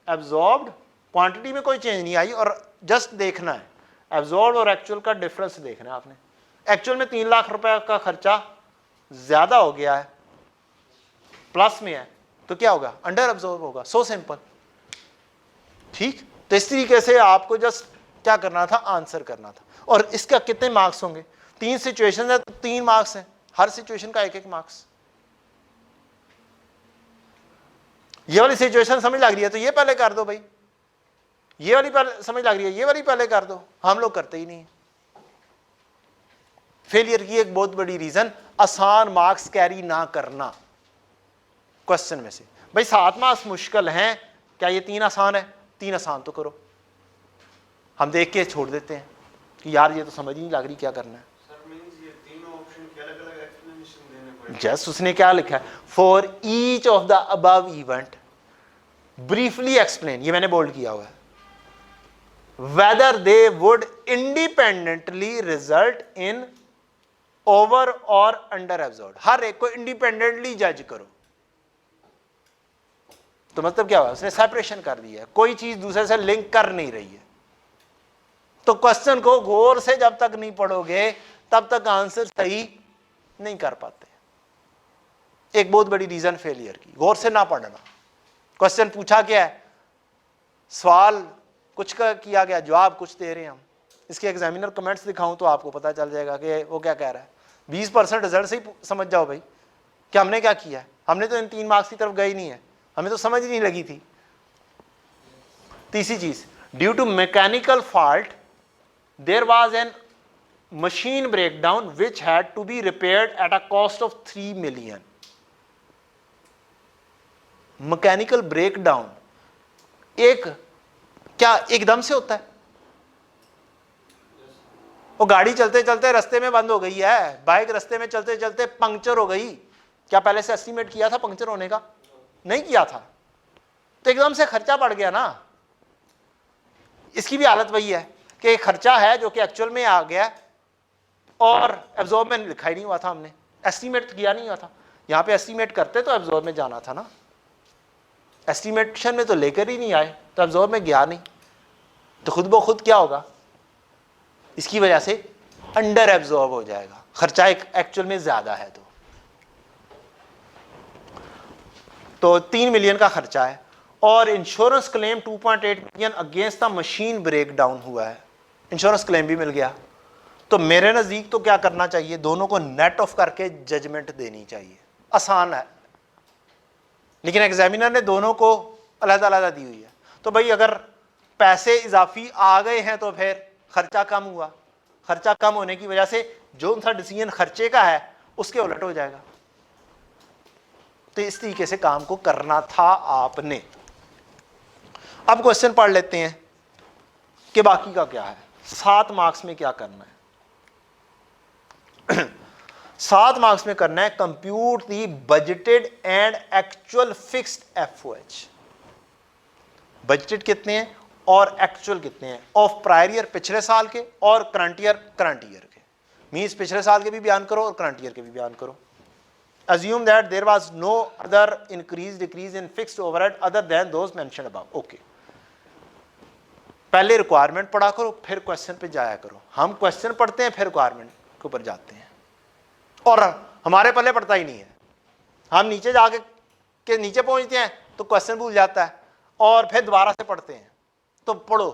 एब्जॉर्ब्ड क्वांटिटी में कोई चेंज नहीं आई, और जस्ट देखना है एब्जॉर्ब और एक्चुअल का डिफरेंस देखना है आपने। एक्चुअल में 3 लाख रुपए का खर्चा ज्यादा हो गया है, प्लस में है, तो क्या होगा, अंडर एब्जॉर्ब होगा। सो सिंपल, ठीक। तो इस तरीके से आपको जस्ट क्या करना था, आंसर करना था। और इसका कितने मार्क्स होंगे, 3 सिचुएशन है तो 3 मार्क्स हैं, हर सिचुएशन का 1-1 मार्क्स। ये वाली सिचुएशन समझ लग रही है तो ये पहले कर दो भाई, ये वाली पहले समझ लग रही है, ये वाली पहले कर दो। हम लोग करते ही नहीं। फेलियर की एक बहुत बड़ी रीजन आसान मार्क्स कैरी ना करना क्वेश्चन में से। भाई 7 मार्क्स मुश्किल हैं, क्या ये 3 आसान है? 3 आसान तो करो। हम देख के छोड़ देते हैं कि यार ये तो समझ ही नहीं लग रही क्या करना है। सर मींस ये तीनों ऑप्शन के अलग-अलग एक्सप्लेनेशन देने पड़ेंगे। जस्ट उसने क्या लिखा है, for each of the above event briefly explain, ये मैंने बोल्ड किया हुआ है, whether they would independently result in over और अंडर एब्जॉर्ब। हर एक को इंडिपेंडेंटली जज करो। तो मतलब क्या हुआ, उसने सेपरेशन कर दिया है, कोई चीज दूसरे से लिंक कर नहीं रही है। तो क्वेश्चन को गौर से जब तक नहीं पढ़ोगे तब तक आंसर सही नहीं कर पाते। एक बहुत बड़ी रीजन फेलियर की, गौर से ना पढ़ना। क्वेश्चन पूछा क्या है, सवाल कुछ का किया गया, जवाब कुछ दे रहे हैं हम। इसके एग्जामिनर कमेंट्स दिखाऊं तो आपको पता चल जाएगा कि वो क्या कह रहा है। 20% रिजल्ट से ही समझ जाओ भाई कि हमने क्या किया है। हमने तो इन 3 मार्क्स की तरफ गए ही नहीं है, हमें तो समझ ही नहीं लगी थी। तीसरी चीज, due to mechanical fault there was an machine breakdown which had to be repaired at a cost of 3 million. Mechanical breakdown एक क्या एकदम से होता है? वो गाड़ी चलते चलते रास्ते में बंद हो गई है, बाइक रास्ते में चलते चलते पंक्चर हो गई, क्या पहले से एस्टीमेट किया था पंक्चर होने का? नहीं किया था, तो एकदम से खर्चा बढ़ गया ना। इसकी भी हालत वही है कि खर्चा है जो कि एक्चुअल में आ गया और एब्जॉर्ब में लिखा ही नहीं हुआ था, हमने एस्टीमेट किया नहीं हुआ था। यहां पे एस्टीमेट करते तो एब्जॉर्ब में जाना था ना, एस्टीमेशन में तो लेकर ही नहीं आए तो एब्जॉर्ब में गया नहीं, तो खुद ब खुद क्या होगा, इसकी वजह से अंडर एब्जॉर्ब हो जाएगा, खर्चा एक्चुअल में ज्यादा है। तो 3 मिलियन का खर्चा है और insurance claim 2.8 million against the machine breakdown हुआ है, इंश्योरेंस क्लेम भी मिल गया। तो मेरे नज़दीक तो क्या करना चाहिए, दोनों को नेट ऑफ करके जजमेंट देनी चाहिए। आसान है, लेकिन एग्जामिनर ने दोनों को अलग-अलग दी हुई है। तो भाई अगर पैसे इजाफी आ गए हैं तो फिर खर्चा कम हुआ, खर्चा कम होने की वजह से जो सा डिसीजन खर्चे का है उसके उलट हो जाएगा। तो इस तरीके से काम को करना था आपने। अब क्वेश्चन पढ़ लेते हैं कि बाकी का क्या है, 7 मार्क्स में क्या करना है। 7 मार्क्स में करना है compute the budgeted and actual fixed FOH. Budgeted कितने हैं और एक्चुअल कितने हैं ऑफ प्रायर ईयर पिछले साल के और करंट ईयर के। मींस पिछले साल के भी बयान करो और करंट ईयर के भी बयान करो। Assume that there was no other decrease in fixed overhead other than those mentioned above. Okay. पहले रिक्वायरमेंट पढ़ा करो फिर क्वेश्चन पे जाया करो। हम क्वेश्चन पढ़ते हैं फिर रिक्वायरमेंट के ऊपर जाते हैं और हमारे पल्ले पड़ता ही नहीं है। हम नीचे जाके के नीचे पहुंचते हैं तो क्वेश्चन भूल जाता है और फिर दोबारा से पढ़ते हैं। तो पढ़ो,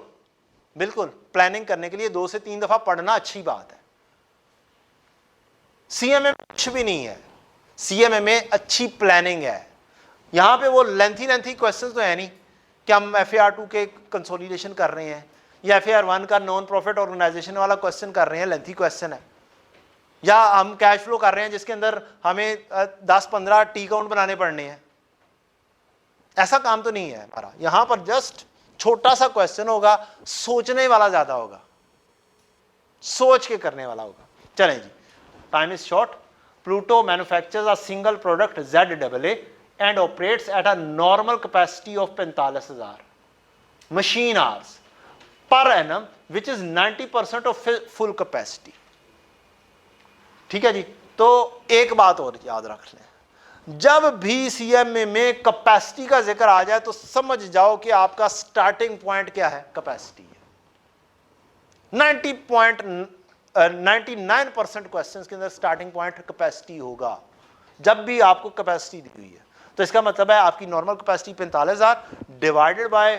बिल्कुल प्लानिंग करने के लिए 2 से 3 दफा पढ़ना अच्छी बात है। सीएमए कुछ भी नहीं है, सीएमए में अच्छी प्लानिंग है। यहां पे वो लेंथी क्वेश्चंस तो है नहीं कि हम FAR2 के कंसोलिडेशन कर रहे हैं या FAR1 का नॉन प्रॉफिट ऑर्गेनाइजेशन वाला क्वेश्चन कर रहे हैं, लेंथी क्वेश्चन है, या हम कैश फ्लो कर रहे हैं जिसके अंदर हमें 10-15 टी काउंट बनाने पड़ने हैं। ऐसा काम तो नहीं है हमारा। यहां पर जस्ट छोटा सा क्वेश्चन होगा, सोचने वाला ज्यादा होगा, सोच के करने वाला होगा। चलें जी, time is short. Pluto manufactures a single product ZAA and operates at a normal capacity of 45,000 machine hours per annum, which is 90% of full capacity. ठीक है जी। तो एक बात और याद रख लें, जब भी सीएमए में कैपेसिटी का जिक्र आ जाए तो समझ जाओ कि आपका स्टार्टिंग पॉइंट क्या है, कैपेसिटी है। 99% क्वेश्चंस के अंदर स्टार्टिंग पॉइंट कैपेसिटी होगा जब भी आपको कैपेसिटी दी हुई है। तो इसका मतलब है आपकी नॉर्मल कैपेसिटी 45,000 डिवाइडेड बाय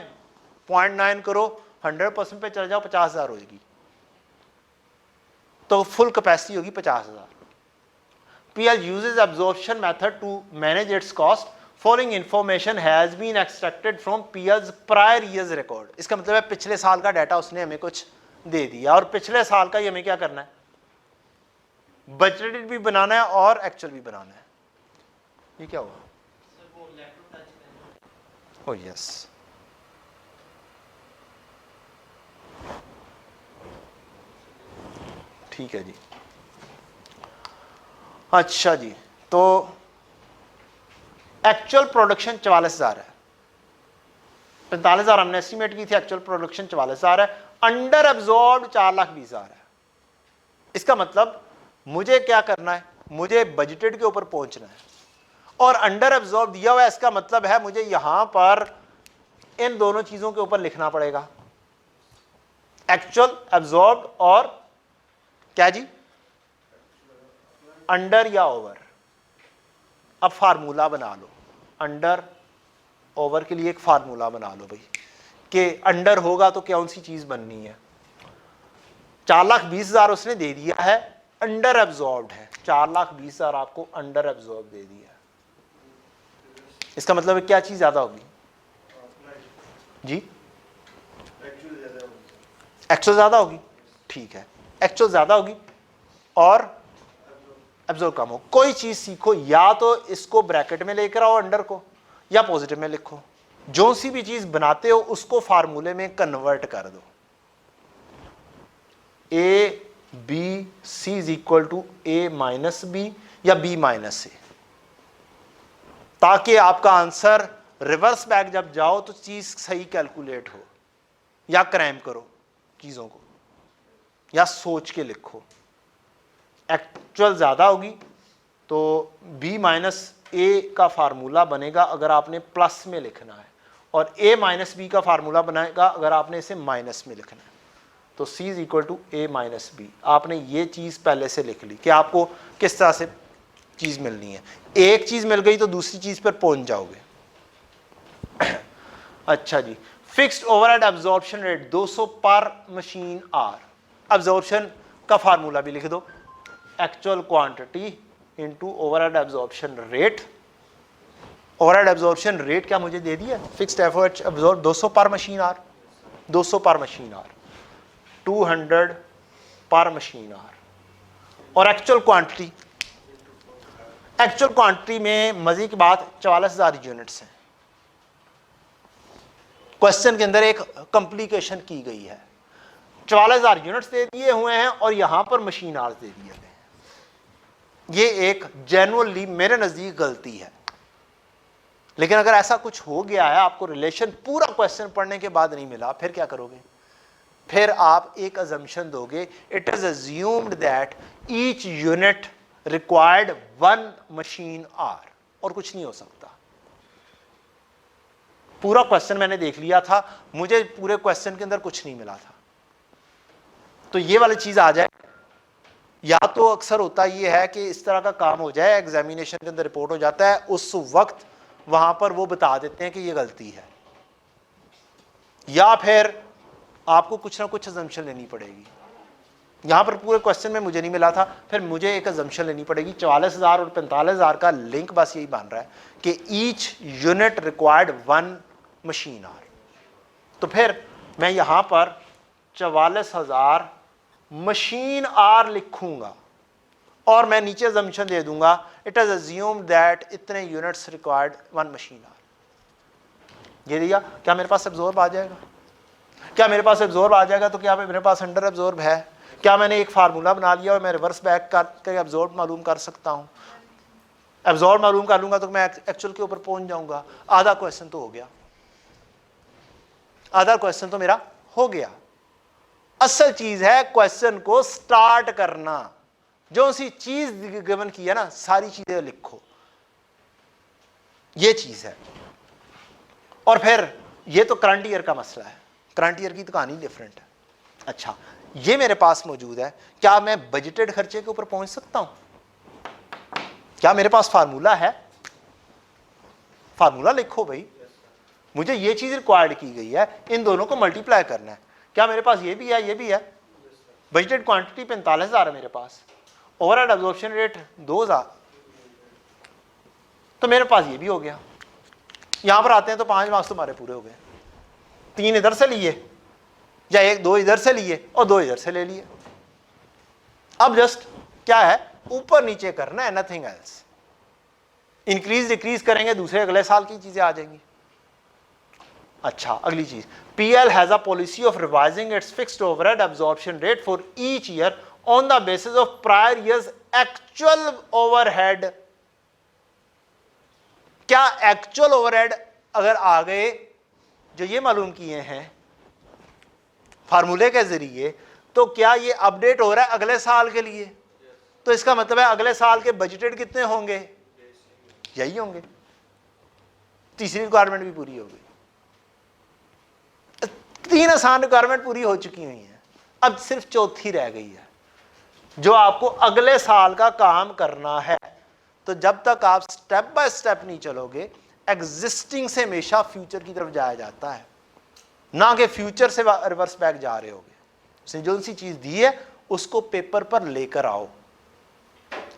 0.9 करो, 100% पे चल जाओ, 50,000 होगी, तो फुल कैपेसिटी होगी 50,000। PL uses absorption method to manage its cost. Following information has been extracted from PL's prior year's record. इसका मतलब है पिछले साल का डाटा उसने हमें कुछ दे दिया, और पिछले साल का ये हमें क्या करना है, बजटेड भी बनाना है और एक्चुअल भी बनाना है। ये क्या हुआ? ओह यस, ठीक है जी। अच्छा जी, तो एक्चुअल प्रोडक्शन 44,000 है, 45,000 हमने एस्टिमेट की थी, एक्चुअल प्रोडक्शन 44,000 है, अंडर एब्जॉर्ब 4,20,000 है। इसका मतलब मुझे क्या करना है, मुझे बजटेड के ऊपर पहुंचना है, और अंडर एब्जॉर्ब दिया हुआ है, इसका मतलब है मुझे यहां पर इन दोनों चीजों के ऊपर लिखना पड़ेगा, एक्चुअल एब्जॉर्ब और क्या जी, अंडर या ओवर। अब फार्मूला बना लो, अंडर ओवर के लिए एक फार्मूला बना लो भाई, कि अंडर होगा तो कौन सी चीज बननी है। 4,20,000 उसने दे दिया है, अंडर एब्जॉर्ब्ड है, 4,20,000 आपको अंडर एब्जॉर्ब दे दिया है। इसका मतलब है क्या चीज ज्यादा होगी जी, एक्चुअल ज्यादा होगी, ठीक है, एक्चुअल ज्यादा होगी और एब्जॉर्ब कम हो। कोई चीज सीखो, या तो इसको ब्रैकेट में लेकर आओ अंडर को, या पॉजिटिव में लिखो, जो सी भी चीज बनाते हो उसको फार्मूले में कन्वर्ट कर दो। A B C is equal to A minus B या बी माइनस ए, ताकि आपका आंसर रिवर्स बैक जब जाओ तो चीज सही कैलकुलेट हो, या क्रैम करो चीजों को, या सोच के लिखो। एक्चुअल ज्यादा होगी तो b माइनस ए का फार्मूला बनेगा अगर आपने प्लस में लिखना है, और a माइनस बी का फार्मूला बनेगा अगर आपने इसे माइनस में लिखना है। तो c is equal to A minus B. आपने ये चीज पहले से लिख ली कि आपको किस तरह से चीज मिलनी है, एक चीज मिल गई तो दूसरी चीज पर पहुंच जाओगे। अच्छा जी, फिक्स्ड ओवरहेड एब्जॉर्प्शन रेट 200 पर मशीन आर। एब्जॉर्प्शन का फार्मूला भी लिख दो, actual quantity into overhead absorption rate. Overhead absorption rate क्या मुझे दे दिया, फिक्स्ड एफर्ट एब्जॉर्ब 200 पर मशीन आर, 200 पर मशीन आर, 200 पर मशीन आर। और एक्चुअल क्वांटिटी, एक्चुअल क्वांटिटी में मजे की बात 44,000 यूनिट्स हैं। क्वेश्चन के अंदर एक कॉम्प्लिकेशन की गई है, 44,000 यूनिट्स दे दिए हुए हैं और यहां पर मशीन आवर्स दे दिए गए। ये एक जेन्युइनली मेरे नजदीक गलती है, लेकिन अगर ऐसा कुछ हो गया है, आपको रिलेशन पूरा क्वेश्चन पढ़ने के बाद नहीं मिला, फिर क्या करोगे? फिर आप एक अजम्पशन दोगे, it is assumed that each unit required 1 machine our, और कुछ नहीं हो सकता। पूरा क्वेश्चन मैंने देख लिया था, मुझे पूरे क्वेश्चन के अंदर कुछ नहीं मिला था। तो ये वाली चीज आ जाए, या तो अक्सर होता ये है कि इस तरह का काम हो जाए, एग्जामिनेशन के अंदर रिपोर्ट हो जाता है, उस वक्त वहां पर वो बता देते हैं कि ये गलती है, या फिर आपको कुछ ना कुछ अजम्पशन लेनी पड़ेगी। यहां पर पूरे क्वेश्चन में मुझे नहीं मिला था, फिर मुझे एक अजम्पशन लेनी पड़ेगी। 44,000 और 45,000 का लिंक बस यही बन रहा है कि each unit required 1 machine our. तो फिर मैं यहां पर 44,000 मशीन आर लिखूंगा और मैं नीचे अजम्पशन दे दूंगा, इट इज अज्यूम्ड दैट इतने यूनिट्स रिक्वायर्ड 1 मशीन आर। ये दिया, क्या मेरे पास एब्जॉर्ब आ जाएगा? क्या मेरे पास एब्जॉर्ब आ जाएगा? तो क्या मेरे पास अंडर एब्जॉर्ब है? क्या मैंने एक फार्मूला बना लिया और मैं रिवर्स बैक करके एब्जॉर्ब मालूम कर सकता हूं? एब्जॉर्ब मालूम कर लूंगा तो मैं एक्चुअल के ऊपर पहुंच जाऊंगा। आधा क्वेश्चन तो हो गया, आधा क्वेश्चन तो मेरा हो गया। असल चीज है क्वेश्चन को स्टार्ट करना। जो सी चीज गिवन की है ना, सारी चीजें लिखो, ये चीज है। और फिर ये तो करंट ईयर का मसला है, करंट ईयर की तो कहानी डिफरेंट है। अच्छा, ये मेरे पास मौजूद है, क्या मैं बजटेड खर्चे के ऊपर पहुंच सकता हूं? क्या मेरे पास फार्मूला है? फार्मूला लिखो भाई, मुझे ये चीज़ रिक्वायर्ड की गई है, इन दोनों को मल्टीप्लाई करना है। क्या मेरे पास ये भी है, ये भी है? बजटेड क्वांटिटी 45,000 है मेरे पास, ओवरहेड एब्जॉर्प्शन रेट 2,000, तो मेरे पास ये भी हो गया। यहां पर आते हैं तो 5 मार्क्स तुम्हारे पूरे हो गए। 3 इधर से लिए या 1-2 इधर से लिए और 2 इधर से ले लिए। अब जस्ट क्या है, ऊपर नीचे करना है, नथिंग एल्स। इंक्रीज डिक्रीज करेंगे, दूसरे अगले साल की चीजें आ जाएंगी। अच्छा, अगली चीज, PL has a policy of revising it's fixed overhead absorption rate for each year on the basis of prior years actual overhead. क्या एक्चुअल ओवरहेड अगर आ गए जो ये मालूम किए हैं फार्मूले के जरिए, तो क्या ये अपडेट हो रहा है अगले साल के लिए? तो इसका मतलब है अगले साल के बजटेड कितने होंगे? यही होंगे। तीसरी रिक्वायरमेंट भी पूरी हो गई। 3 आसान रिक्वायरमेंट पूरी हो चुकी हुई हैं, अब सिर्फ चौथी रह गई है जो आपको अगले साल का काम करना है। तो जब तक आप स्टेप बाय स्टेप नहीं चलोगे, एग्जिस्टिंग से हमेशा फ्यूचर की तरफ जाया जाता है, ना कि फ्यूचर से रिवर्स बैक जा रहे होगे। उसने जो सी चीज दी है उसको पेपर पर लेकर आओ,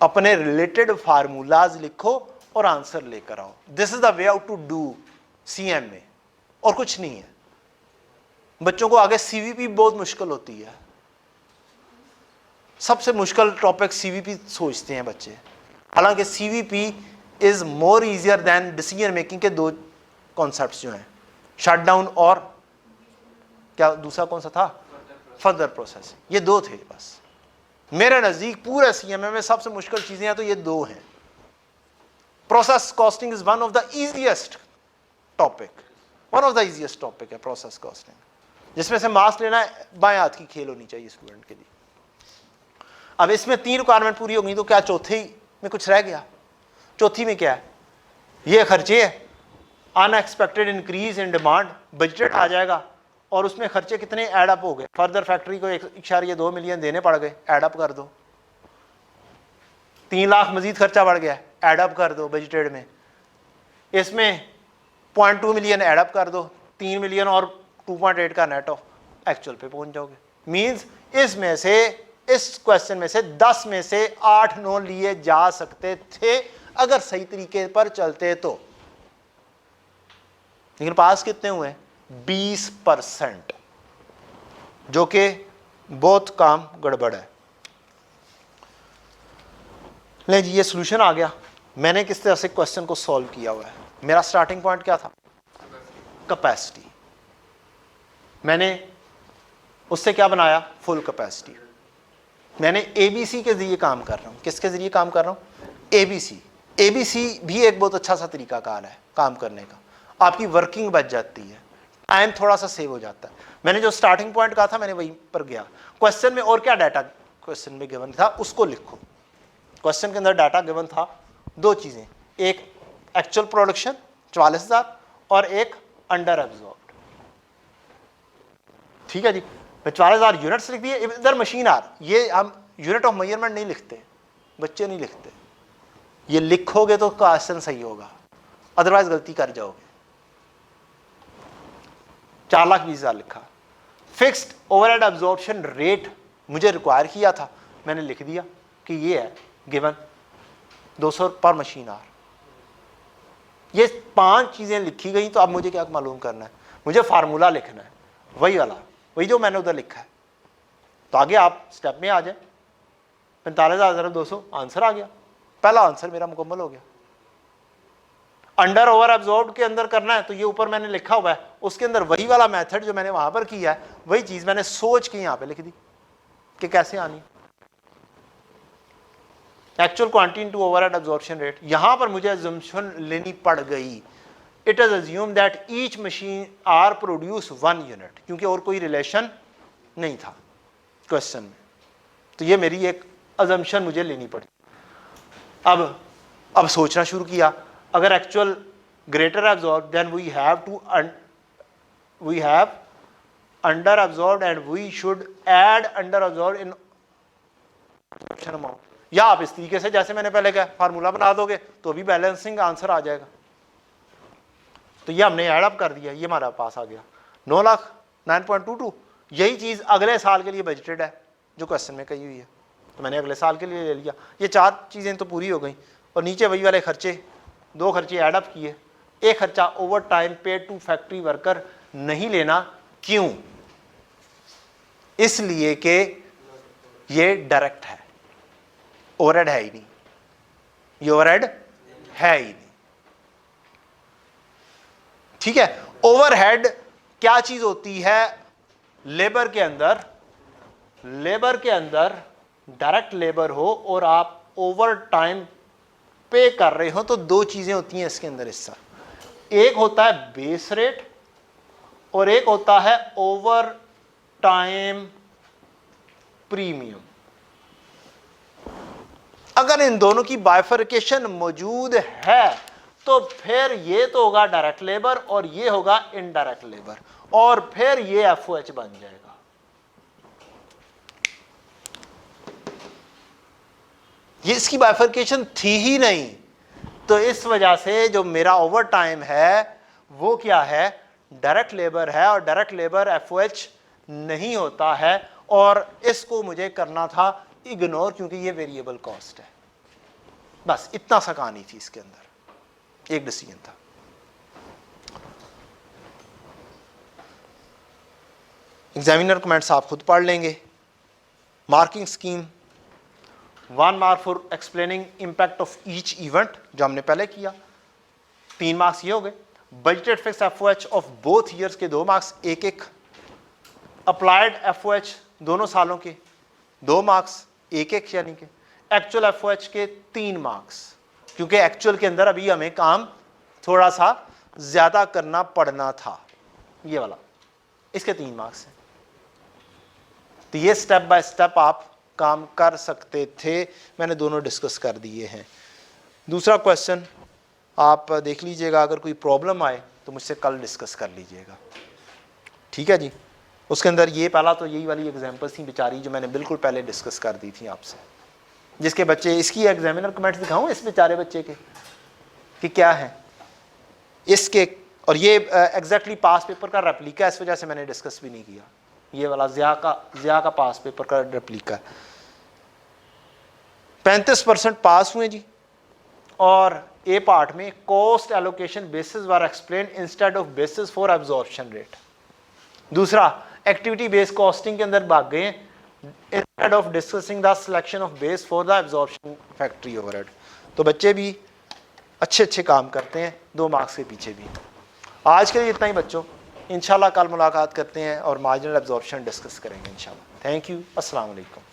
अपने रिलेटेड फार्मूलाज लिखो और आंसर लेकर आओ। This is the way out to do CM में, और कुछ नहीं है। बच्चों को आगे CVP बहुत मुश्किल होती है, सबसे मुश्किल टॉपिक CVP सोचते हैं बच्चे, हालांकि CVP is more easier than decision making के 2 कॉन्सेप्ट्स जो हैं, शटडाउन और क्या दूसरा कौन सा था, फर्दर प्रोसेस। ये 2 थे बस मेरे नजदीक। पूरे CMA में सबसे मुश्किल चीजें हैं तो ये 2 हैं। Process costing is one of the easiest topic, one of the easiest topic है प्रोसेस कॉस्टिंग, जिसमें से मार्क्स लेना बाएं हाथ की खेल होनी चाहिए स्टूडेंट के लिए। अब इसमें 3 रिक्वायरमेंट पूरी होगी, तो क्या चौथी में कुछ रह गया? चौथी में क्या है, ये खर्चे है, unexpected increase in demand, budgeted आ जाएगा और उसमें खर्चे कितने ऐड अप हो गए। फर्दर फैक्ट्री को 1.2 मिलियन देने पड़ गए, ऐड अप कर दो। 3 लाख मजीद खर्चा बढ़ गया, ऐड अप कर दो बजटेड में। इसमें 0.2 मिलियन ऐड अप कर दो, 3 मिलियन और 2.8 का नेट ऑफ एक्चुअल पे पहुंच जाओगे। मींस इसमें से, इस क्वेश्चन में से 10 में से 8-9 लिए जा सकते थे अगर सही तरीके पर चलते तो, लेकिन पास कितने हुए? 20%, जो कि बहुत काम गड़बड़ है। ले जी, ये सॉल्यूशन आ गया। मैंने किस तरह से क्वेश्चन को सॉल्व किया हुआ है। मेरा स्टार्टिंग पॉइंट क्या था? कैपेसिटी। मैंने उससे क्या बनाया? Full capacity. मैंने ABC के जरिए काम कर रहा हूं। किसके जरिए काम कर रहा हूं? ABC भी एक बहुत अच्छा सा तरीका कार है काम करने का। आपकी वर्किंग बच जाती है, टाइम थोड़ा सा सेव हो जाता है। मैंने जो स्टार्टिंग पॉइंट कहा था मैंने वहीं पर गया। क्वेश्चन में और क्या डाटा क्वेश्चन में गिवन था उसको लिखो। क्वेश्चन के अंदर डाटा गिवन था 2 चीजें, एक एक्चुअल प्रोडक्शन 44,000 और एक अंडर एब्जॉर्ब्ड। ठीक है जी, 44,000 यूनिट्स लिख दिए। इधर मशीन आर, ये हम यूनिट ऑफ मेजरमेंट नहीं लिखते, बच्चे नहीं लिखते। ये लिखोगे तो क्वेश्चन सही होगा, अदरवाइज गलती कर जाओगे। 4,20,000 लिखा। फिक्स्ड ओवरहेड एब्जॉर्प्शन रेट मुझे रिक्वायर किया था, मैंने लिख दिया कि ये है गिवन 200 पर मशीन आर। ये 5 चीजें लिखी गई। तो अब मुझे क्या मालूम करना है? मुझे फार्मूला लिखना है, वही वाला, वही जो मैंने उधर लिखा है। तो आगे आप स्टेप में आ जाए। 45,200 आंसर आ गया, पहला आंसर मेरा मुकम्मल हो गया। अंडर ओवर एब्जॉर्ब्ड के अंदर करना है तो ये ऊपर मैंने लिखा हुआ है, उसके अंदर वही वाला मेथड जो मैंने वहां पर किया है, वही चीज मैंने सोच के यहां पे लिख दी कि कैसे आनी। Actual quantity into overhead absorption rate, यहां पर मुझे अजम्पशन लेनी पड़ गई। It is assume that each machine are produce 1 unit, क्योंकि और कोई रिलेशन नहीं था क्वेश्चन में। तो ये मेरी एक अजम्पशन मुझे लेनी पड़ी। अब सोचना शुरू किया, अगर actual greater absorb then we have under absorb and we should add under absorb in amount. या आप इस तरीके से जैसे मैंने पहले कहा फार्मूला बना दोगे तो भी बैलेंसिंग आंसर आ जाएगा। तो ये हमने ऐड अप कर दिया, ये हमारा पास आ गया 9 लाख 9.22। यही चीज़ अगले साल के लिए बजटेड है जो क्वेश्चन में कही हुई है, तो मैंने अगले साल के लिए ले लिया। ये 4 चीज़ें तो पूरी हो गई, और नीचे वही वाले खर्चे, 2 खर्चे ऐड अप किए। एक खर्चा overtime paid to factory worker नहीं लेना, क्यों? इसलिए कि ये डायरेक्ट है, ओवरहेड है ही नहीं, ये ओवरहेड है ही नहीं। ठीक है, ओवरहेड क्या चीज होती है? लेबर के अंदर डायरेक्ट लेबर हो और आप ओवर टाइम पे कर रहे हो, तो 2 चीजें होती हैं इसके अंदर हिस्सा। एक होता है बेस रेट और एक होता है ओवर टाइम प्रीमियम। अगर इन दोनों की बाइफर्केशन मौजूद है तो फिर ये तो होगा डायरेक्ट लेबर और ये होगा इनडायरेक्ट लेबर, और फिर ये एफओएच बन जाएगा। ये इसकी बाइफर्केशन थी ही नहीं, तो इस वजह से जो मेरा ओवर टाइम है वो क्या है? डायरेक्ट लेबर है, और डायरेक्ट लेबर एफओएच नहीं होता है, और इसको मुझे करना था इग्नोर क्योंकि ये वेरिएबल कॉस्ट है। बस इतना सा कहानी थी इसके अंदर, एक डिसीजन था। एग्जामिनर कमेंट्स आप खुद पढ़ लेंगे। Marking scheme 1 mark for explaining impact of each event, जो हमने पहले किया, 3 मार्क्स ये हो गए। Budgeted fix FOH of both years के 2 मार्क्स, 1-1। अप्लाइड एफओएच दोनों सालों के 2 मार्क्स, 1-1 यानी कि एक्चुअल एफओएच के 3 मार्क्स, क्योंकि एक्चुअल के अंदर अभी हमें काम थोड़ा सा ज्यादा करना पड़ना था, ये वाला, इसके 3 मार्क्स हैं। तो ये स्टेप बाय स्टेप आप काम कर सकते थे, मैंने दोनों डिस्कस कर दिए हैं। दूसरा क्वेश्चन आप देख लीजिएगा, अगर कोई प्रॉब्लम आए तो मुझसे कल डिस्कस कर लीजिएगा, ठीक है जी। उसके अंदर ये पहला तो यही वाली एग्जांपल्स थी बेचारी, जो मैंने बिल्कुल पहले डिस्कस कर दी थी आपसे, जिसके बच्चे, इसकी एग्जामिनर कमेंट्स दिखाऊं इस बेचारे बच्चे के कि क्या है इसके, और ये एग्जैक्टली पास पेपर का रेप्लिका, इस वजह से मैंने डिस्कस भी नहीं किया। ये वाला जिया का पास पेपर का रेप्लिका है। 35% पास हुए जी, और ए पार्ट में cost allocation basis were explain instead of basis for absorption rate. दूसरा, एक्टिविटी बेस्ड कॉस्टिंग के अंदर भाग गए instead of discussing the selection of base for the absorption factory overhead. तो बच्चे भी अच्छे काम करते हैं 2 मार्क्स के पीछे भी। आज के लिए इतना ही बच्चों, इंशाल्लाह कल मुलाकात करते हैं और मार्जिनल एब्जॉर्प्शन डिस्कस करेंगे इंशाल्लाह। थैंक यू, अस्सलाम वालेकुम।